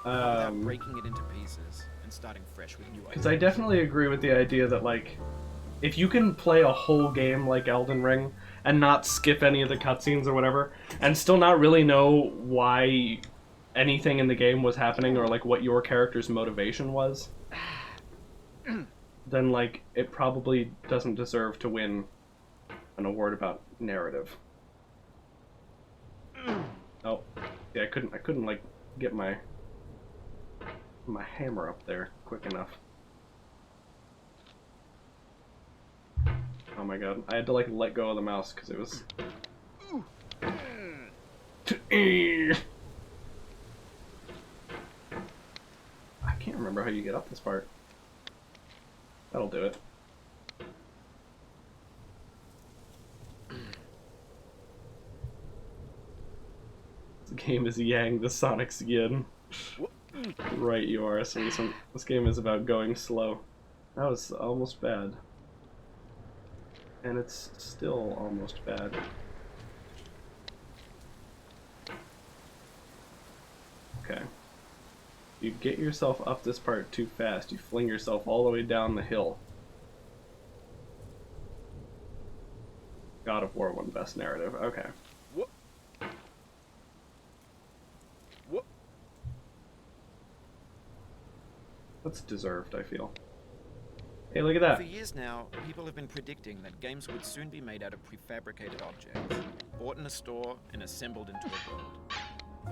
without breaking it into pieces and starting fresh with new ideas. Because I definitely agree with the idea that, like, if you can play a whole game like Elden Ring and not skip any of the cutscenes or whatever, and still not really know why anything in the game was happening or, like, what your character's motivation was, then, like, it probably doesn't deserve to win an award about narrative. Oh, yeah, I couldn't like get my hammer up there quick enough. Oh my god, I had to like let go of the mouse because it was. I can't remember how you get up this part. That'll do it. This game is Yang, the Sonic's Yin. Right, you are. So this game is about going slow. That was almost bad. And it's still almost bad. Okay. You get yourself up this part too fast, you fling yourself all the way down the hill. God of War won Best Narrative. Okay. That's deserved, I feel. Hey, look at that. For years now, people have been predicting that games would soon be made out of prefabricated objects, bought in a store and assembled into a world.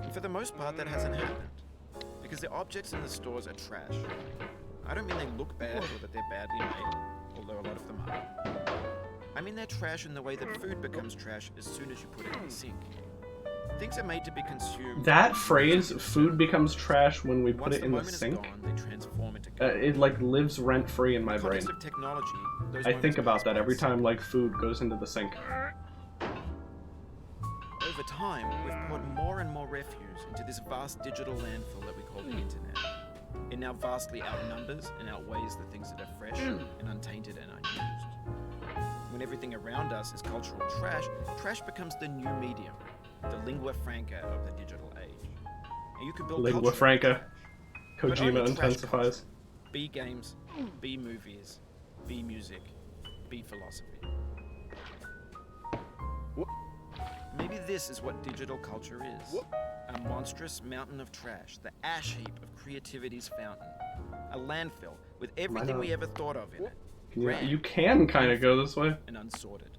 And for the most part, that hasn't happened, because the objects in the stores are trash. I don't mean they look bad or that they're badly made, although a lot of them are. I mean they're trash in the way that food becomes trash as soon as you put it in the sink. Things are made to be consumed. That phrase, food becomes trash when we put it in the sink, gone, they transform into it like lives rent-free in my brain. Of technology, those I think moments about pass that by every slowly. time like food goes into the sink. Over time, we've put more and more refuse into this vast digital landfill that we call the internet. It now vastly outnumbers and outweighs the things that are fresh and untainted and unused. When everything around us is cultural trash, trash becomes the new medium, the lingua franca of the digital age. And you can build Lingua culture franca. but only Kojima trash intensifies. culture. B games, B movies, B music, B philosophy. Maybe this is what digital culture is. A monstrous mountain of trash, the ash heap of creativity's fountain. A landfill with everything we ever thought of in it. You can kind of go this way. And unsorted.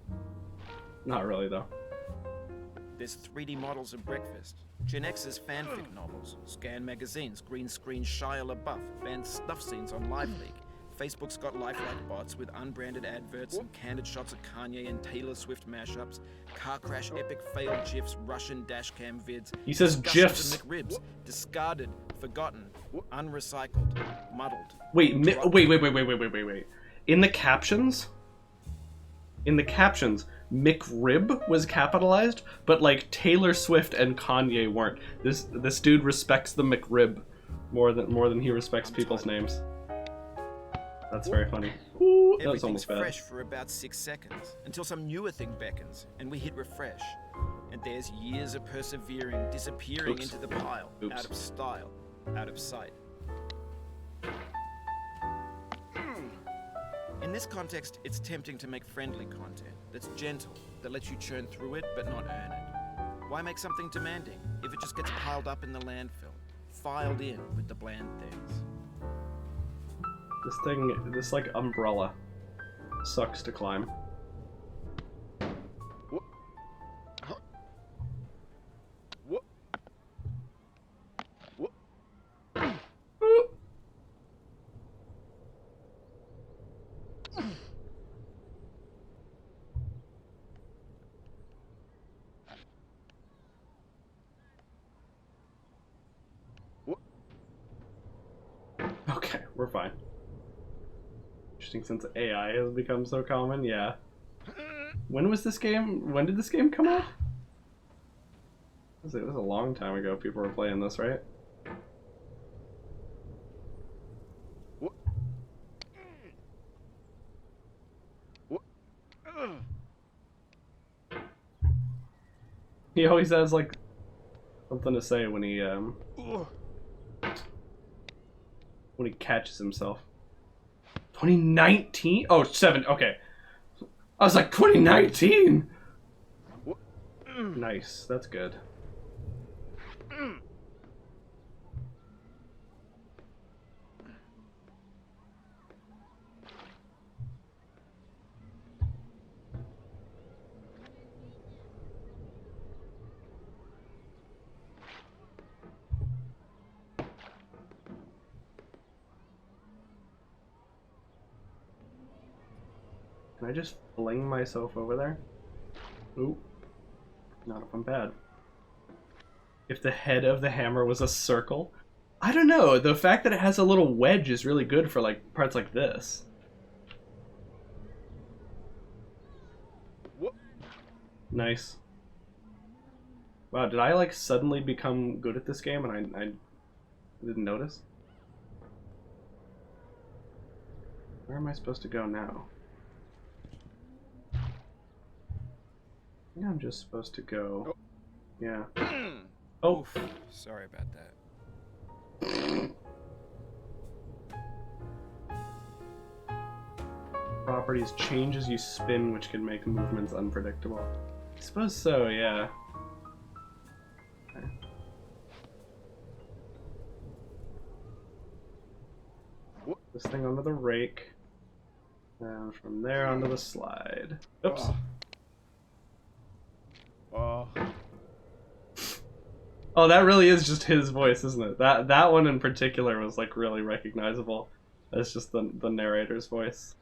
Not really, though. There's 3D models of breakfast, Gen X's fanfic novels, scan magazines, green screen Shia LaBeouf, banned snuff scenes on LiveLeak. Facebook's got lifelike bots with unbranded adverts and candid shots of Kanye and Taylor Swift mashups, car crash epic failed GIFs, Russian dashcam vids. He says discussions GIFs. of McRibs, discarded, forgotten, unrecycled, muddled. Wait. In the captions, McRib was capitalized, but like Taylor Swift and Kanye weren't. This dude respects the McRib more than he respects people's names. That's very funny. Ooh, that was almost bad. Fresh for about 6 seconds, until some newer thing beckons, and we hit refresh. And there's years of persevering, disappearing into the pile, out of style, out of sight. In this context, it's tempting to make friendly content that's gentle, that lets you churn through it but not earn it. Why make something demanding if it just gets piled up in the landfill, filed in with the bland things? This like umbrella sucks to climb. we're fine. Interesting, since AI has become so common, yeah. When was this game? When did this game come out? It was a long time ago people were playing this, right? He always has like something to say when he catches himself. 2019? Oh, 7. Okay. I was like 2019. Nice. That's good. Can I just fling myself over there? Ooh. Not if I'm bad. If the head of the hammer was a circle? I don't know. The fact that it has a little wedge is really good for like parts like this. Nice. Wow, did I like suddenly become good at this game and I didn't notice? Where am I supposed to go now? I think I'm just supposed to go. Yeah. Oh. Oof, sorry about that. Properties change as you spin, which can make movements unpredictable. I suppose so, yeah. Okay. This thing onto the rake. And from there onto the slide. Oops. Oh, that really is just his voice, isn't it? That one in particular was like really recognizable. That's just the narrator's voice.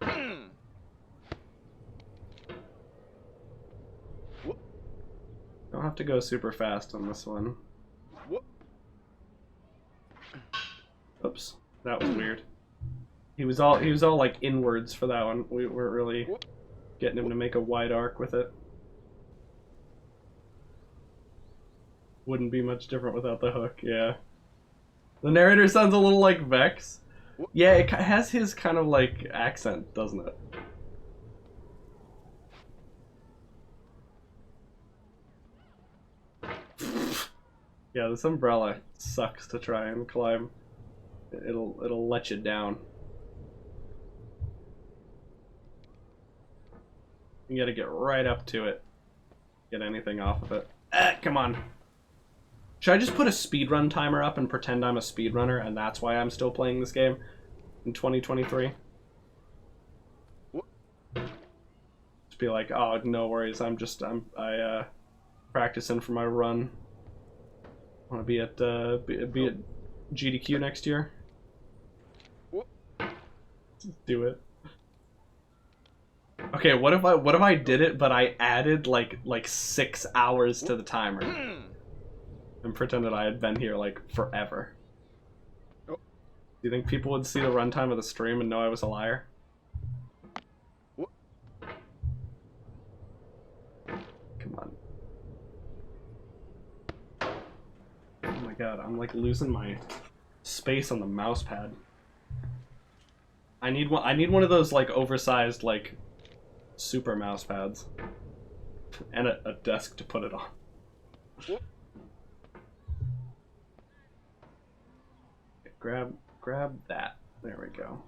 Don't have to go super fast on this one. Oops, that was weird. He was all like inwards for that one. We weren't really getting him to make a wide arc with it. Wouldn't be much different without the hook, yeah. The narrator sounds a little like Vex. Yeah, it has his kind of like accent, doesn't it? Yeah, this umbrella sucks to try and climb. It'll let you down. You gotta get right up to it. Get anything off of it. Come on. Should I just put a speedrun timer up and pretend I'm a speedrunner and that's why I'm still playing this game in 2023? Just be like, oh, no worries, I'm practicing for my run. Want to be at GDQ next year? Just do it. Okay, what if I did it, but I added like 6 hours to the timer and pretended I had been here like forever? Do you think people would see the runtime of the stream and know I was a liar? Come on. Oh my god, I'm like losing my space on the mouse pad. I need one of those like oversized like super mouse pads and a desk to put it on. Okay, grab that. There we go.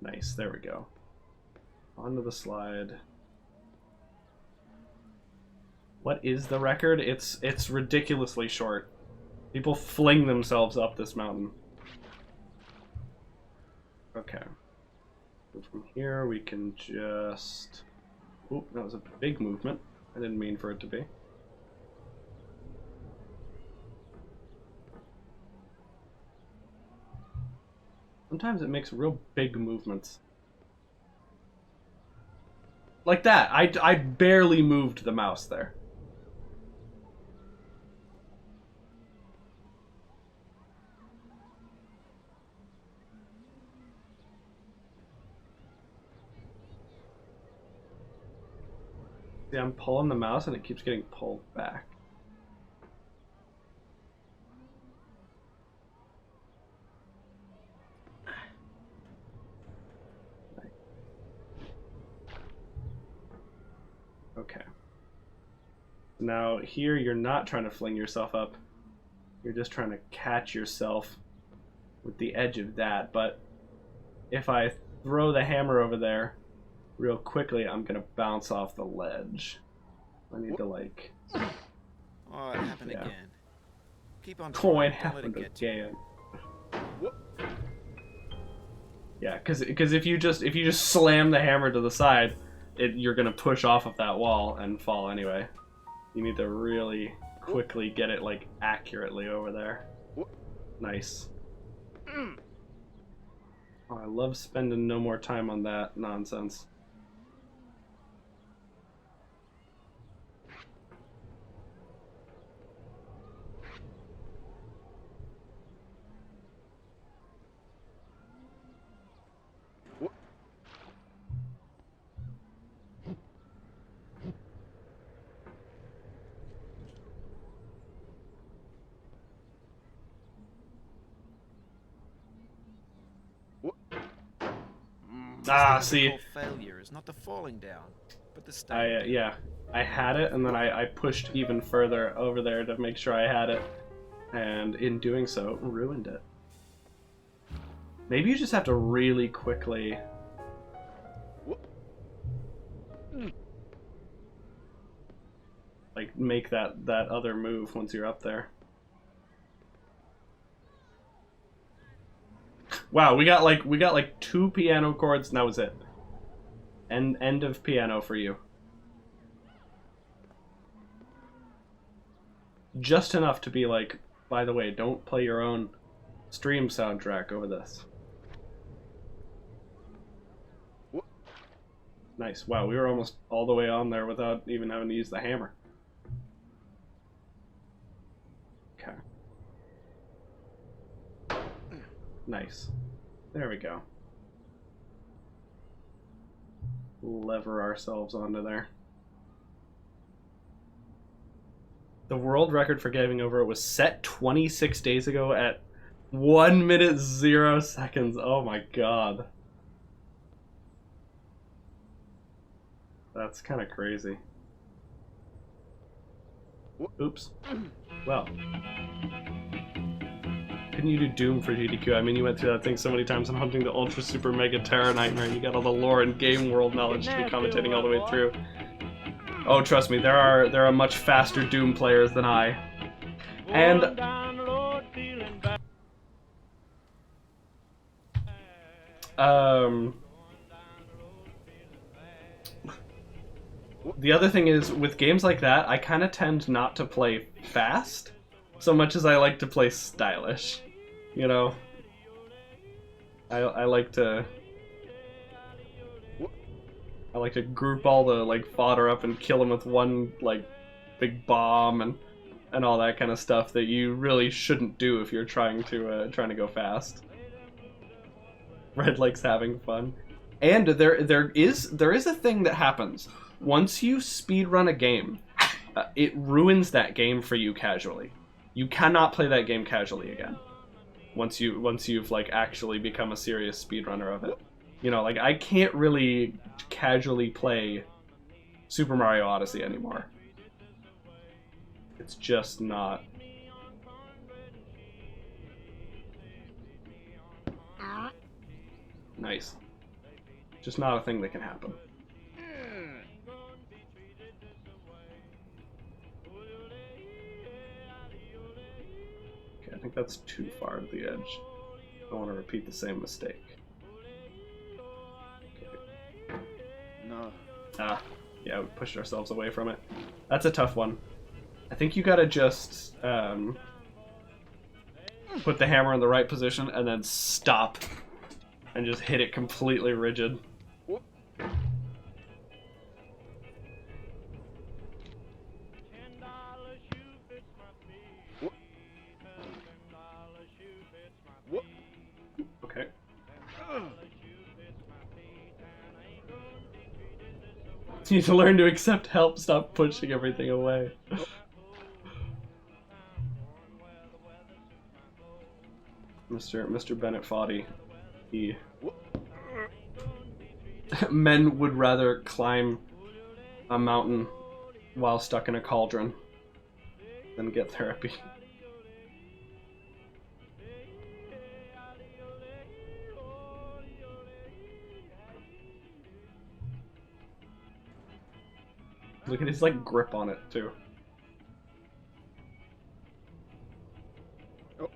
Nice, there we go. Onto the slide. What is the record? It's ridiculously short. People fling themselves up this mountain. Okay. So from here we can just... Oop, that was a big movement. I didn't mean for it to be. Sometimes it makes real big movements. Like that. I barely moved the mouse there. See, I'm pulling the mouse and it keeps getting pulled back. Okay. Now here you're not trying to fling yourself up. You're just trying to catch yourself with the edge of that. But if I throw the hammer over there real quickly, I'm gonna bounce off the ledge. I need to like... Oh, it happened Yeah. again. Keep on Oh, trying. it Don't let happened it get to you. again. Yeah, because if you just slam the hammer to the side, you're gonna push off of that wall and fall anyway. You need to really quickly get it like accurately over there. Nice. Oh, I love spending no more time on that nonsense. Ah, The see, difficult failure is not the falling down, but the staying. yeah, I had it, and then I pushed even further over there to make sure I had it, and in doing so, ruined it. Maybe you just have to really quickly... like, make that other move once you're up there. Wow, we got like 2 piano chords, and that was it. End of piano for you. Just enough to be like, by the way, don't play your own stream soundtrack over this. Nice. Wow, we were almost all the way on there without even having to use the hammer. Okay. Nice. There we go. Lever ourselves onto there. The world record for getting over it was set 26 days ago at 1 minute 0 seconds. Oh my god. That's kind of crazy. Oops. Well. Couldn't you do Doom for GDQ? I mean, you went through that thing so many times on Hunting the Ultra Super Mega Terra Nightmare. You got all the lore and game world knowledge to be commentating all the way through. Oh, trust me, there are much faster Doom players than I. And the other thing is, with games like that, I kind of tend not to play fast so much as I like to play stylish. You know? I like to group all the like fodder up and kill them with one like big bomb and all that kind of stuff that you really shouldn't do if you're trying to go fast. Red likes having fun. And there is a thing that happens once you speedrun a game. It ruins that game for you casually. You cannot play that game casually again. Once you've like actually become a serious speedrunner of it. You know, like I can't really casually play Super Mario Odyssey anymore. It's just not. Nice. Just not a thing that can happen. Okay, I think that's too far to the edge. I don't want to repeat the same mistake. Okay. No. Ah, yeah, we pushed ourselves away from it. That's a tough one. I think you gotta just put the hammer in the right position and then stop and just hit it completely rigid. Okay. You need to learn to accept help, stop pushing everything away. Mr. Bennett Foddy, he... Men would rather climb a mountain while stuck in a cauldron than get therapy. Look at his like grip on it too. Oh.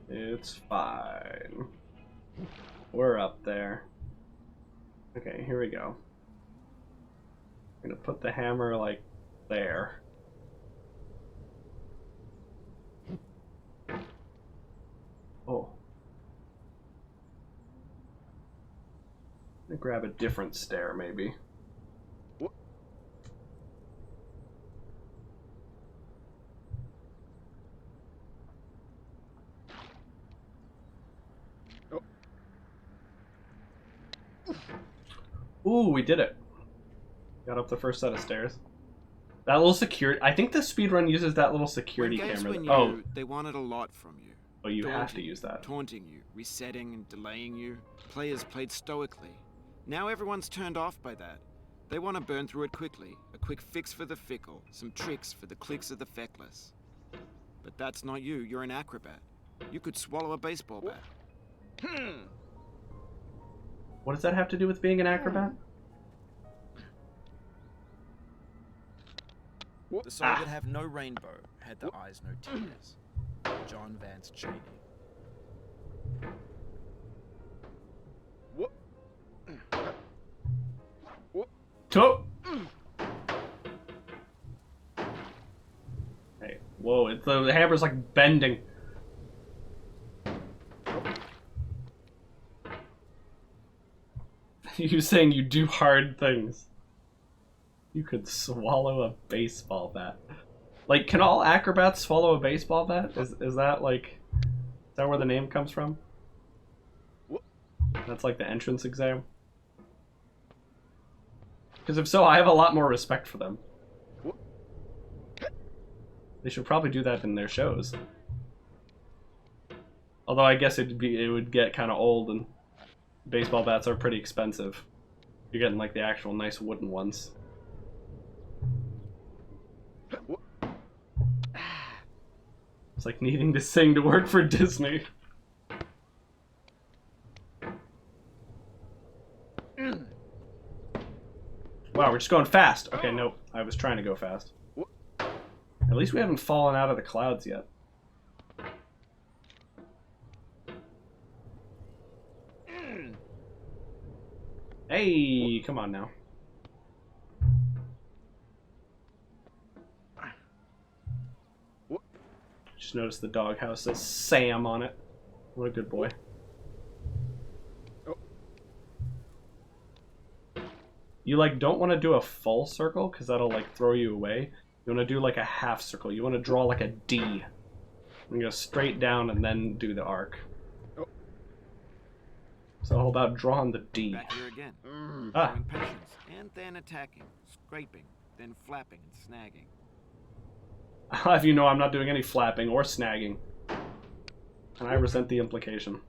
It's fine. We're up there. Okay, here we go. I'm gonna put the hammer like there. Oh. I'm gonna grab a different stair maybe. Ooh, we did it. Got up the first set of stairs. That little security... I think the speedrun uses that little security camera. They wanted a lot from you. Oh, you have to use that. Taunting you, resetting and delaying you. Players played stoically. Now everyone's turned off by that. They want to burn through it quickly. A quick fix for the fickle. Some tricks for the clicks of the feckless. But that's not you. You're an acrobat. You could swallow a baseball bat. What does that have to do with being an acrobat? The soul that have no rainbow had the eyes no tears. John Vance Cheney. To Hey, whoa, the hammer's like bending. You saying you do hard things. You could swallow a baseball bat. Like, can all acrobats swallow a baseball bat? Is that like... Is that where the name comes from? That's like the entrance exam? Because if so, I have a lot more respect for them. They should probably do that in their shows. Although I guess it would get kind of old, and baseball bats are pretty expensive. You're getting like the actual nice wooden ones. It's like needing to sing to work for Disney. Wow, we're just going fast. Okay, nope. I was trying to go fast. At least we haven't fallen out of the clouds yet. Hey, come on now. Just noticed the doghouse says Sam on it. What a good boy. You like don't want to do a full circle because that'll like throw you away. You want to do like a half circle. You want to draw like a D. And go straight down and then do the arc. So all about drawing the D. Back here again. Ah. Showing patience, and then attacking, scraping, then flapping and snagging. I'll have you know I'm not doing any flapping or snagging. And I resent the implication.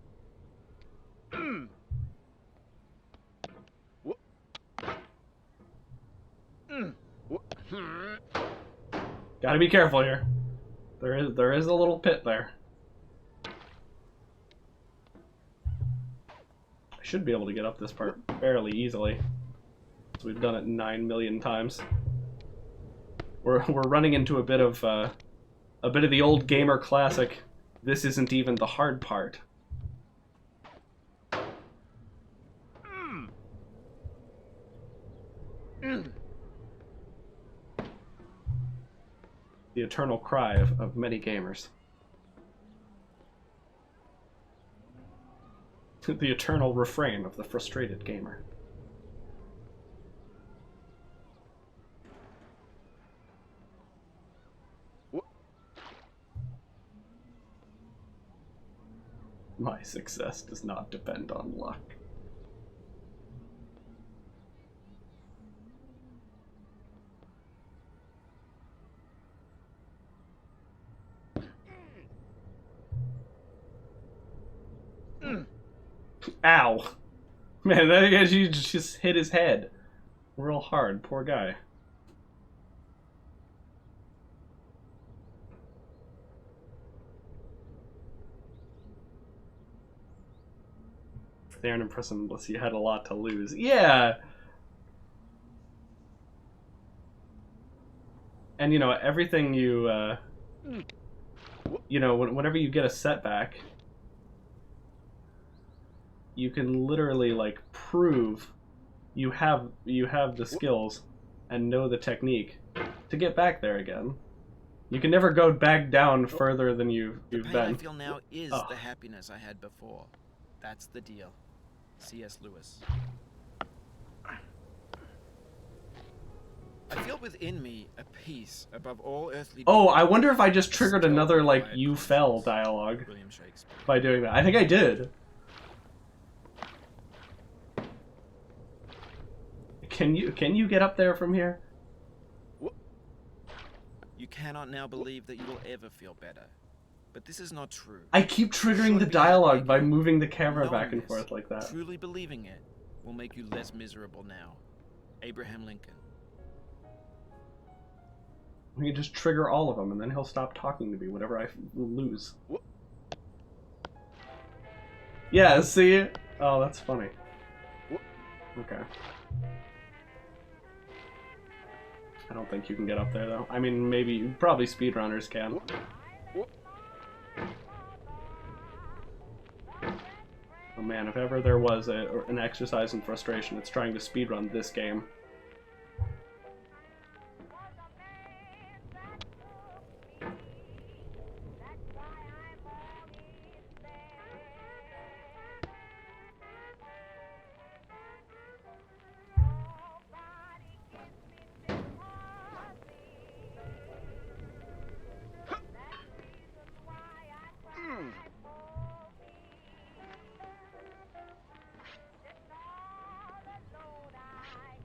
Gotta be careful here. There is a little pit there. I should be able to get up this part fairly easily. So we've done it 9 million times. We're running into a bit of the old gamer classic. This isn't even the hard part. The eternal cry of many gamers. The eternal refrain of the frustrated gamer. My success does not depend on luck. Ow! Man, that guy just hit his head real hard. Poor guy. They aren't impressive unless you had a lot to lose. Yeah! And, you know, everything you, you know, whenever you get a setback, you can literally, like, prove you have the skills and know the technique to get back there again. You can never go back down further than you've The pain been. I feel now is Oh. the happiness I had before. That's the deal. C.S. Lewis. I feel within me a peace above all earthly. Oh, beauty. I wonder if I just triggered Still another, like, quiet you fell conscience. dialogue William Shakespeare. by doing that. I think I did. Can you get up there from here? You cannot now believe that you will ever feel better. But this is not true. I keep triggering the Should be dialogue happy by again. moving the camera Knowing back and this, forth like that. Truly believing it will make you less miserable now. Abraham Lincoln. We can just trigger all of them, and then he'll stop talking to me whenever I lose. Yeah, see? Oh, that's funny. Okay. I don't think you can get up there, though. I mean, maybe, probably speedrunners can. Oh man, if ever there was an exercise in frustration, it's trying to speedrun this game.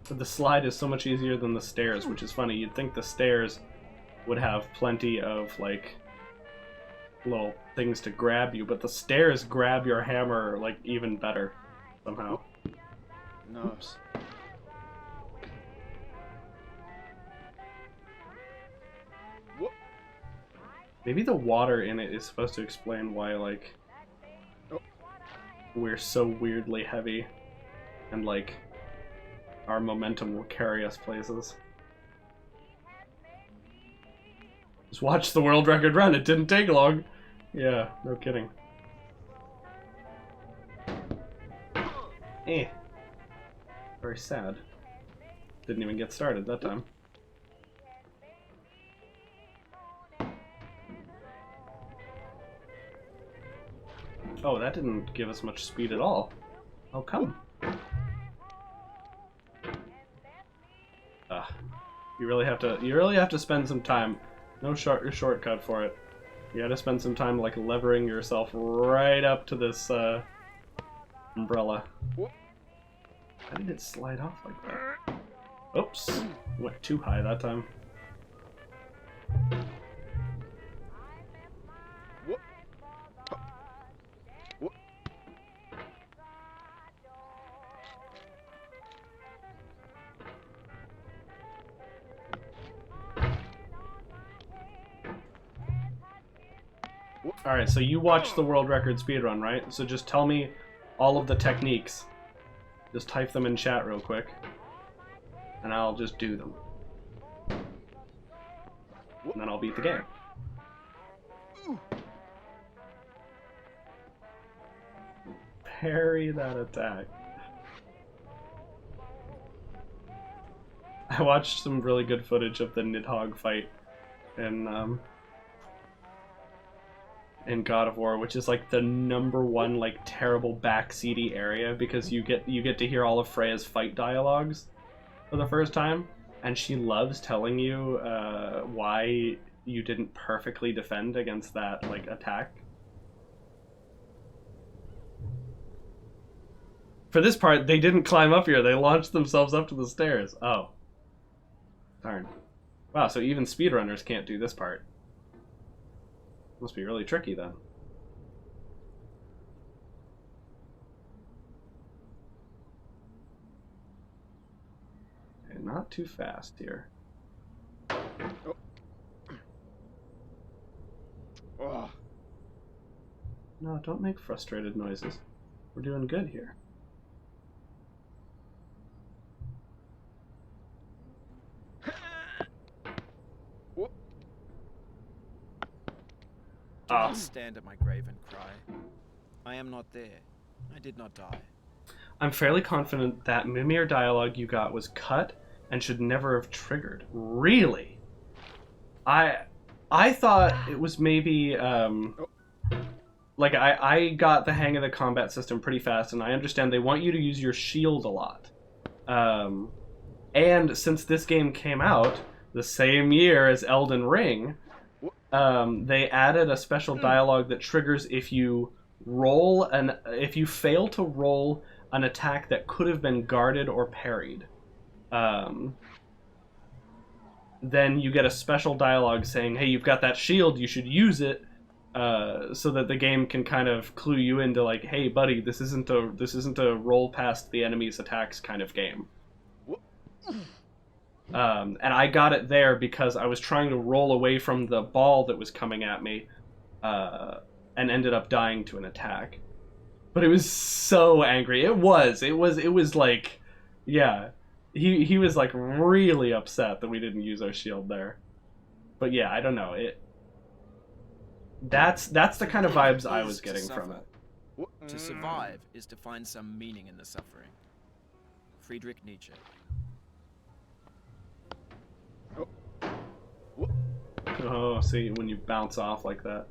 But the slide is so much easier than the stairs, which is funny. You'd think the stairs would have plenty of, like, little things to grab you, but the stairs grab your hammer, like, even better, somehow. No. Oops. Maybe the water in it is supposed to explain why, like, we're so weirdly heavy, and, like, our momentum will carry us places. Just watch the world record run, it didn't take long. Yeah, no kidding. Eh. Very sad. Didn't even get started that time. Oh, that didn't give us much speed at all. Oh, come. You really have to spend some time. No shortcut for it. You gotta spend some time, like, levering yourself right up to this umbrella. How did it slide off like that? Oops. Went too high that time. Alright, so you watched the world record speedrun, right? So just tell me all of the techniques. Just type them in chat real quick. And I'll just do them. And then I'll beat the game. Parry that attack. I watched some really good footage of the Nidhogg fight in God of War, which is like the #1 like terrible backseaty area because you get to hear all of Freya's fight dialogues for the first time, and she loves telling you why you didn't perfectly defend against that like attack. For this part, they didn't climb up here; they launched themselves up to the stairs. Oh, darn! Wow, so even speedrunners can't do this part. Must be really tricky then. not too fast here. Oh. No, don't make frustrated noises. We're doing good here. Do not stand at my grave and cry. I am not there. I did not die. I'm fairly confident that Mimir dialogue you got was cut and should never have triggered. Really? I thought it was maybe like I got the hang of the combat system pretty fast, and I understand they want you to use your shield a lot. And since this game came out the same year as Elden Ring, they added a special dialogue that triggers if you fail to roll an attack that could have been guarded or parried. Then you get a special dialogue saying, hey, you've got that shield, you should use it, so that the game can kind of clue you into like, hey buddy, this isn't a roll past the enemy's attacks kind of game. And I got it there because I was trying to roll away from the ball that was coming at me, and ended up dying to an attack. But it was so angry. It was like, yeah, he was like really upset that we didn't use our shield there. But yeah, I don't know. That's the kind of vibes I was getting from it. To survive is to find some meaning in the suffering. Friedrich Nietzsche. Oh, see, when you bounce off like that.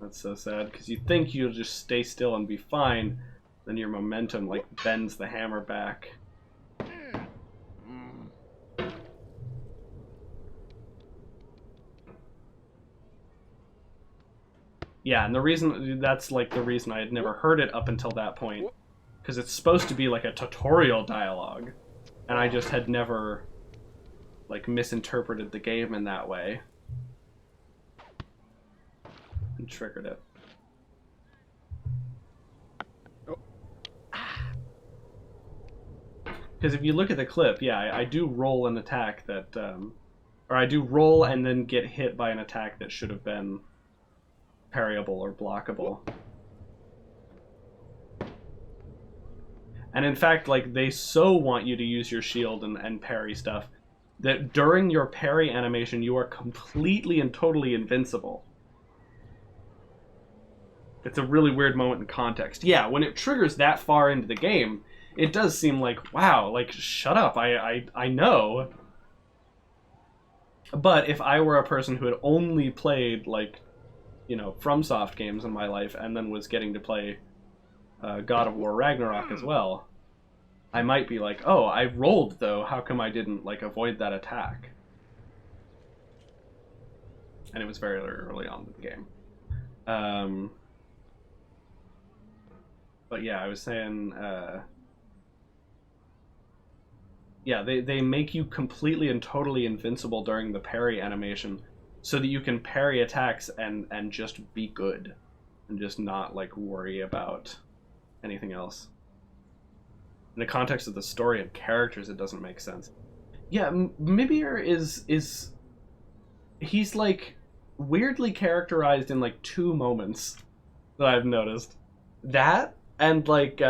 That's so sad, because you think you'll just stay still and be fine, then your momentum, like, bends the hammer back. Yeah, and the reason, that's, like, the reason I had never heard it up until that point, because it's supposed to be, like, a tutorial dialogue, and I just had never, like, misinterpreted the game in that way. And triggered it. Because if you look at the clip, yeah, I do roll an attack that, or I do roll and then get hit by an attack that should have been parryable or blockable. And in fact, like, they so want you to use your shield and parry stuff that during your parry animation, you are completely and totally invincible. It's a really weird moment in context. Yeah, when it triggers that far into the game, it does seem like, wow, like, shut up, I know. But if I were a person who had only played, like, you know, FromSoft games in my life, and then was getting to play God of War Ragnarok as well, I might be like, oh, I rolled, though, how come I didn't, like, avoid that attack? And it was very early on in the game. But yeah, I was saying, yeah, they make you completely and totally invincible during the parry animation so that you can parry attacks and just be good and just not, like, worry about anything else. In the context of the story and characters, it doesn't make sense. Yeah, Mimir is he's, like, weirdly characterized in, like, 2 moments that I've noticed. That, and, like,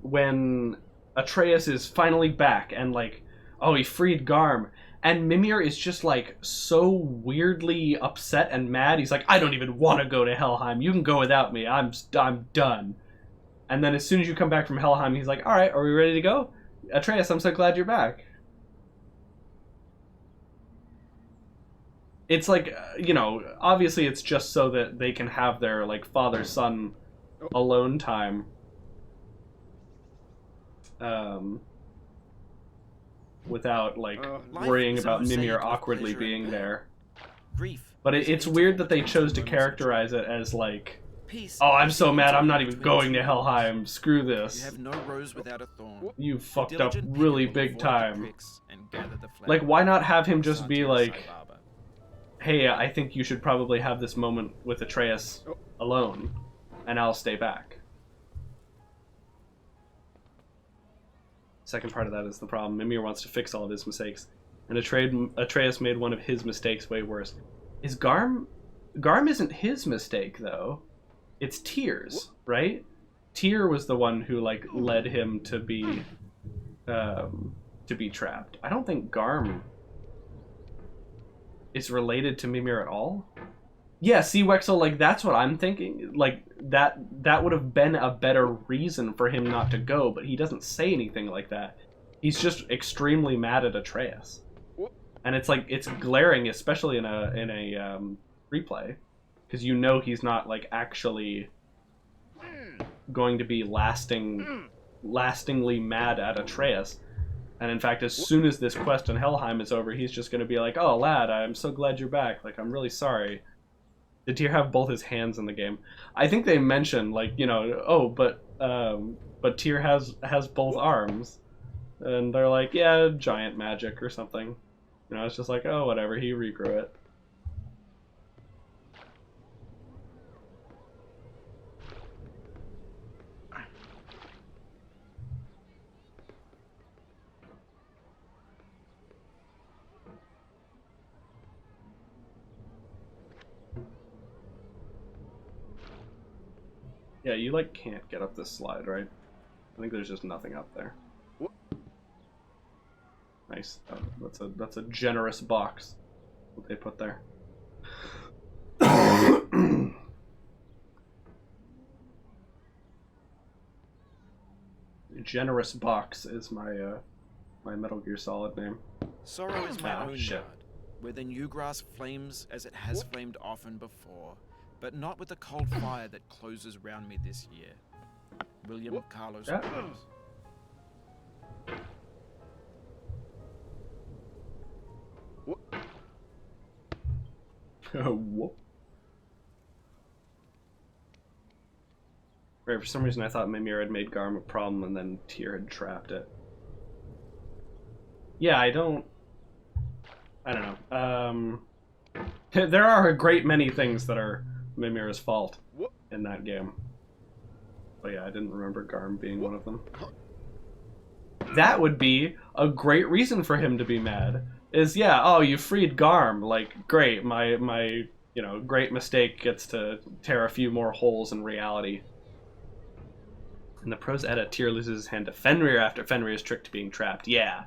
when Atreus is finally back, and, like, oh, he freed Garm, and Mimir is just, like, so weirdly upset and mad. He's like, I don't even want to go to Helheim. You can go without me. I'm done. And then as soon as you come back from Helheim, he's like, all right, are we ready to go? Atreus, I'm so glad you're back. It's like, you know, obviously it's just so that they can have their, like, father-son alone time. Without, like, worrying about Mimir awkwardly being there. But it's weird that they chose to characterize it as, like, oh, I'm so mad I'm not even going to Helheim. Screw this. You have no rose without a thorn. You fucked up really big time. Like, why not have him just be like, hey, I think you should probably have this moment with Atreus alone, and I'll stay back. Second part of that is the problem. Mimir wants to fix all of his mistakes, and Atreus made one of his mistakes way worse. Is Garm isn't his mistake though. It's Tyr's, right? Tyr was the one who like led him to be trapped. I don't think Garm is related to Mimir at all. Yeah, see, Wexel, like that's what I'm thinking. Like that would have been a better reason for him not to go, but he doesn't say anything like that. He's just extremely mad at Atreus, and it's like it's glaring, especially in a replay, because you know he's not like actually going to be lastingly mad at Atreus. And in fact, as soon as this quest in Helheim is over, he's just going to be like, "Oh, lad, I'm so glad you're back. Like, I'm really sorry." Did Tyr have both his hands in the game? I think they mentioned, like, you know, oh, but Tyr has both arms, and they're like, yeah, giant magic or something. You know, it's just like, oh, whatever. He regrew it. Yeah, you like can't get up this slide, right? I think there's just nothing up there. Nice. That's a generous box. What they put there. Generous box is my my Metal Gear Solid name. Sorrow is my own shit. yard, where the new grass flames as it has flamed often before, but not with the cold fire that closes round me this year. William Carlos Yeah. Williams. Whoop. Right, for some reason I thought Mimir had made Garm a problem and then Tyr had trapped it. Yeah, I don't know. There are a great many things that are Mimir's fault in that game. But yeah, I didn't remember Garm being one of them. That would be a great reason for him to be mad. Is, yeah, oh, you freed Garm. Like, great, my you know, great mistake gets to tear a few more holes in reality. In the prose edit, Tyr loses his hand to Fenrir after Fenrir is tricked to being trapped. Yeah.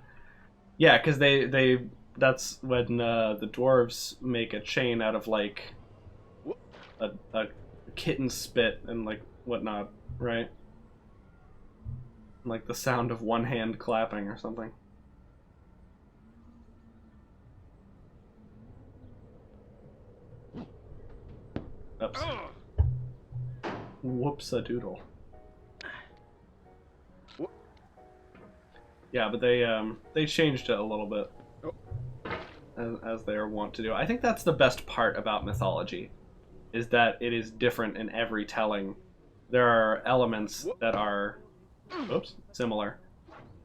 Yeah, because they that's when the dwarves make a chain out of, like, a kitten spit and, like, whatnot, right? Like the sound of one hand clapping or something. Oops. Whoops-a-doodle. Yeah, but they changed it a little bit, as they are wont to do. I think that's the best part about mythology, is that it is different in every telling. There are elements that are, similar,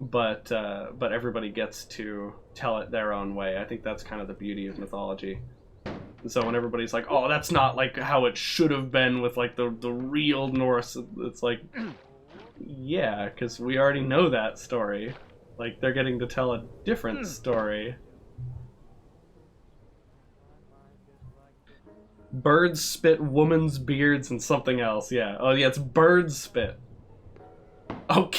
but everybody gets to tell it their own way. I think that's kind of the beauty of mythology. And so when everybody's like, "Oh, that's not like how it should have been with like the real Norse," it's like, yeah, because we already know that story. Like, they're getting to tell a different story. Birds spit women's beards and something else, yeah. Oh, yeah, it's bird spit. Oh,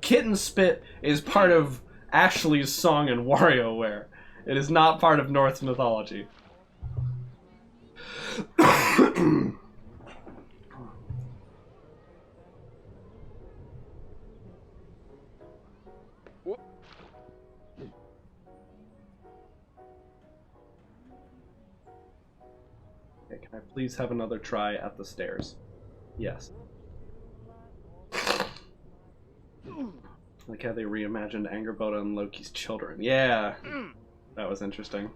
kitten spit is part of Ashley's song in WarioWare. It is not part of Norse mythology. Okay, can I please have another try at the stairs? Yes. Like how they reimagined Angerboda and Loki's children. Yeah, that was interesting.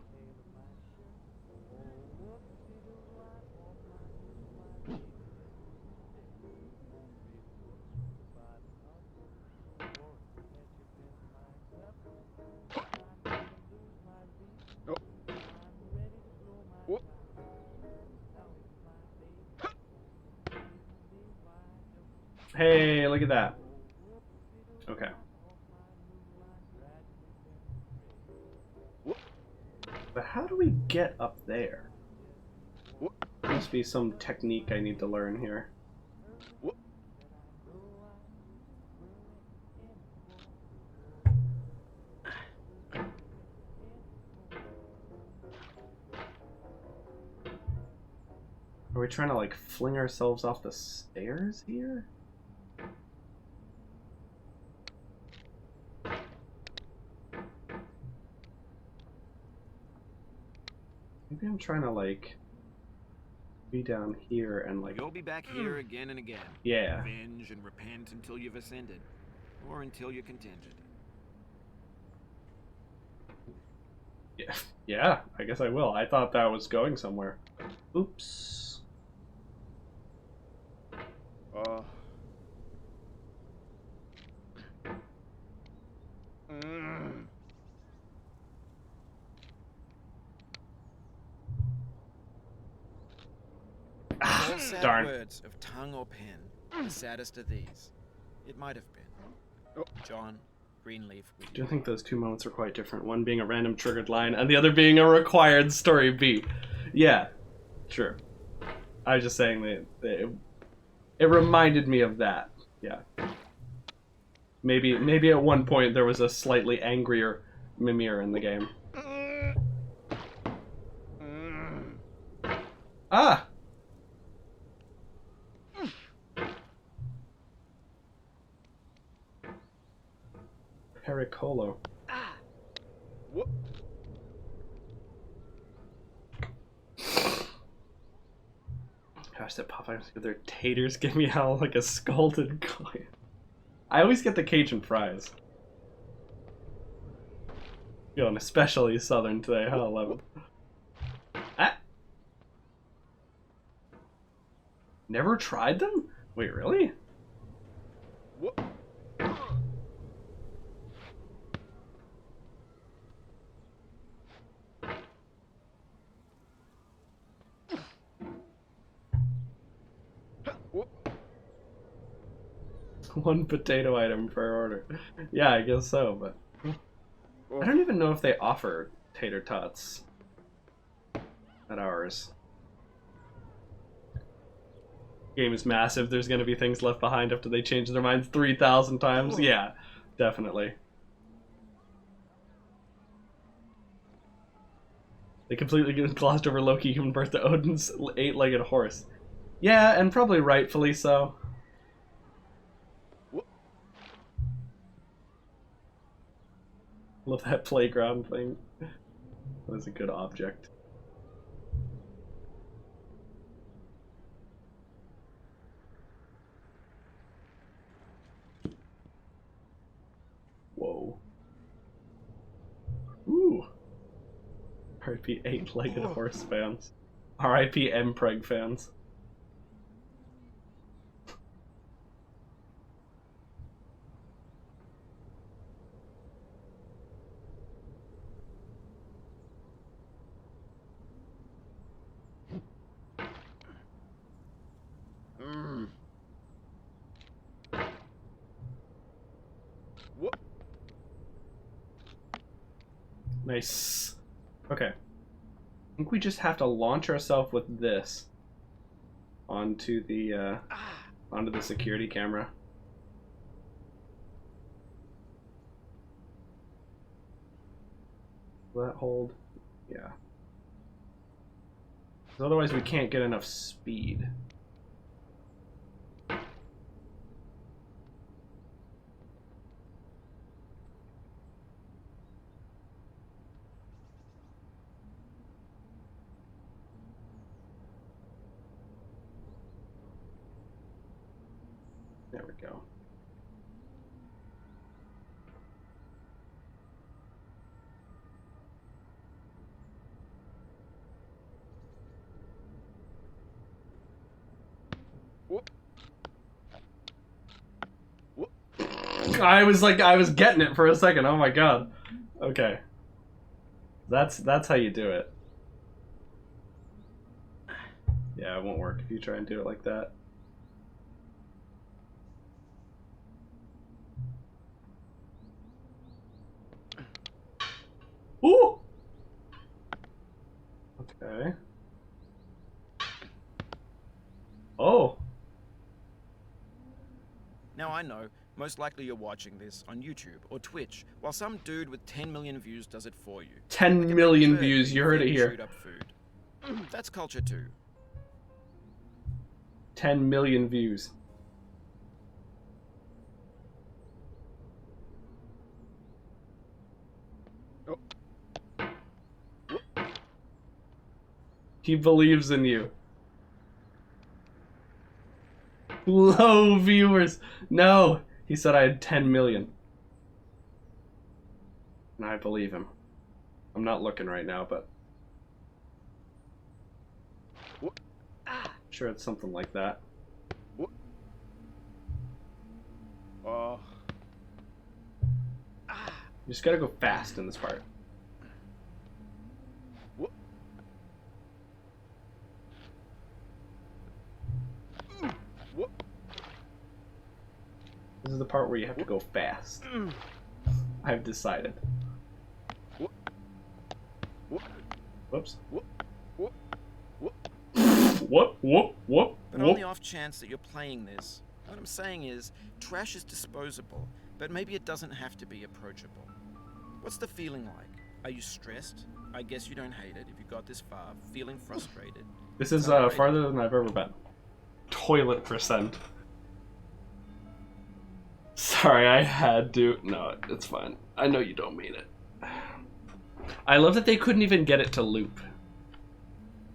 Hey, look at that. Okay. But how do we get up there? Must be some technique I need to learn here. Are we trying to like fling ourselves off the stairs here? Maybe I'm trying to like be down here and like... You'll be back here again and again. Yeah. Revenge and repent until you've ascended. Or until you're contented. Yeah, yeah, I guess I will. I thought that was going somewhere. Oops. All sad Darn. words of tongue or pen. The saddest of these. It might have been. John Greenleaf. I do think those two moments are quite different. One being a random triggered line, and the other being a required story beat. Yeah, true. I was just saying that it reminded me of that. Yeah. Maybe at one point there was a slightly angrier Mimir in the game. Ah! Pericolo. Gosh, that Popeyes with their taters give me out like a scalded coin. I always get the Cajun fries. Feeling especially southern today, huh, 11? Ah! Never tried them? Wait, really? One potato item per order. Yeah, I guess so, but I don't even know if they offer tater tots at ours. Game is massive. There's gonna be things left behind after they change their minds 3,000 times. Yeah, definitely. They completely glossed over Loki giving birth to Odin's eight-legged horse. Yeah, and probably rightfully so. Love that playground thing. That was a good object. Whoa. Ooh. R.I.P. eight-legged horse fans. R.I.P. Mpreg fans. Nice. Okay. I think we just have to launch ourselves with this onto the security camera. Will that hold? Yeah. 'Cause otherwise we can't get enough speed. There we go. I was getting it for a second. Oh my god. Okay. That's how you do it. Yeah, it won't work if you try and do it like that. Ooh! Oh. Now I know, most likely you're watching this on YouTube or Twitch, while some dude with 10 million views does it for you. 10 Like a million baby bird views, being you heard fed it and here. chewed up food. That's culture too. 10 million views. He believes in you. Low viewers. No, he said I had 10 million. And I believe him. I'm not looking right now, but I'm sure it's something like that. You just gotta go fast in this part. This is the part where you have to go fast. I've decided. Whoops. Whoop. But on the off chance that you're playing this, what I'm saying is, trash is disposable, but maybe it doesn't have to be approachable. What's the feeling like? Are you stressed? I guess you don't hate it if you got this far, feeling frustrated. This is farther than I've ever been. Toilet percent. Sorry, I had to. No, it's fine. I know you don't mean it. I love that they couldn't even get it to loop.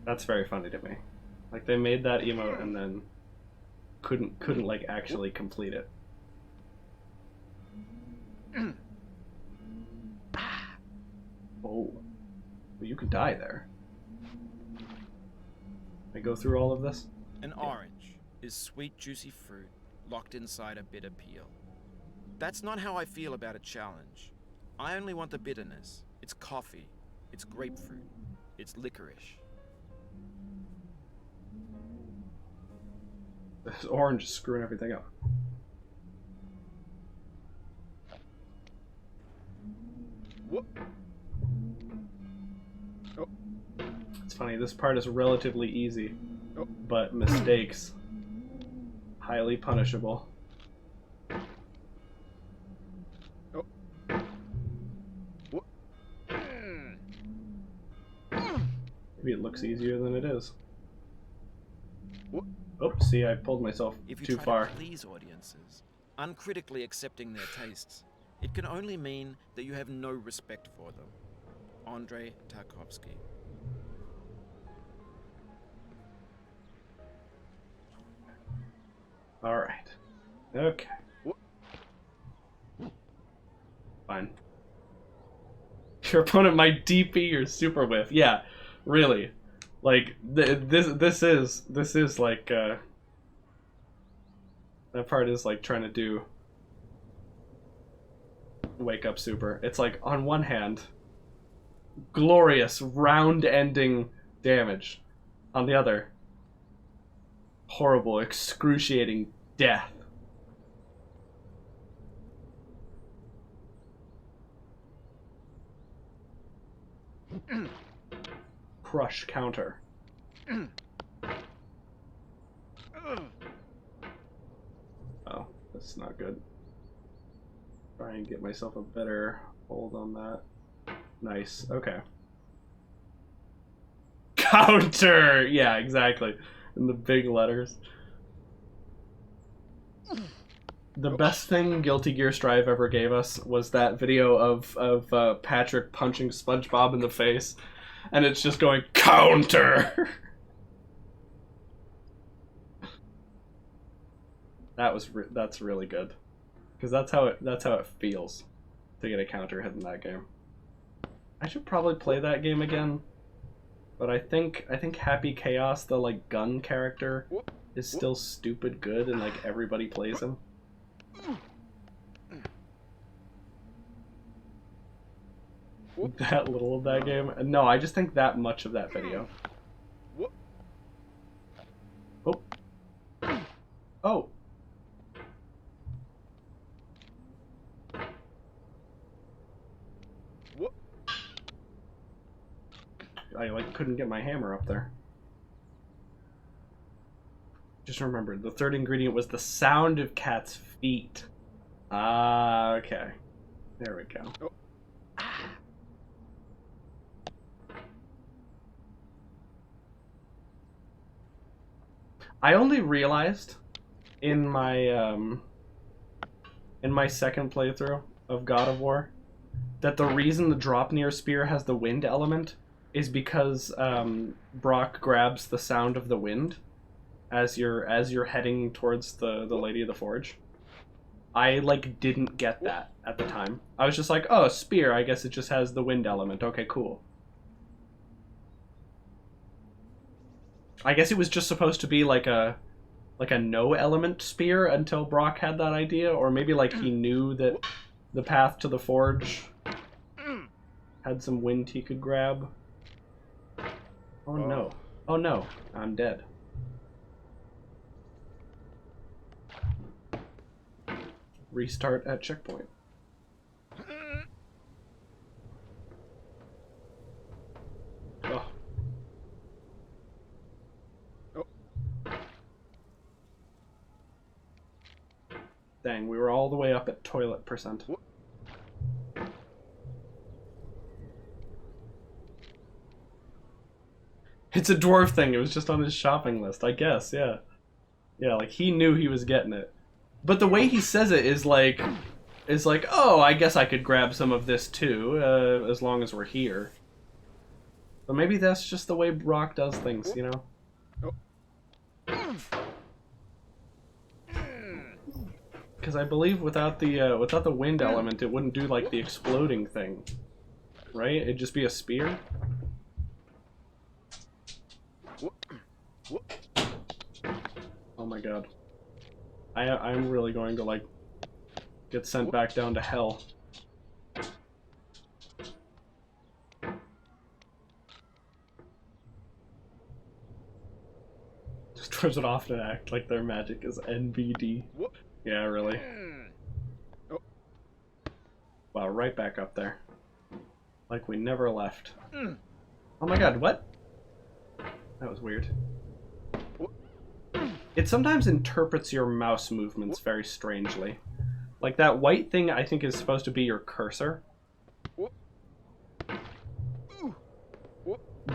That's very funny to me. Like, they made that emote and then couldn't like actually complete it. Oh. Well, you could die there. I go through all of this? An orange is sweet, juicy fruit locked inside a bitter peel. That's not how I feel about a challenge. I only want the bitterness. It's coffee. It's grapefruit. It's licorice. This orange is screwing everything up. It's funny, this part is relatively easy, but mistakes highly punishable. Maybe it looks easier than it is. Oh, see, I pulled myself If you too try far. to please audiences, uncritically accepting their tastes, it can only mean that you have no respect for them. Andrei Tarkovsky. Alright. Okay. Fine. Your opponent might DP your super whiff. Yeah, really. Like, this is like, that part is like trying to do wake up super. It's like, on one hand, glorious, round-ending damage. On the other, horrible, excruciating death. Crush counter. Oh, that's not good. Try and get myself a better hold on that. Nice, okay. Counter! Yeah, exactly. In the big letters. The best thing Guilty Gear Strive ever gave us was that video of Patrick punching SpongeBob in the face, and it's just going, counter! That's really good, because that's how it feels to get a counter hit in that game. I should probably play that game again, but I think Happy Chaos, the like gun character, is still stupid good, and like everybody plays him. That little of that game? No, I just think that much of that video. Oh. Oh. I like couldn't get my hammer up there. Just remembered, the third ingredient was the sound of cats' feet. Ah, okay. There we go. Oh. I only realized in my second playthrough of God of War that the reason the Dropnir spear has the wind element is because Brock grabs the sound of the wind as you're heading towards the Lady of the Forge. I like didn't get that at the time. I was just like, oh, a spear, I guess it just has the wind element. Okay, cool. I guess it was just supposed to be like a no element spear until Brock had that idea, or maybe like he knew that the path to the forge had some wind he could grab. Oh no. Oh no, I'm dead. Restart at checkpoint. Oh. Dang, we were all the way up at toilet percent. It's a dwarf thing, it was just on his shopping list, I guess, yeah. Yeah, like, he knew he was getting it. But the way he says it is like, oh, I guess I could grab some of this too, as long as we're here. But maybe that's just the way Brock does things, you know? Because I believe without the wind element, it wouldn't do like the exploding thing, right? It'd just be a spear. Oh my god, I'm really going to like get sent back down to hell. Just dwarves would often act like their magic is NBD. Yeah, really. Wow, right back up there. Like we never left. Oh my god, what? That was weird. It sometimes interprets your mouse movements very strangely. Like that white thing I think is supposed to be your cursor.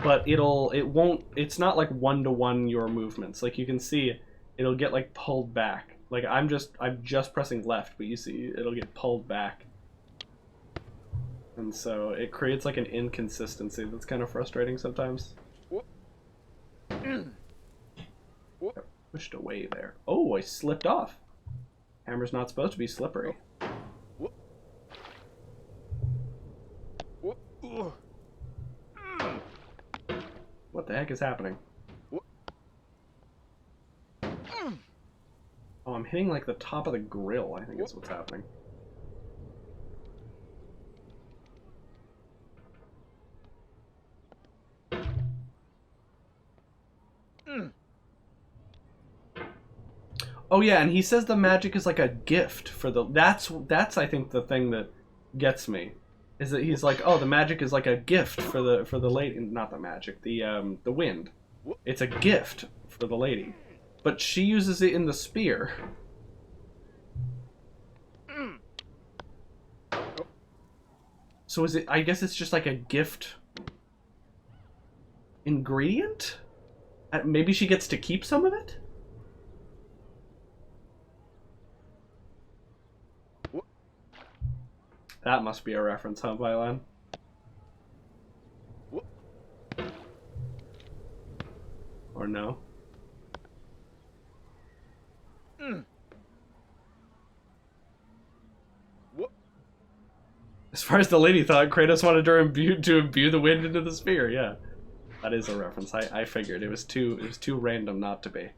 But it's not like one-to-one your movements. Like you can see, it'll get like pulled back. Like I'm just pressing left, but you see it'll get pulled back. And so it creates like an inconsistency that's kind of frustrating sometimes. Pushed away there. Oh, I slipped off. Hammer's not supposed to be slippery. What the heck is happening? Oh, I'm hitting like the top of the grill, I think is what's happening. Oh yeah, and he says the magic is like a gift for the... That's I think the thing that gets me. Is that he's like, oh, the magic is like a gift for the lady... Not the magic, the wind. It's a gift for the lady. But she uses it in the spear. So is it... I guess it's just like a gift... ingredient? Maybe she gets to keep some of it? That must be a reference, huh, Violin? Or no? As far as the lady thought, Kratos wanted to imbue the wind into the spear, yeah. That is a reference. I figured. It was too random not to be.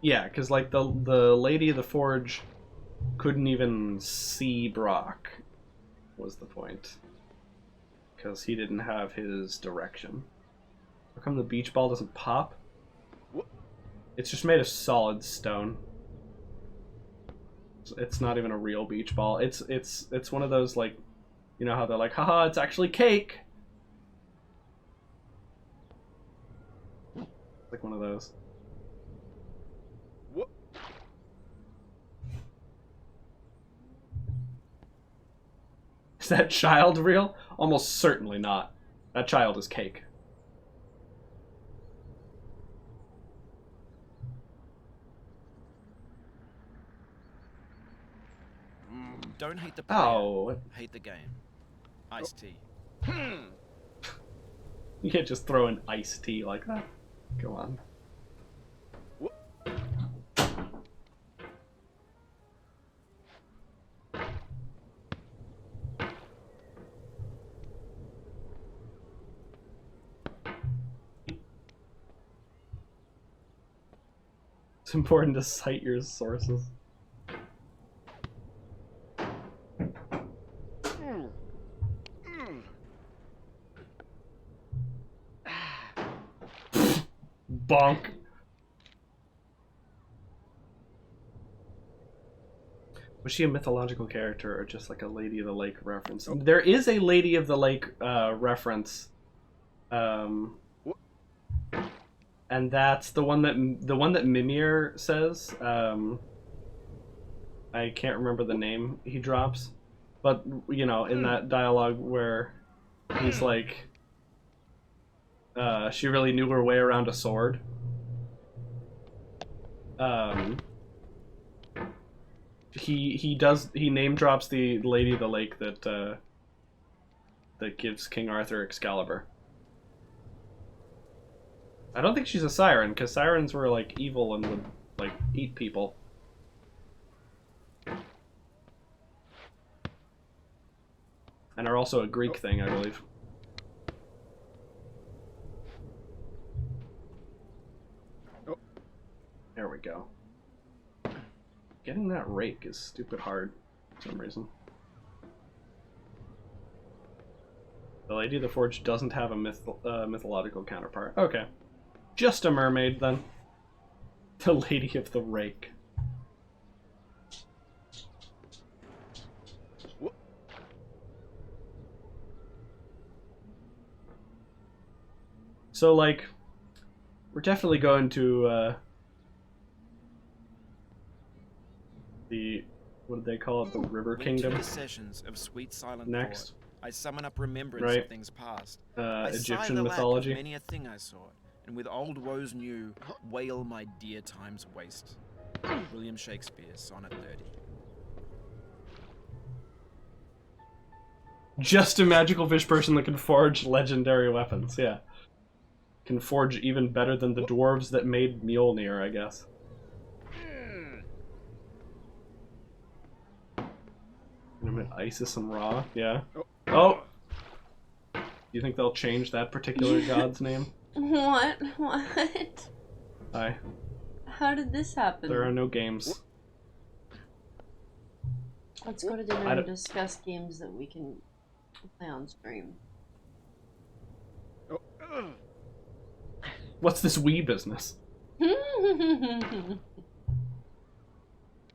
Yeah, because like the Lady of the Forge couldn't even see Brock, was the point. Because he didn't have his direction. How come the beach ball doesn't pop? It's just made of solid stone. It's not even a real beach ball. It's one of those, like, you know how they're like, haha, it's actually cake. Like one of those. What? Is that child real? Almost certainly not. That child is cake. Don't hate the player. Oh, Hate the game. Iced tea. you can't just throw an iced tea like that. Go on. It's important to cite your sources. Bonk. Was she a mythological character or just like a Lady of the Lake reference? There is a Lady of the Lake reference, and that's the one that Mimir says. I can't remember the name he drops, but you know, in that dialogue where he's like, she really knew her way around a sword. He name drops the Lady of the Lake that gives King Arthur Excalibur. I don't think she's a siren, because sirens were like evil and would like eat people. And are also a Greek thing, I believe. There we go. Getting that rake is stupid hard for some reason. The Lady of the Forge doesn't have a mythological counterpart. Okay. Just a mermaid, then. The Lady of the Rake. So, like, we're definitely going to, the, what did they call it? The River Kingdom? The sessions of sweet silent next. thought. I summon up remembrance Right. of things past. I sigh Egyptian the lack mythology. Of many a thing I sought, and with old woes new, wail my dear time's waste. William Shakespeare, Sonnet 30. Just a magical fish person that can forge legendary weapons, yeah. Can forge even better than the dwarves that made Mjolnir, I guess. Isis and Ra, yeah. Oh! You think they'll change that particular god's name? What? What? Hi. How did this happen? There are no games. Let's go to dinner and discuss games that we can play on stream. What's this Wii business?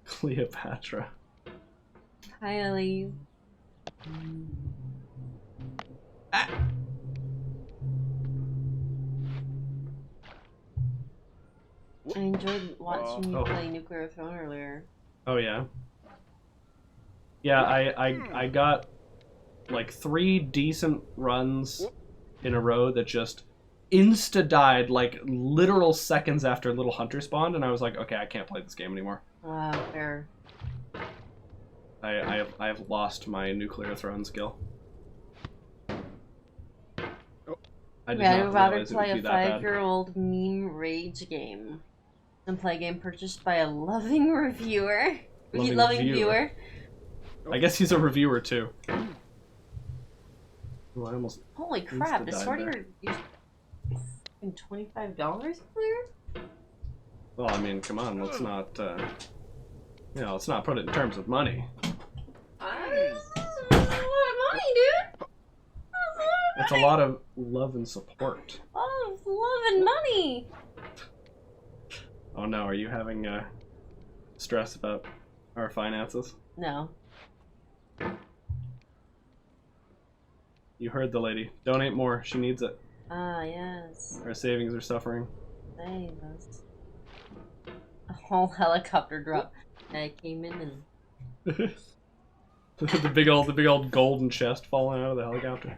Cleopatra. Hi, Ellie. Ah. I enjoyed watching you play Nuclear Throne earlier. Oh yeah. Yeah, I got like 3 decent runs in a row that just insta-died like literal seconds after Little Hunter spawned, and I was like, okay, I can't play this game anymore. Wow, fair. I have lost my Nuclear Throne skill. I did I'd not rather realize it play would a be that bad. 5-year-old meme rage game than play a game purchased by a loving reviewer. Loving viewer. I guess he's a reviewer too. Ooh, I almost Holy crap, insta-died this sword there. here is $25 clear? Well, I mean, come on, let's not, let's not put it in terms of money. That's a lot of money, dude! It's a lot of love and support. A lot of love and money! Oh no, are you having, stress about our finances? No. You heard the lady. Donate more, she needs it. Ah, yes. Our savings are suffering. Hey, that's a whole helicopter drop. And I came in and the big old golden chest falling out of the helicopter.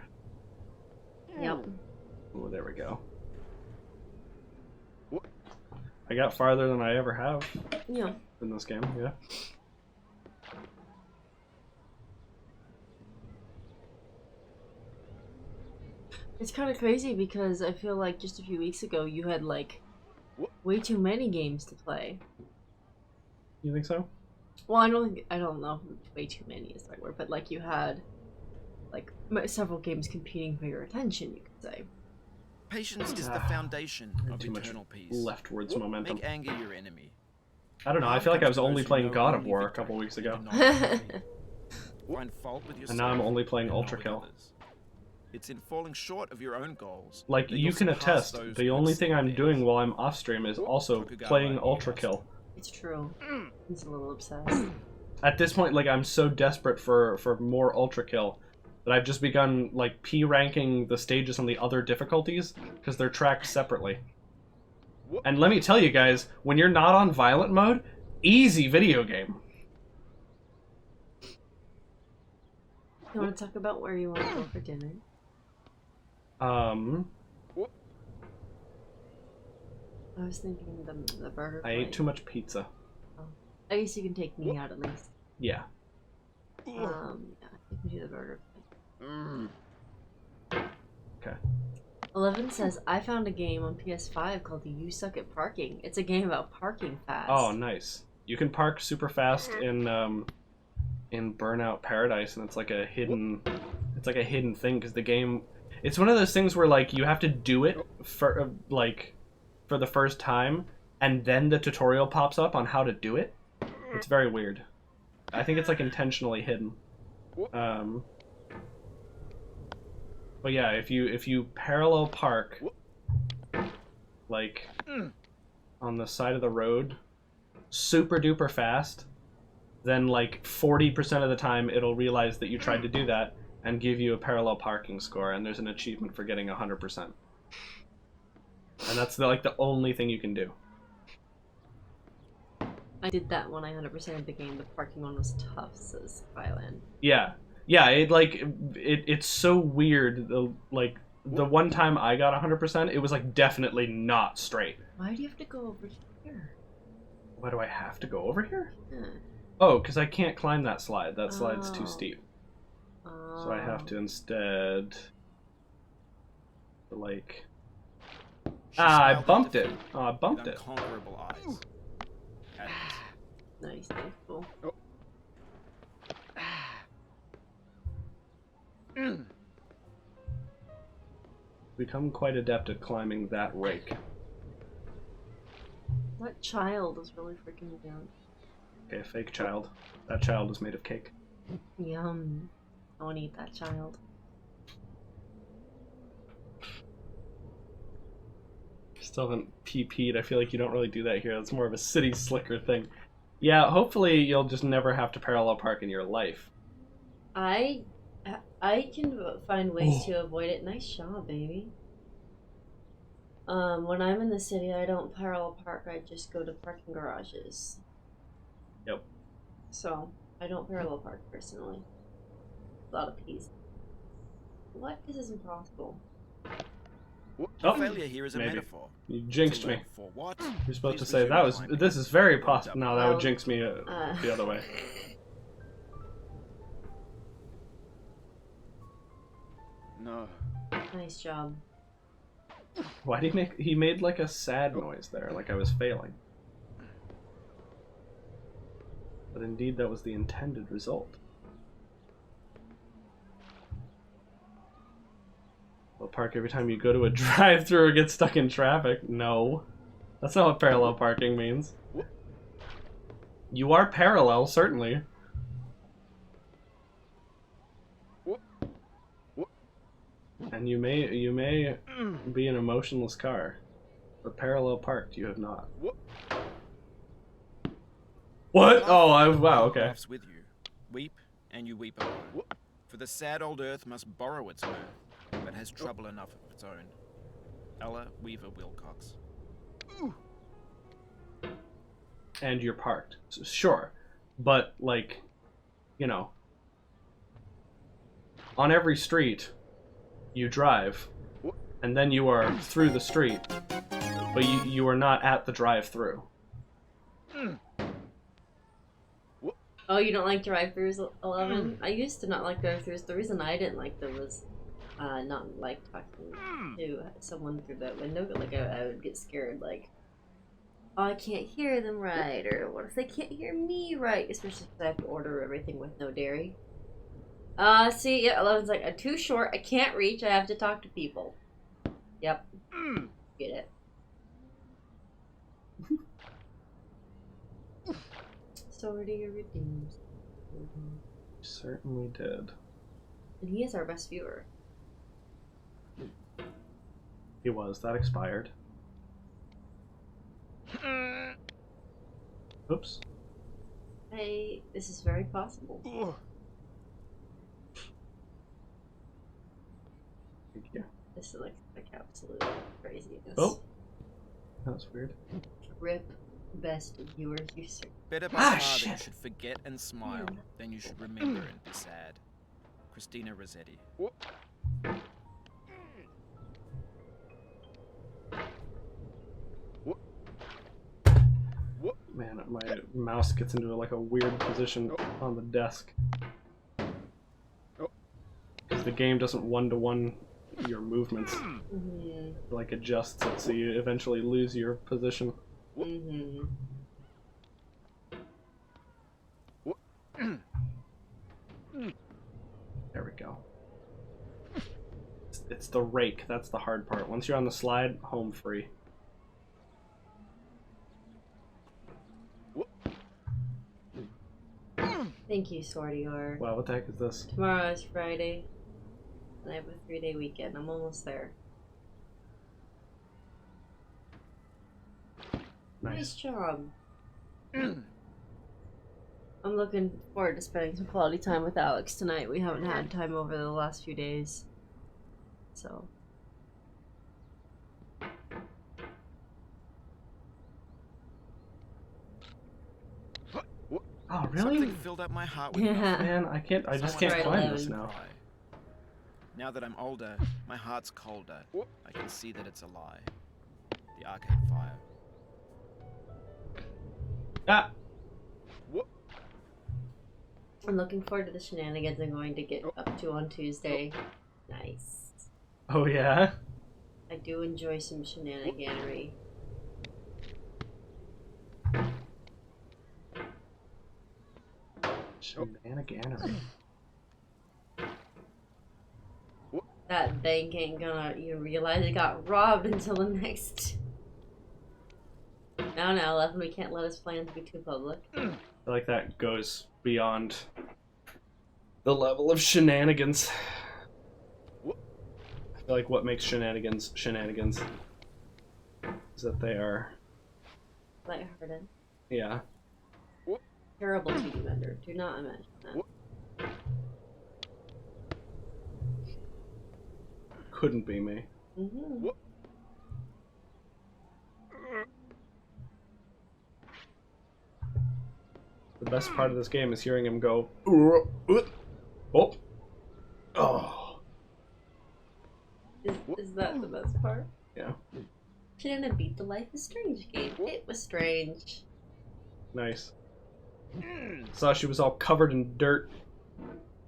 yep. Oh, there we go. I got farther than I ever have Yeah. in this game, yeah. It's kind of crazy because I feel like just a few weeks ago you had like way too many games to play. You think so? Well, I don't know if way too many is the right word, but like you had like several games competing for your attention, you could say. Patience is the foundation of Too much eternal peace. leftwards momentum. Make anger your enemy. I don't know, I feel like I was only playing God of War a couple weeks ago. Find fault with yourself And now I'm only playing and not Ultra with Kill. others. It's in falling short of your own goals. Like, that you you'll can surpass attest, those the who only exceed thing I'm theirs. doing while I'm off stream is also playing Ultra Kill. It's true. He's a little obsessed. At this point, like, I'm so desperate for more Ultra Kill that I've just begun, like, P-ranking the stages on the other difficulties, because they're tracked separately. And let me tell you guys, when you're not on violent mode, easy video game. You want to talk about where you want to go for dinner? I I was thinking the burger. ate too much pizza. I guess you can take me out at least. Yeah. Yeah, you can do the burger. Okay. 11 says, I found a game on PS5 called You Suck at Parking. It's a game about parking fast. Oh, nice. You can park super fast in Burnout Paradise, and it's like a hidden thing, because the game, it's one of those things where, like, you have to do it for the first time, and then the tutorial pops up on how to do it. It's very weird. I think it's like intentionally hidden. But yeah, if you parallel park, like, on the side of the road, super duper fast, then like 40% of the time it'll realize that you tried to do that and give you a parallel parking score, and there's an achievement for getting 100%. And that's the only thing you can do. I did that when I 100%ed the game. The parking one was tough, says Kylan. Yeah. Yeah, it's so weird. The one time I got 100%, it was like definitely not straight. Why do you have to go over here? Why do I have to go over here? Yeah. Oh, because I can't climb that slide. That slide's too Oh. steep. So I have to instead, like... I bumped it. Oh, I bumped it. Unconquerable eyes. Nice, that's cool. Become quite adept at climbing that rake. That child is really freaking me out. Okay, fake child. That child is made of cake. Yum. I want to eat that child. Still haven't PP'd. I feel like you don't really do that here. That's more of a city slicker thing. Yeah, hopefully you'll just never have to parallel park in your life. I can find ways to avoid it. Nice job, baby. When I'm in the city, I don't parallel park. I just go to parking garages. Yep. So I don't parallel park personally. A lot of peas. What? This is impossible. Oh, Failure here is a maybe. metaphor. You jinxed To me. learn for what? You're supposed to Please say resume that climbing. this is very possible. No, that would Oh. jinx me the other way. No. Nice job. Why did he made like a sad noise there, like I was failing. But indeed that was the intended result. Well, park every time you go to a drive-thru or get stuck in traffic. No. That's not what parallel parking means. You are parallel, certainly. And you may be an emotionless car, but parallel parked you have not. What? Oh, wow, okay. Laughs with you. Weep, and you weep alone. For the sad old earth must borrow its mirth, but has trouble enough of its own. Ella Weaver Wilcox. and you're parked. So, sure, but like, you know, on every street you drive, and then you are through the street, but you are not at the drive-through. Oh, you don't like drive-thrus, 11? I used to not like drive-thrus. The reason I didn't like them was not like talking to someone through that window. Like I would get scared, like, oh, I can't hear them right, or what if they can't hear me right? Especially because I have to order everything with no dairy. See, yeah, 11's like, I'm too short. I can't reach. I have to talk to people. Yep. Get it. Sorry, redeems. Certainly did. And he is our best viewer. He was. That expired. Oops. Hey, this is very possible. Thank you. This is like absolute craziness. Oh. That was weird. Rip best viewer user. Better by Ah, far that shit. you should forget and smile than you should remember and be sad. Christina Rossetti. Man, my mouse gets into like a weird position on the desk. Because the game doesn't one-to-one your movements. Mm-hmm. Like adjusts it so you eventually lose your position. Mm-hmm. There we go. It's the rake, that's the hard part. Once you're on the slide, home free. Thank you, Sordior. Wow, what the heck is this? Tomorrow is Friday, and I have a 3-day weekend. I'm almost there. Nice Nice. job. I'm looking forward to spending some quality time with Alex tonight. We haven't had time over the last few days. So. Oh, really? Something filled up my heart with Yeah. Man, I just can't Right, climb 11. this now. cry. Now that I'm older, my heart's colder. I can see that it's a lie. The arcade fire. Ah! I'm looking forward to the shenanigans I'm going to get up to on Tuesday. Nice. Oh yeah? I do enjoy some shenaniganery. Shenaniganery. That bank ain't gonna even realize it got robbed until the next. No, 11, we can't let his plans be too public. I feel like that goes beyond the level of shenanigans. I feel like what makes shenanigans shenanigans is that they are, Lighthearted. yeah. Terrible TV vendor. Do not imagine that. Couldn't be me. Mm-hmm. The best part of this game is hearing him go, oh, oh, Is that the best part? yeah, Shannon beat the Life is Strange game. It was strange. nice. Saw she was all covered in dirt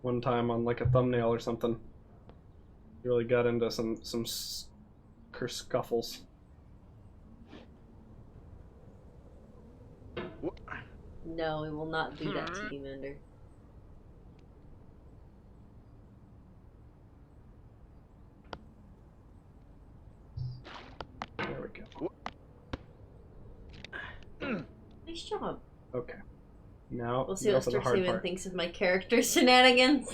one time on like a thumbnail or something. Really got into some kerfuffles. No, we will not do that to you, Mender. There we go. Nice job. Okay. Now We'll see go what for the Strix hard even part. thinks of my character shenanigans.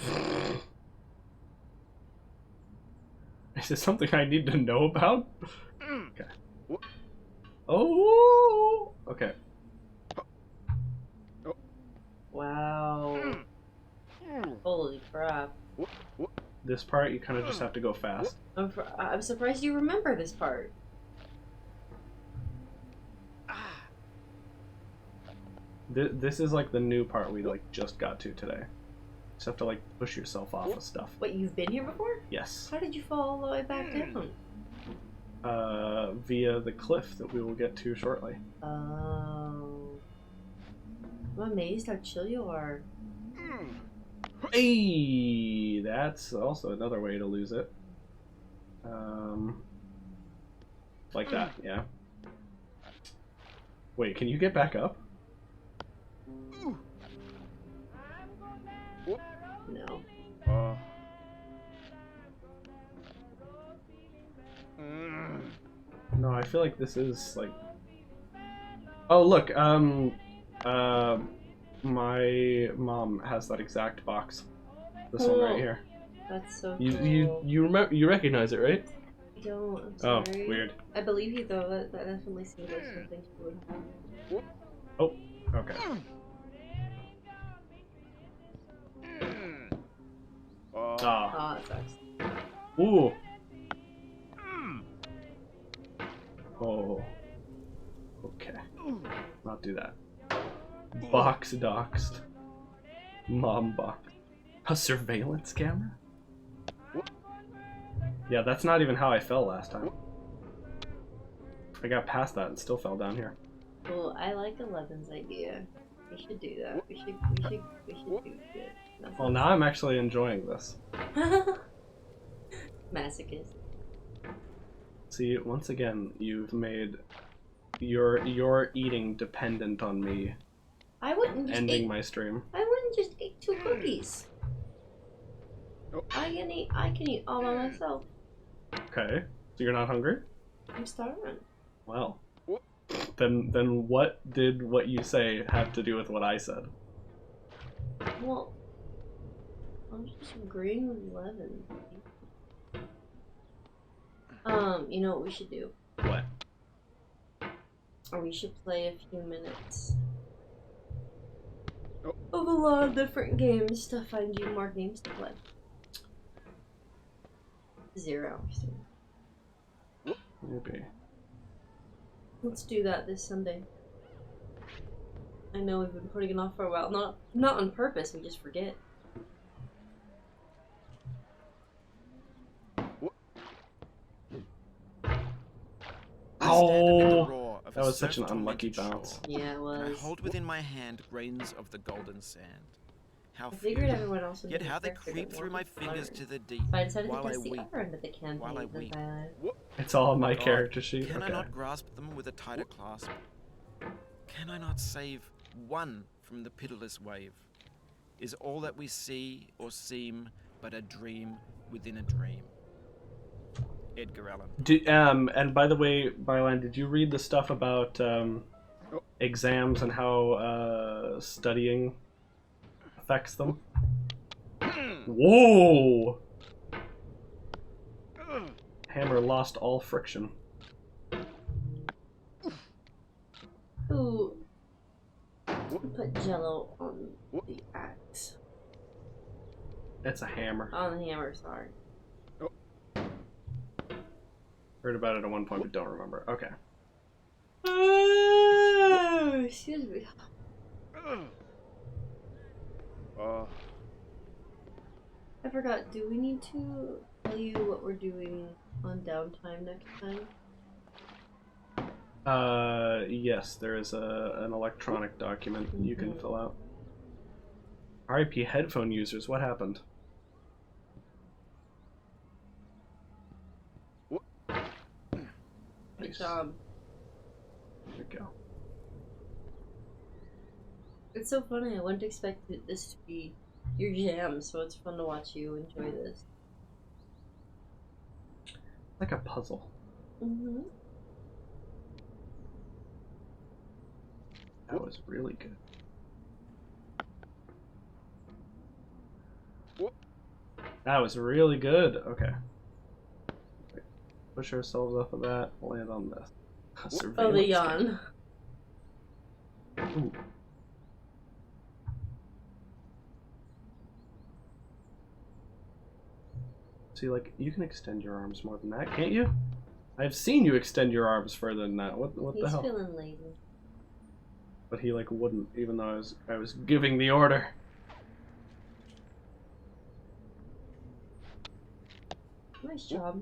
Is this something I need to know about? Okay. Oh. Okay. Wow. Holy crap. This part you kind of just have to go fast. I'm surprised you remember this part. This is like the new part we like just got to today. Just have to like push yourself off of stuff. What, you've been here before? Yes. How did you fall all the way back down? Via the cliff that we will get to shortly. Oh. I'm amazed how chill you are. Hey, that's also another way to lose it. Like that, yeah. Wait, can you get back up? No. No, I feel like this is like. Oh look, my mom has that exact box. This one right here. That's so You cool. you remember, you recognize it, right? I don't, I'm Oh, sorry. weird. I believe you though, that definitely seems like something she would have. Oh, okay. Ah, Oh, that sucks. ooh. Oh. Okay. Not do that. Box doxed. Mom box. A surveillance camera? Yeah, that's not even how I fell last time. I got past that and still fell down here. Well, I like 11's idea. We should do that. We should do good. Well, now I'm actually enjoying this. Masochist. See, once again, you've made your eating dependent on me I wouldn't just ending eat, my stream. I wouldn't just eat 2 cookies. I can eat all by myself. Okay, so you're not hungry? I'm starving. Well, then what did what you say have to do with what I said? Well, I'm just agreeing with 11. You know what we should do? What? Or we should play a few minutes of a lot of different games to find you more games to play. 0. Maybe. Let's do that this Sunday. I know we've been putting it off for a while. Not on purpose, we just forget. Oh, that was such an unlucky bounce. Yeah, it was. And I hold within my hand grains of the golden sand. How I figured few, everyone else would yet be how they affected creep and through my wanted to fingers learn. to the deep. But I decided to while I test the weep. other end of the campaign. While I with weep. Violet. It's all on my God, character sheet. Can I Okay. not grasp them with a tighter clasp? Can I not save one from the pitiless wave? Is all that we see or seem but a dream within a dream? Edgar Allan. And by the way, Byline, did you read the stuff about exams and how studying affects them? Whoa! Hammer lost all friction. Ooh. Put Jello on the axe. It's a hammer. On the hammer, sorry. Heard about it at one point, but don't remember. Okay. Excuse me. I forgot, do we need to tell you what we're doing on downtime next time? Yes, there is an electronic document you can fill out. RIP headphone users, what happened? Good job. There we go. It's so funny, I wouldn't expect this to be your jam, so it's fun to watch you enjoy this. Like a puzzle. Mm-hmm. That was really good. That was really good. Okay. Push ourselves off of that. Land on this. Oh, the Surveillance yawn. Ooh. See, like, you can extend your arms more than that, can't you? I've seen you extend your arms further than that. What the He's hell? feeling lazy. But he like wouldn't, even though I was giving the order. Nice job.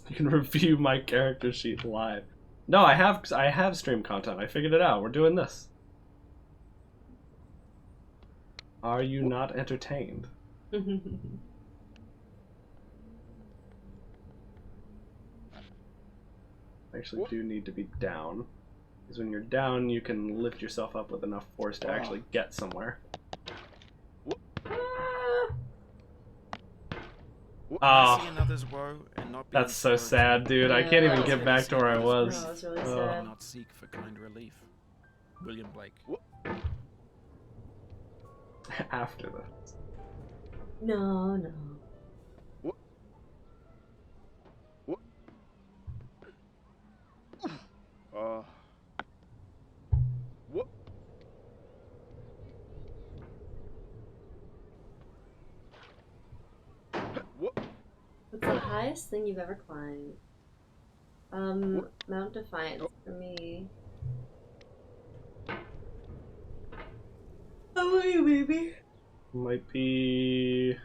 You can review my character sheet live. No, I have stream content. I figured it out. We're doing this. Are you not entertained? I actually do need to be down. Because when you're down, you can lift yourself up with enough force to actually get somewhere. I see another's woe and not be That's so encouraged. sad, dude. I can't even Yeah. get back to where I was. No, that's really Oh. sad. Not seek for kind relief. William Blake. After this. No, no. What's the highest thing you've ever climbed? Mount Defiance for me. How are you, baby? Might be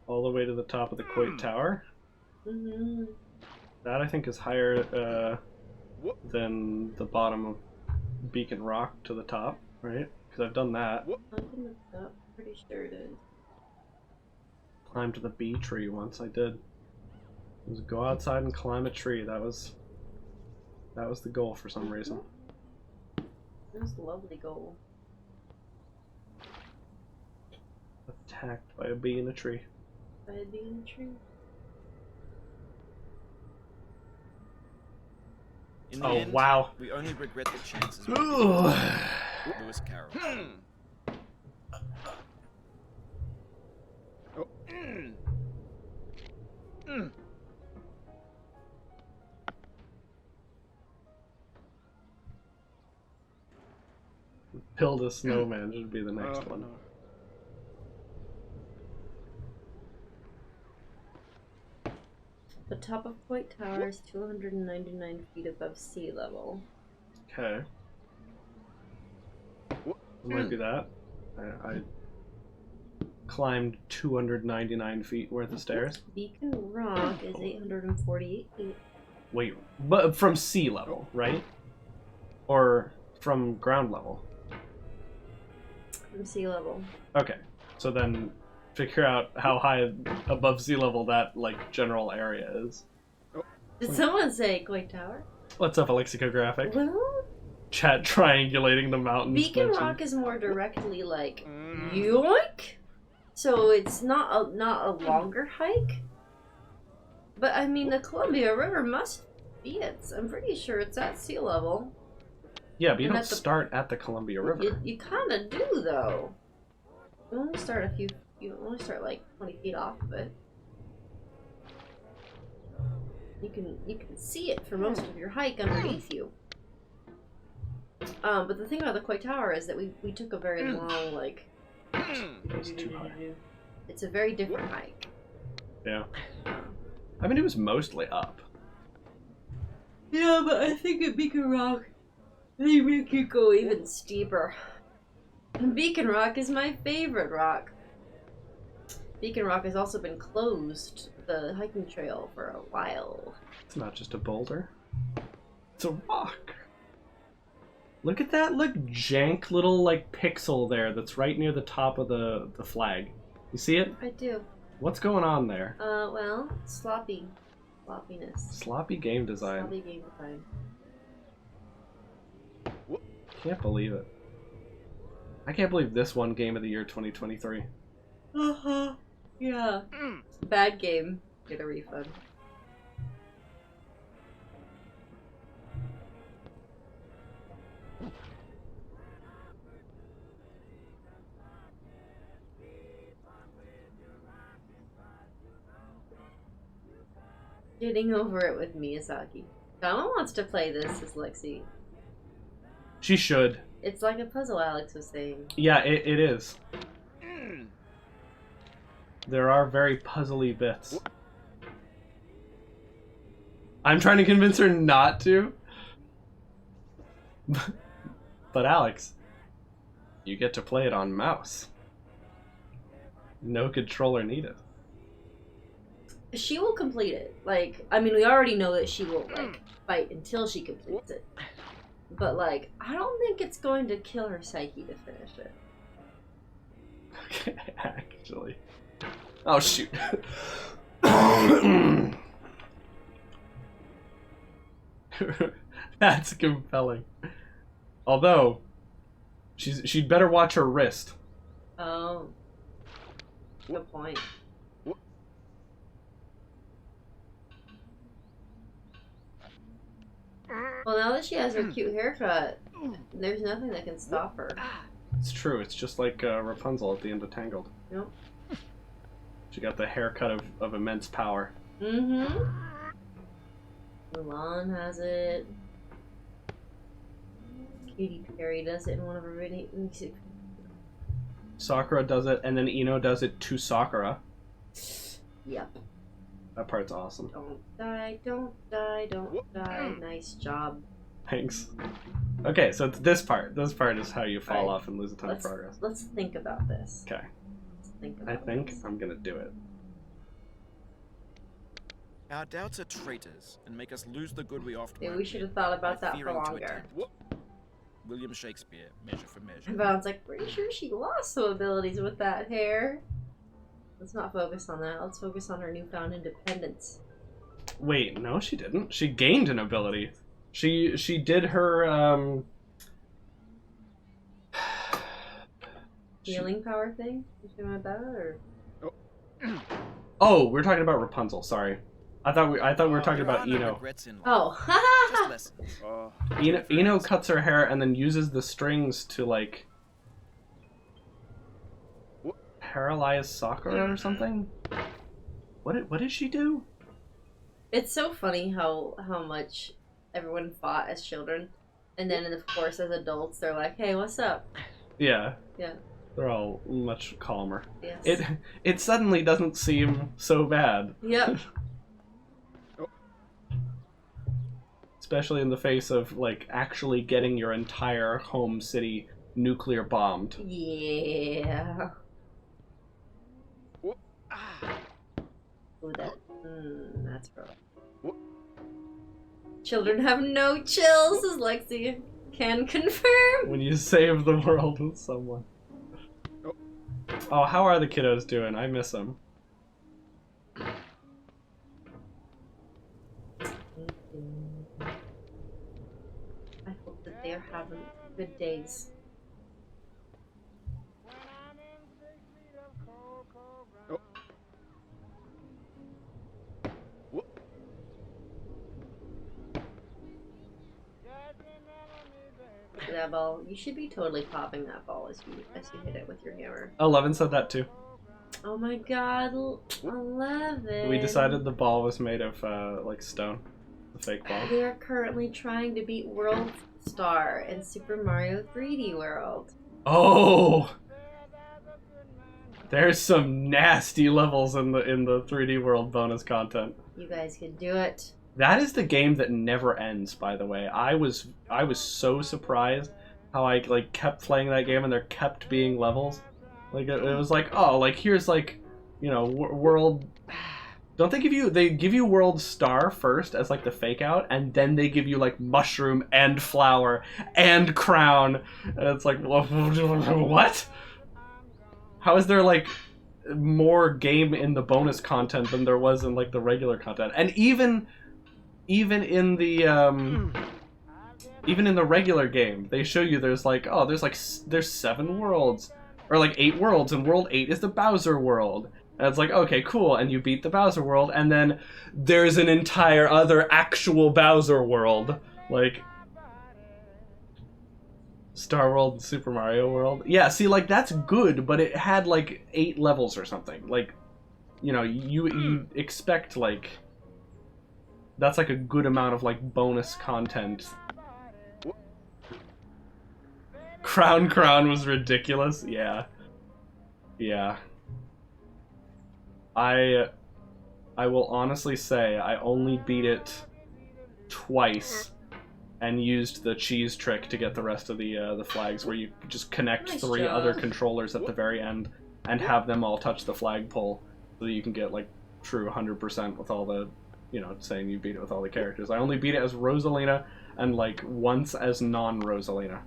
all the way to the top of the Quake Tower. Mm-hmm. That I think is higher than the bottom of Beacon Rock to the top, right? Because I've done that. I can look it up. Pretty sure it is. Climbed to the bee tree once. I did. It was go outside and climb a tree. That was the goal for some reason. That was a lovely goal. Attacked by a bee in a tree. By a bee in a tree. In the Oh end, wow. we only regret the chances. we Ugh. took. Lewis Carroll. Build a snowman should be the next one. The top of Point Tower is 299 feet above sea level. Okay. It might be that. I climbed 299 feet worth of stairs. Beacon Rock is 848 feet. Wait, but from sea level, right? Or from ground level? From sea level. Okay, so then figure out how high above sea level that like general area is. Did someone say Quake Tower? What's up, Alexicographic? Well, Chat triangulating the mountains. Beacon mentioned. Rock is more directly like yoink, so it's not a longer hike. But I mean, the Columbia River must be it. I'm pretty sure it's at sea level. Yeah, but you And don't at the- start at the Columbia River. You kind of do though. You only start You only start like 20 feet off of it. You can see it for most of your hike underneath you. But the thing about the Quake Tower is that we took a very long like. That's too high. It's a very different hike. Yeah. I mean, it was mostly up. Yeah, but I think at Beacon Rock, they make you go even steeper. And Beacon Rock is my favorite rock. Beacon Rock has also been closed, the hiking trail, for a while. It's not just a boulder. It's a rock. Look at that, like, jank little, like, pixel there that's right near the top of the flag. You see it? I do. What's going on there? Well, sloppiness. Sloppy game design. Sloppy game design. Can't believe it. I can't believe this won Game of the Year 2023. Uh-huh. Yeah. Bad game. Get a refund. Getting over it with Miyazaki. Someone wants to play this as Lexi. She should. It's like a puzzle, Alex was saying. Yeah, it is. There are very puzzly bits. I'm trying to convince her not to. But Alex, you get to play it on mouse. No controller needed. She will complete it. Like, I mean, we already know that she will, like, fight until she completes it. But, like, I don't think it's going to kill her psyche to finish it. Okay, actually. Oh, shoot. That's compelling. Although, she'd better watch her wrist. Oh. Good point. Well, now that she has her cute haircut, there's nothing that can stop her. It's true, it's just like Rapunzel at the end of Tangled. Yep. She got the haircut of immense power. Mm-hmm. Mulan has it. Katy Perry does it in one of her videos. Sakura does it, and then Ino does it to Sakura. Yep. That part's awesome. Don't die, don't die, don't die. Nice job. Thanks. Okay, so it's this part. This part is how you fall Right. off and lose a ton of progress. Let's think about this. Okay. Let's think I about think this. I'm gonna do it. Our doubts are traitors and make us lose the good we oft Yeah, won we should have thought about by that for fearing to longer. attempt. William Shakespeare, Measure for Measure. But I was like, pretty sure she lost some abilities with that hair. Let's not focus on that. Let's focus on her newfound independence. Wait, no, she didn't. She gained an ability. She did her Healing power thing? You talking about that, or? Oh, we're talking about Rapunzel. Sorry, I thought we were talking about Ino. Oh, Just lessons. Ino cuts her hair and then uses the strings to like paralyze Sakura or something. What did she do? it's so funny how much everyone fought as children, and then of course as adults they're like, "Hey, what's up?" Yeah. Yeah. They're all much calmer. Yes. It suddenly doesn't seem so bad. Yep. Especially in the face of like actually getting your entire home city nuclear bombed. Yeah. Ooh, that's rough. Children have no chills, as Lexi can confirm. When you save the world with someone. Oh, how are the kiddos doing? I miss them. I hope that they are having good days. Look at that ball. You should be totally popping that ball as you hit it with your hammer. 11 said that too. Oh my god, 11. We decided the ball was made of like stone. The fake ball. They are currently trying to beat World Star in Super Mario 3D World. Oh! There's some nasty levels in the 3D World bonus content. You guys can do it. That is the game that never ends, by the way. I was so surprised how I like kept playing that game and there kept being levels. Like it was like, oh, like here's like, you know, world. Don't they give you World Star first as like the fake out, and then they give you like mushroom and flower and crown, and it's like, what? How is there like more game in the bonus content than there was in like the regular content? And even in the regular game, they show you there's like, oh, there's 7 worlds or like 8 worlds, and World 8 is the Bowser world. And it's like, okay, cool, and you beat the Bowser world, and then there's an entire other actual Bowser world, like Star World and Super Mario World. Yeah, see, like, that's good, but it had, like, 8 levels or something. Like, you know, you expect, like, that's, like, a good amount of, like, bonus content. Crown was ridiculous. Yeah. Yeah. I will honestly say I only beat it twice and used the cheese trick to get the rest of the flags, where you just connect Nice 3 job. other controllers at the very end and have them all touch the flagpole so that you can get like true 100% with all the, saying you beat it with all the characters. I only beat it as Rosalina and like once as non-Rosalina.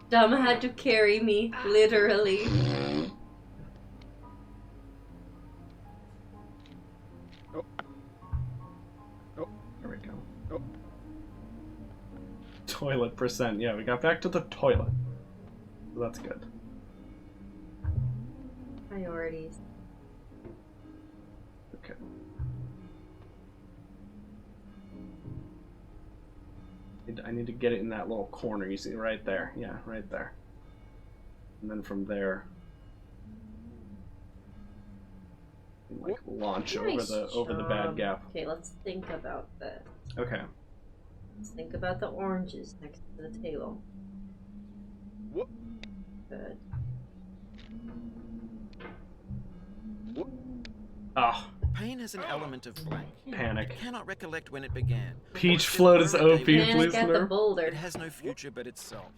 Dom had to carry me, literally. There we go. Toilet percent. Yeah, we got back to the toilet. That's good. Priorities. Okay. I need to get it in that little corner. You see, right there. Yeah, right there. And then from there, like launch Nice over the bad job. gap. Okay, let's think about this. Okay. Let's think about the oranges next to the table. Good. Ah, Pain has an element of blank. panic. I cannot recollect when it began. Peach Or float is where it OP, gave Panic please at the nerf. boulder. It has no future but itself.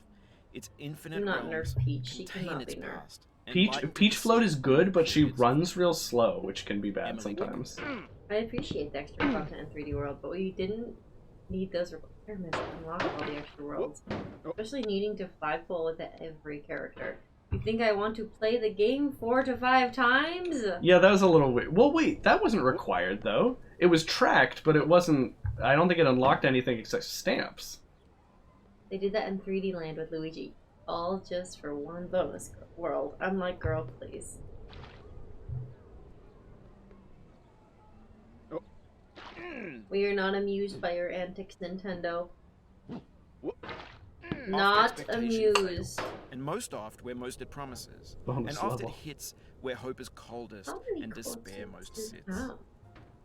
Its infinite Do not realms nerf Peach. She contain cannot its be nerfed. past. and Peach light to Peach float see is good, but she its runs real slow, which can be bad Emily sometimes. I appreciate the extra content in 3D World, but we didn't need those requirements to unlock all the extra worlds. Especially needing to flagpole with every character. You think I want to play the game 4 to 5 times? Yeah, that was a little weird. Well, wait, that wasn't required, though. It was tracked, but it wasn't... I don't think it unlocked anything except stamps. They did that in 3D Land with Luigi. All just for one bonus world. I'm like, girl, please. We are not amused by your antics, Nintendo. Not expectation amused. And most oft where most it promises. Bonus And oft it level. hits where hope is coldest How many and despair quotes most does sits. it have?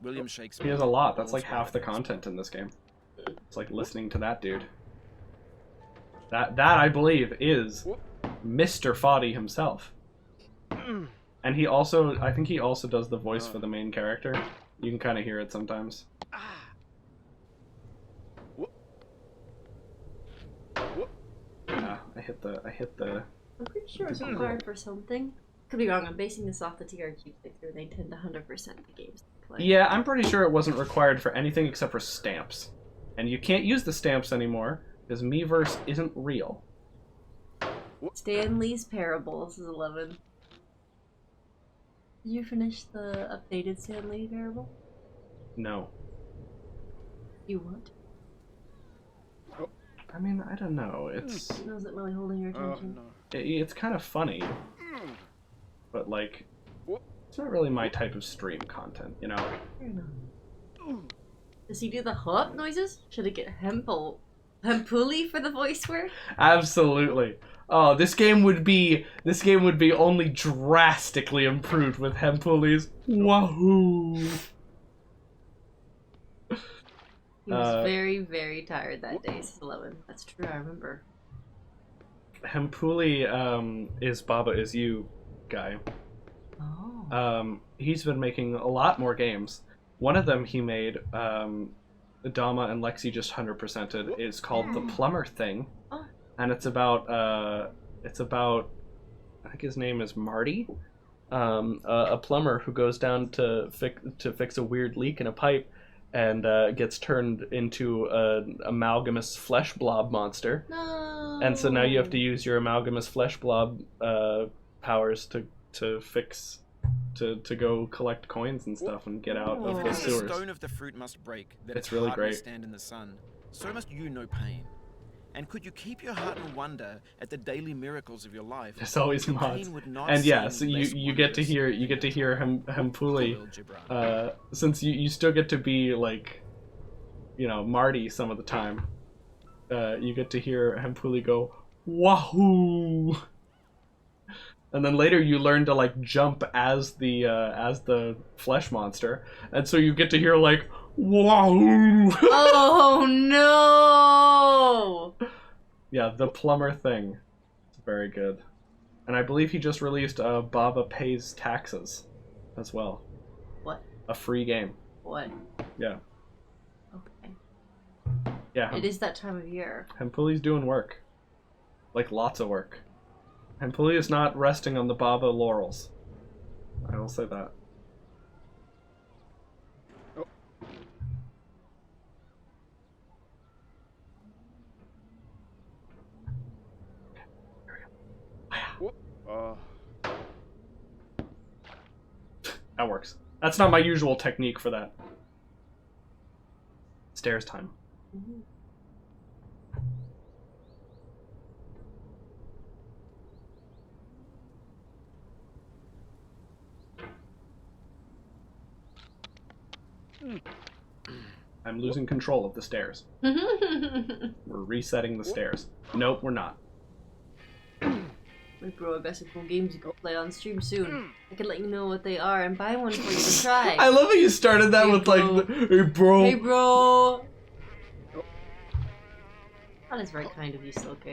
William Shakespeare. He has a lot. That's All's like half the well that ends content in this game. It's like listening to that dude. That I believe is Mr. Foddy himself. And he also, I think he also does the voice for the main character. You can kind of hear it sometimes. Yeah, I hit the. I'm pretty sure it's required for something. Could be wrong. I'm basing this off the TRG playthrough. They tend to 100% the games they play. Yeah, I'm pretty sure it wasn't required for anything except for stamps. And you can't use the stamps anymore because Miiverse isn't real. Stan Lee's Parables is 11. Did you finish the updated Stan Lee parable? No. You what? I mean, I don't know. It's Wasn't really holding your attention. it's kind of funny, but like, it's not really my type of stream content, you know. Fair enough. Does he do the hop noises? Should I get Hempuli for the voice work? Absolutely. Oh, this game would be only drastically improved with Hempuli's Wahoo. He was very, very tired that day, 11. That's true, I remember. Hempuli is Baba Is You guy. Oh. He's been making a lot more games. One of them he made, Dama and Lexi just 100%ed, is called The Plumber Thing. Oh. And it's about, I think his name is Marty, a plumber who goes down to fix a weird leak in a pipe and gets turned into an amalgamous flesh blob monster. No. And so now you have to use your amalgamous flesh blob powers to fix, to go collect coins and stuff and get out of Even the as the sewers. stone of the fruit must break, that It's its really heart great. must stand in the sun, so must you know pain. And could you keep your heart in wonder at the daily miracles of your life? There's always your mods. pain would not And yeah, seem so less you get to wondrous. hear Hempuli, Khalil Gibran. since you still get to be like, you know, Marty some of the time. You get to hear Hempuli go Wahoo, and then later you learn to like jump as the flesh monster, and so you get to hear like Wahoo. Oh no! Yeah, The Plumber Thing. It's very good. And I believe he just released Baba Pays Taxes as well. What? A free game. What? Yeah. Okay. Yeah. It is that time of year. Hempuli's doing work. Like, lots of work. Hempuli is not resting on the Baba laurels. I will say that. That works. That's not my usual technique for that. Stairs time. Mm-hmm. I'm losing control of the stairs. We're resetting the stairs. Nope, we're not. Wait, bro, I got some cool games you can play on stream soon. I can let you know what they are and buy one for you to try. I love how you started that Hey, with bro. like, hey bro. Hey, bro. That is very kind of you, Sloke.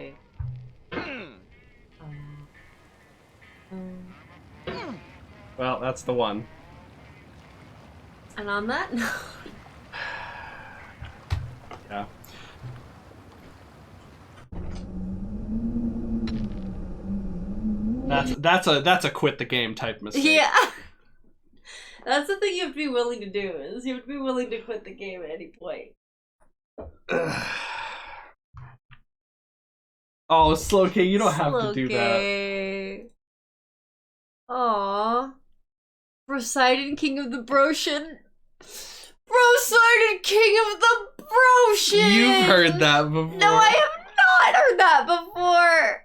Well, that's the one. And on that note... Yeah. That's a quit the game type mistake. Yeah. That's the thing you have to be willing to do, is you have to be willing to quit the game at any point. Oh, Sloke, you don't have to do that. Aww. Poseidon, King of the Broshin. Poseidon, King of the Broshin! You've heard that before. No, I have not heard that before!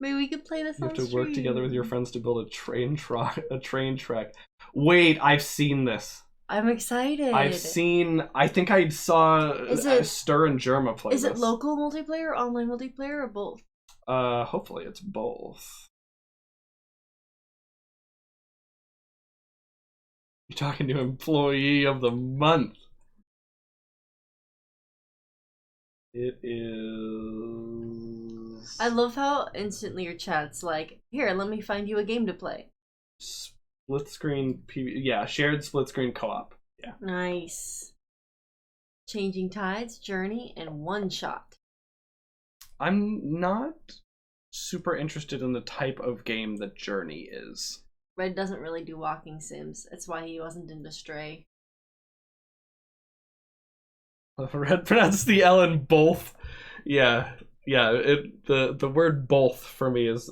Maybe we could play this You on have to work stream. together with your friends to build a train track. Wait, I've seen this. I'm excited. I think I saw Stir and Germa play Is this. it local multiplayer, or online multiplayer, or both? Hopefully it's both. You're talking to Employee of the Month. It is... I love how instantly your chat's like, here, let me find you a game to play. Split screen, yeah, shared split screen co-op. Yeah. Nice. Changing Tides, Journey, and One Shot. I'm not super interested in the type of game that Journey is. Red doesn't really do walking sims. That's why he wasn't into Stray. Red pronounces the L in both. Yeah. The word both for me is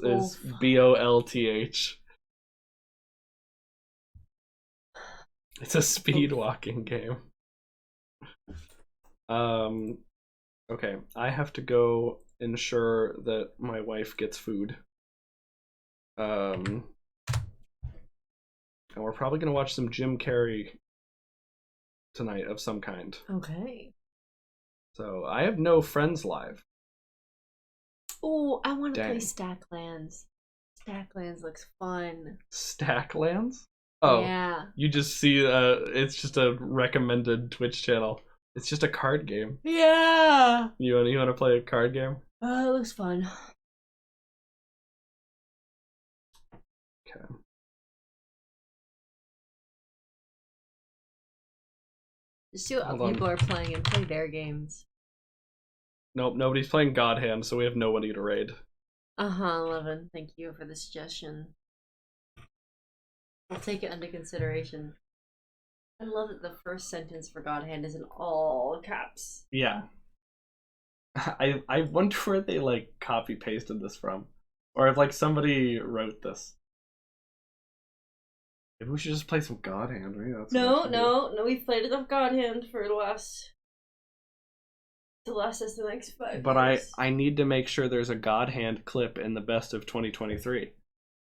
BOLTH. It's a speed walking game. Okay, I have to go ensure that my wife gets food. And we're probably gonna watch some Jim Carrey tonight of some kind. Okay. So I have no friends live. Oh, I want to play Dang. Stacklands. Stacklands looks fun. Stacklands? Oh, yeah. You just see it's just a recommended Twitch channel. It's just a card game. Yeah. You want to play a card game? It looks fun. Okay. Just see what Hold other people on. are playing and play their games. Nope, nobody's playing God Hand, so we have nobody to raid. 11. Thank you for the suggestion. I'll take it under consideration. I love that the first sentence for God Hand is in all caps. Yeah. I wonder where they like copy pasted this from, or if like somebody wrote this. Maybe we should just play some God Hand. Right? That's what I should do. No. We've played enough God Hand for the last us the next 5 But years. I need to make sure there's a God Hand clip in the best of 2023.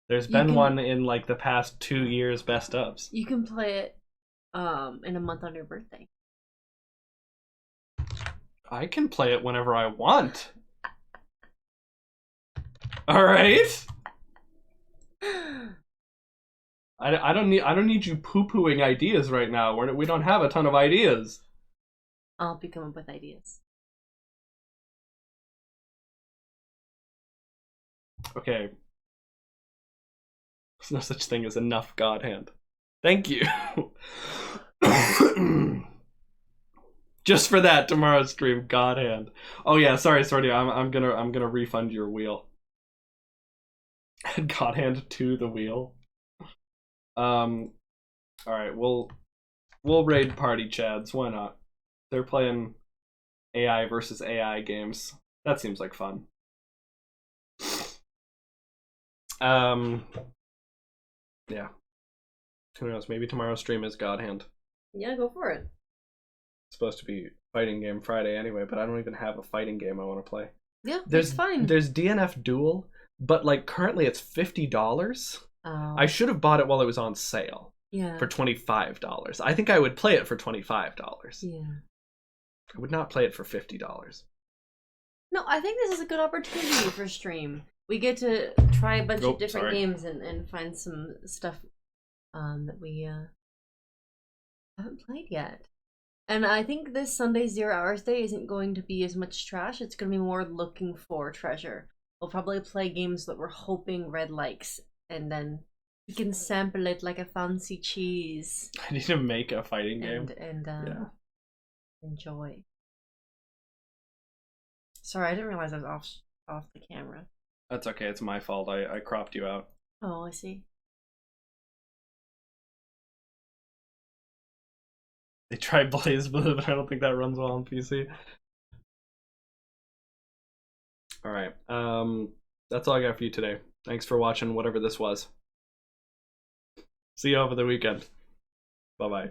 There's been one in like the past 2 years best ofs. You can play it in a month on your birthday. I can play it whenever I want. All right. I don't need you poo-pooing ideas right now. We don't have a ton of ideas. I'll help you come up with ideas. Okay, There's no such thing as enough God Hand. Thank you. Just for that, tomorrow's stream, God Hand. Oh yeah, sorry, Sorty. I'm gonna refund your wheel. Add God Hand to the wheel. All right, we'll raid party chads. Why not? They're playing AI versus AI games. That seems like fun. Yeah. Who knows? Maybe tomorrow's stream is God Hand. Yeah, go for it. It's supposed to be fighting game Friday anyway, but I don't even have a fighting game I want to play. Yeah, that's fine. There's DNF Duel, but like currently it's $50. Oh. I should have bought it while it was on sale. Yeah. For $25. I think I would play it for $25. Yeah. I would not play it for $50. No, I think this is a good opportunity for stream. We get to try a bunch of different games and find some stuff that we haven't played yet. And I think this Sunday 0 Hours Day isn't going to be as much trash. It's going to be more looking for treasure. We'll probably play games that we're hoping Red likes, and then we can sample it like a fancy cheese. I need to make a fighting game. And enjoy. Sorry, I didn't realize I was off the camera. That's okay, it's my fault. I cropped you out. Oh, I see. They tried Blaze Blue, but I don't think that runs well on PC. Alright, that's all I got for you today. Thanks for watching whatever this was. See you over the weekend. Bye-bye.